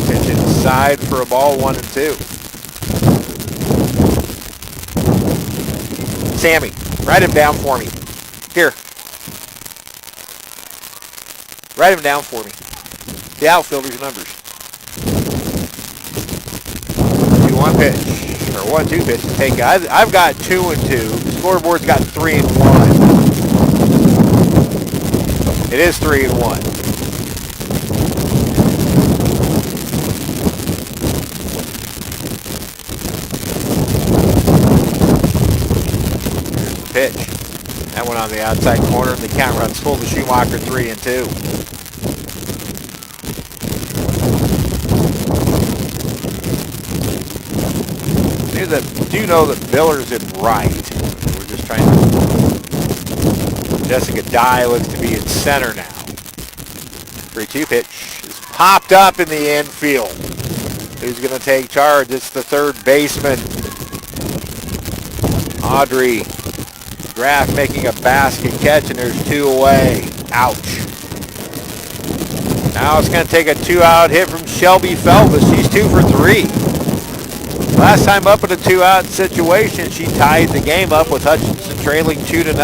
Pitch inside for a ball, 1-2. Sammy, Write him down for me. Here. Write him down for me. The outfielder's numbers. 2-1 pitch. Or 1-2 pitch to take. I've got 2 and 2. The scoreboard's got 3 and 1. It is 3 and 1. Here's the pitch. That went on the outside corner. The count runs full to Schumacher, 3 and 2. Do know that Biller's in right. We're just trying to... Jessica Dye looks to be in center now. 3-2 pitch is popped up in the infield. Who's going to take charge? It's the third baseman. Audrey Graff making a basket catch, and there's 2 away. Ouch. Now it's going to take a 2-out hit from Shelby Felvis. She's 2 for 3. Last time up in a 2-out situation, she tied the game up with Hutchinson trailing 2-0.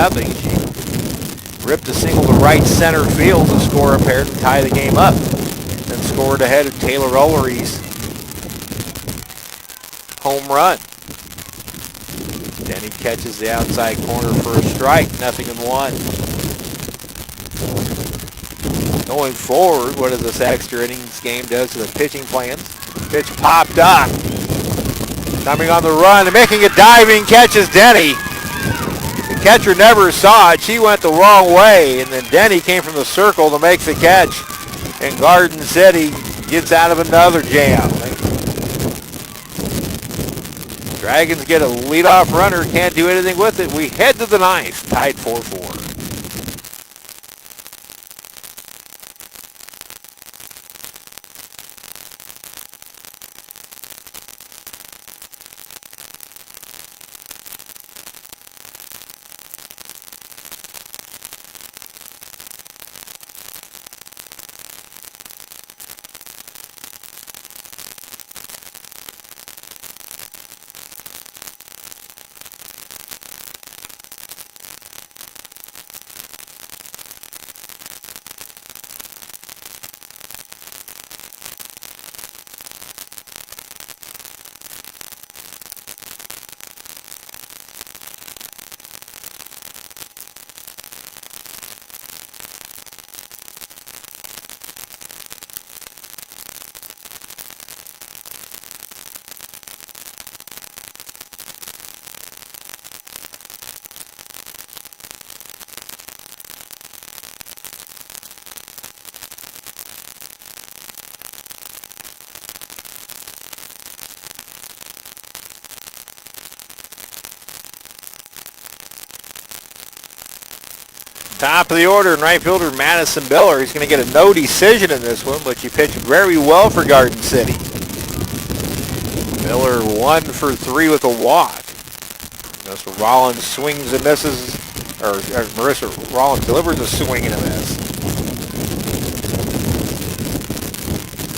She ripped a single to right center field to score a pair to tie the game up. Then scored ahead of Taylor Ullery's home run. Denny catches the outside corner for a strike, 0-1. Going forward, what does this extra innings game do to the pitching plans? Pitch popped up. Coming on the run and making a diving catch is Denny. The catcher never saw it. She went the wrong way, and then Denny came from the circle to make the catch. And Garden City gets out of another jam. Dragons get a leadoff runner, can't do anything with it. We head to the ninth, tied 4-4. Top of the order, and right fielder Madison Biller. He's going to get a no decision in this one, but she pitched very well for Garden City. Miller 1 for 3 with a walk. Mr. Rollins swings and misses, or Marissa Rollins delivers a swing and a miss.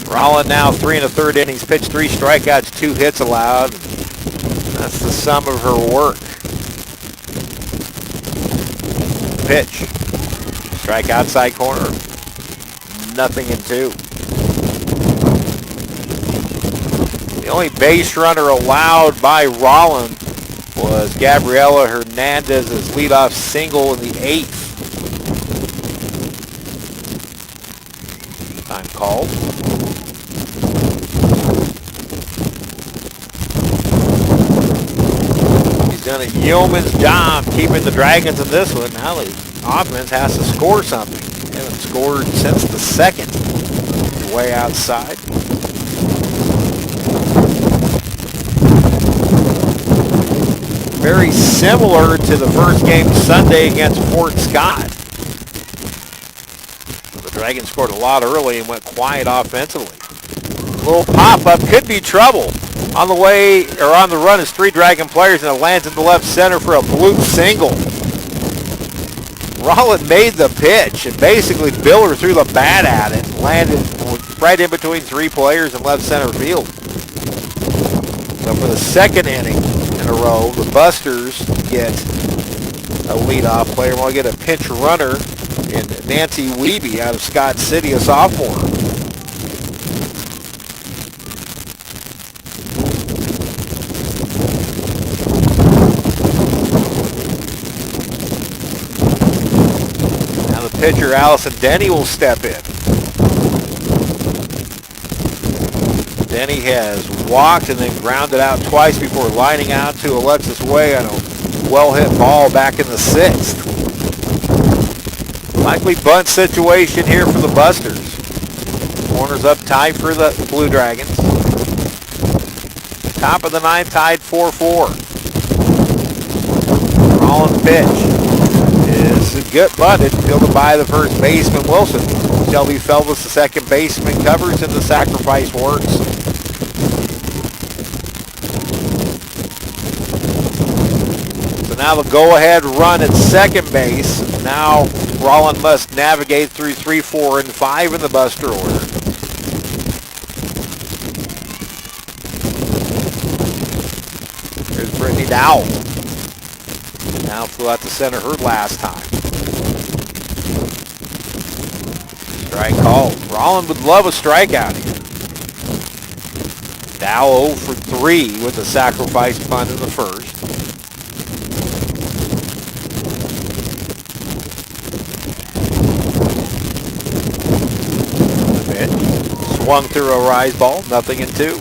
Rollins now 3 1/3 innings, pitched 3 strikeouts, 2 hits allowed. That's the sum of her work. Pitch. Strike outside corner. 0-2. The only base runner allowed by Rollins was Gabriela Hernandez's leadoff single in the 8th. Time called. He's done a yeoman's job keeping the Dragons in this one. Now the offense has to score something. They haven't scored since the 2nd. Way outside. Very similar to the first game Sunday against Fort Scott. The Dragons scored a lot early and went quiet offensively. A little pop-up could be trouble. On the way, or on the run is 3 Dragon players, and it lands in the left center for a bloop single. Rollins made the pitch, and basically Biller threw the bat at it, landed right in between 3 players in left center field. So for the 2nd inning in a row, the Busters get a leadoff player. We'll get a pinch runner in Nancy Wiebe out of Scott City, a sophomore. Now the pitcher, Allison Denny, will step in. Denny has walked and then grounded out twice before lining out to Alexis Way on a well-hit ball back in the 6th. Likely bunt situation here for the Busters. Corners up tight for the Blue Dragons. Top of the 9th, tied 4-4. Rollins pitch is good bunted, fielded by the first baseman Wilson. Shelby Felvis, the second baseman, covers and the sacrifice works. Now the go-ahead run at second base. Now Rollin must navigate through 3, 4, and 5 in the Buster order. Here's Brittany Dowell. Now flew out to center her last time. Strike called. Rollin would love a strikeout here. Dowell 0 for 3 with a sacrifice bunt in the first. Swung through a rise ball, 0-2.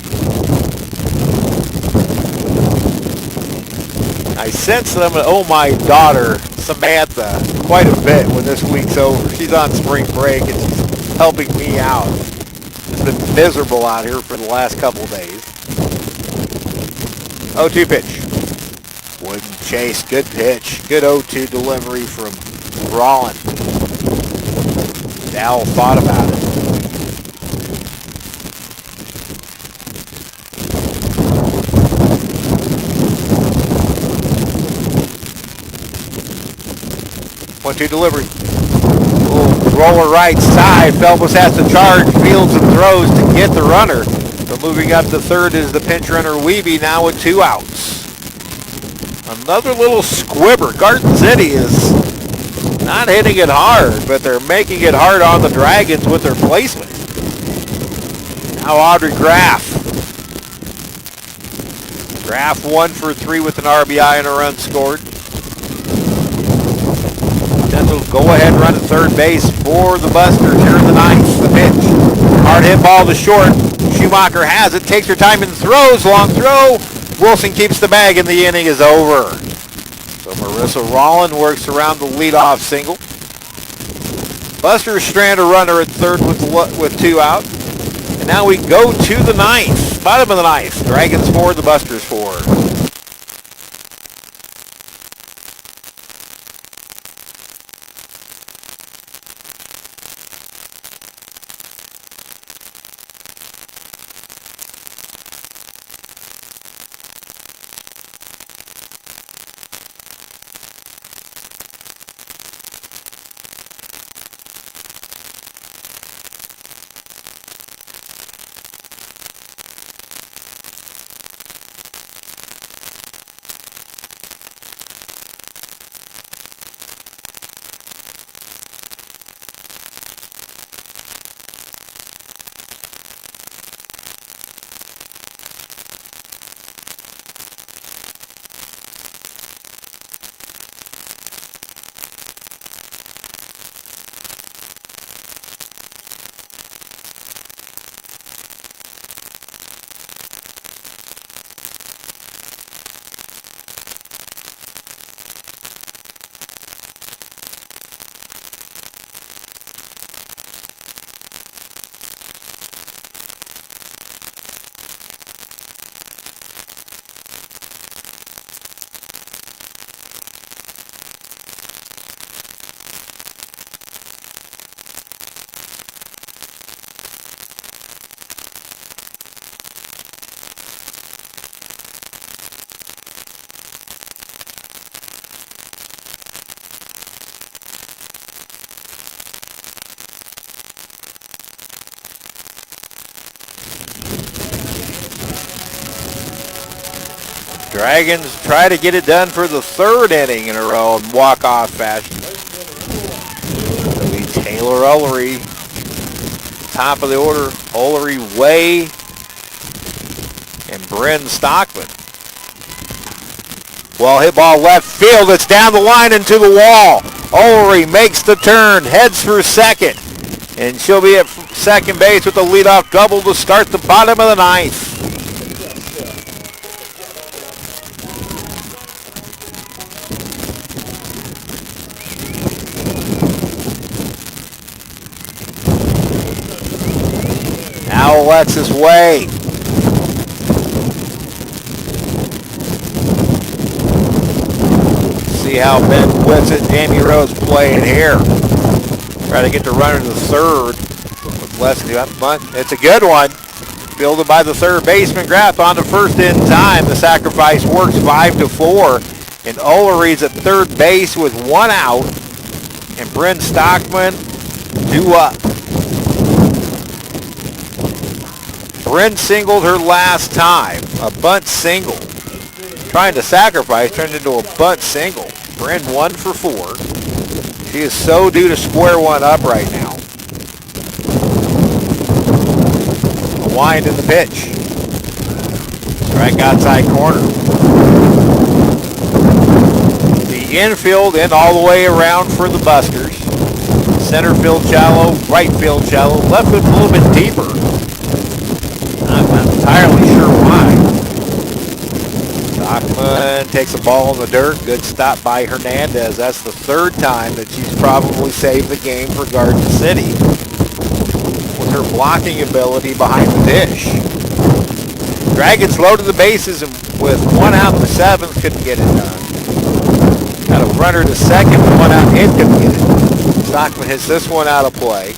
I sense that I'm going to owe my daughter, Samantha, quite a bit when this week's over. She's on spring break and she's helping me out. It's been miserable out here for the last couple of days. 0-2 pitch. Wooden chase, good pitch. Good 0-2 delivery from Rollin. Dowell thought about it. One-two delivery. Ooh, roller right side. Felvis has to charge, fields and throws to get the runner. So moving up to third is the pinch runner Wiebe, now with 2 outs. Another little squibber. Garden City is not hitting it hard, but they're making it hard on the Dragons with their placement. Now Audrey Graff. Graff 1 for 3 with an RBI and a run scored. Go-ahead run at third base for the Busters here in the 9th. The pitch. Hard hit ball to short. Schumacher has it. Takes her time and throws. Long throw. Wilson keeps the bag and the inning is over. So Marissa Rollin works around the leadoff single. Busters strand a runner at third with 2 out. And now we go to the 9th. Bottom of the 9th. Dragons 4, the Busters 4. Dragons try to get it done for the third inning in a row in walk-off fashion. It'll be Taylor Ullery, top of the order. Ullery, Way, and Bryn Stockman. Well, hit ball left field. It's down the line and to the wall. Ullery makes the turn, heads for second, and she'll be at second base with the leadoff double to start the bottom of the ninth. Now Alexis Way. See how Ben Whitsitt and Jamie Rose play it here. Try to get the runner to the third with less than a bunt. It's a good one. Fielded by the third baseman. Graff on to first in time. The sacrifice works 5-4. And Ullery's at third base with one out. And Bryn Stockman 2 up. Bryn singled her last time. A bunt single. Trying to sacrifice turned into a bunt single. Bryn 1 for 4. She is so due to square one up right now. A wind in the pitch. Strike outside corner. The infield in all the way around for the Busters. Center field shallow, right field shallow, left field a little bit deeper. I'm not entirely sure why. Stockman takes a ball in the dirt. Good stop by Hernandez. That's the third time that she's probably saved the game for Garden City with her blocking ability behind the dish. Dragons loaded the bases and with one out in the seventh, couldn't get it done. Got a runner to second, one out and couldn't get it. Stockman hits this one out of play,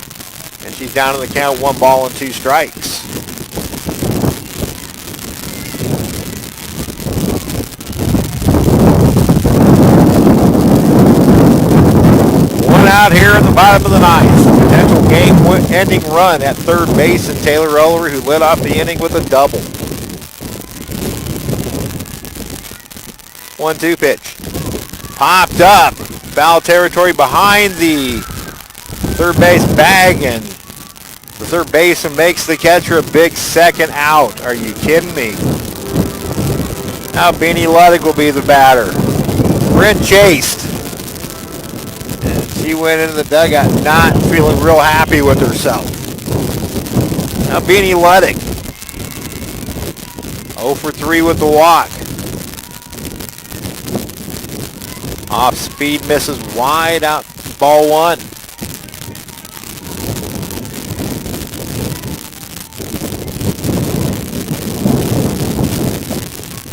and she's down in the count, 1 ball and 2 strikes. Out here in the bottom of the ninth. Potential game-ending run at third base, and Taylor Ullery, who led off the inning with a double. 1-2 pitch. Popped up. Foul territory behind the third base bag, and the third baseman makes the catcher a big second out. Are you kidding me? Now Beanie Ludwig will be the batter. Bryn chased. She went into the dugout not feeling real happy with herself. Now Beanie Ludwig. 0 for 3 with the walk. Off speed, misses wide out, ball 1.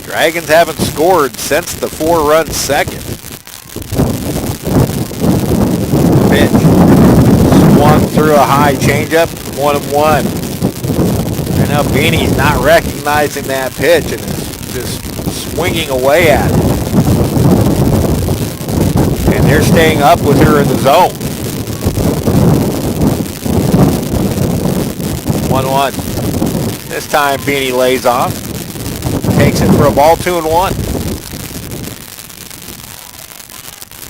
Dragons haven't scored since the 4-run second. Pitch. Swung through a high changeup, 1-1. And now Beanie's not recognizing that pitch and is just swinging away at it. And they're staying up with her in the zone. 1-1. This time Beanie lays off. Takes it for a ball, 2-1.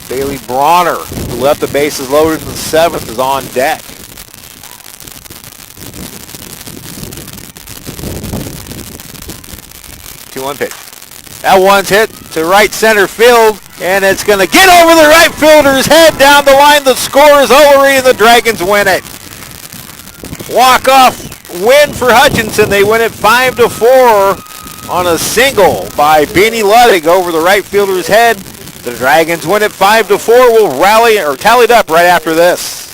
Bailey Bronner, who left the bases loaded in the 7th, is on deck. Two-one pitch. That one's hit to right center field, and it's going to get over the right fielder's head down the line. The score is Ullery, and the Dragons win it. Walk-off win for Hutchinson. They win it 5-4 on a single by Beanie Ludwig over the right fielder's head. The Dragons win it 5-4. Will rally or tallied up right after this.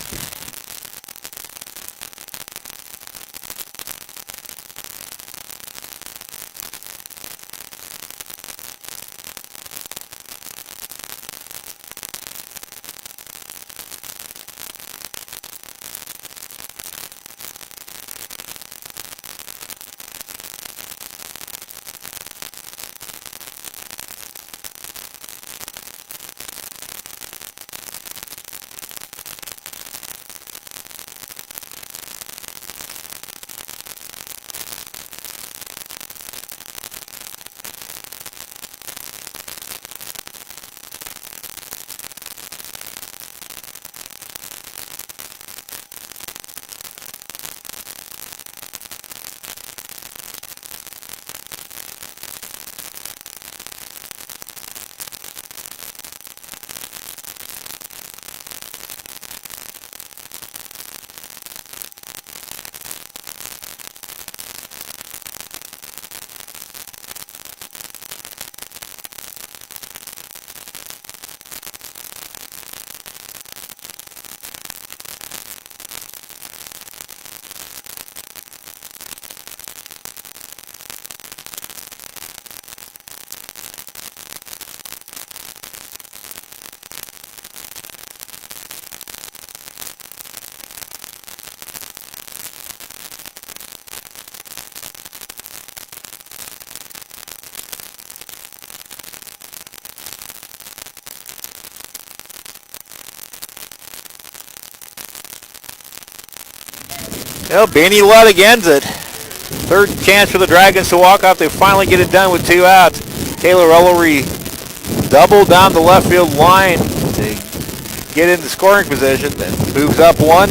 Well, Benny Ludwig ends it. Third chance for the Dragons to walk off. They finally get it done with 2 outs. Taylor Ellery double down the left field line to get into scoring position. Then moves up 1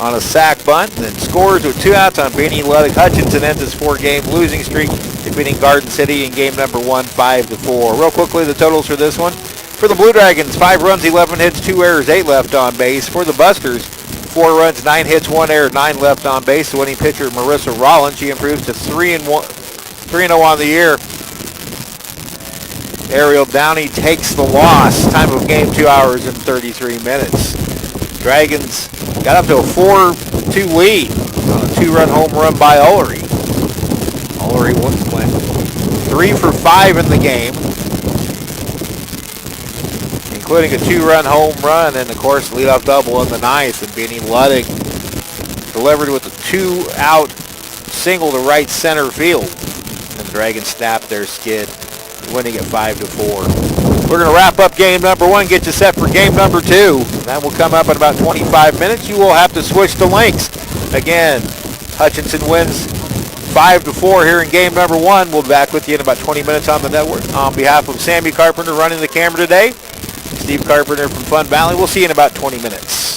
on a sac bunt. Then scores with 2 outs on Benny Ludwig. Hutchinson ends his 4-game losing streak, defeating Garden City in game number 1, 5-4. Real quickly, the totals for this one. For the Blue Dragons, 5 runs, 11 hits, 2 errors, 8 left on base. For the Busters, 4 runs, 9 hits, 1 error, 9 left on base. The winning pitcher, Marissa Rollins, she improves to 3-0 on the year. Ariel Downey takes the loss. Time of game, 2 hours and 33 minutes. Dragons got up to a 4-2 lead on a 2-run home run by Ullery. Ullery went 3 for 5 in the game, including a 2-run home run and, of course, leadoff double in the 9th. And Benny Ludwig delivered with a 2-out single to right center field. And the Dragons snapped their skid, winning at 5-4. We're going to wrap up game number 1, get you set for game number 2. That will come up in about 25 minutes. You will have to switch to links. Again, Hutchinson wins 5-4 here in game number 1. We'll be back with you in about 20 minutes on the network. On behalf of Sammy Carpenter running the camera today, Steve Carpenter from Fun Valley, we'll see you in about 20 minutes.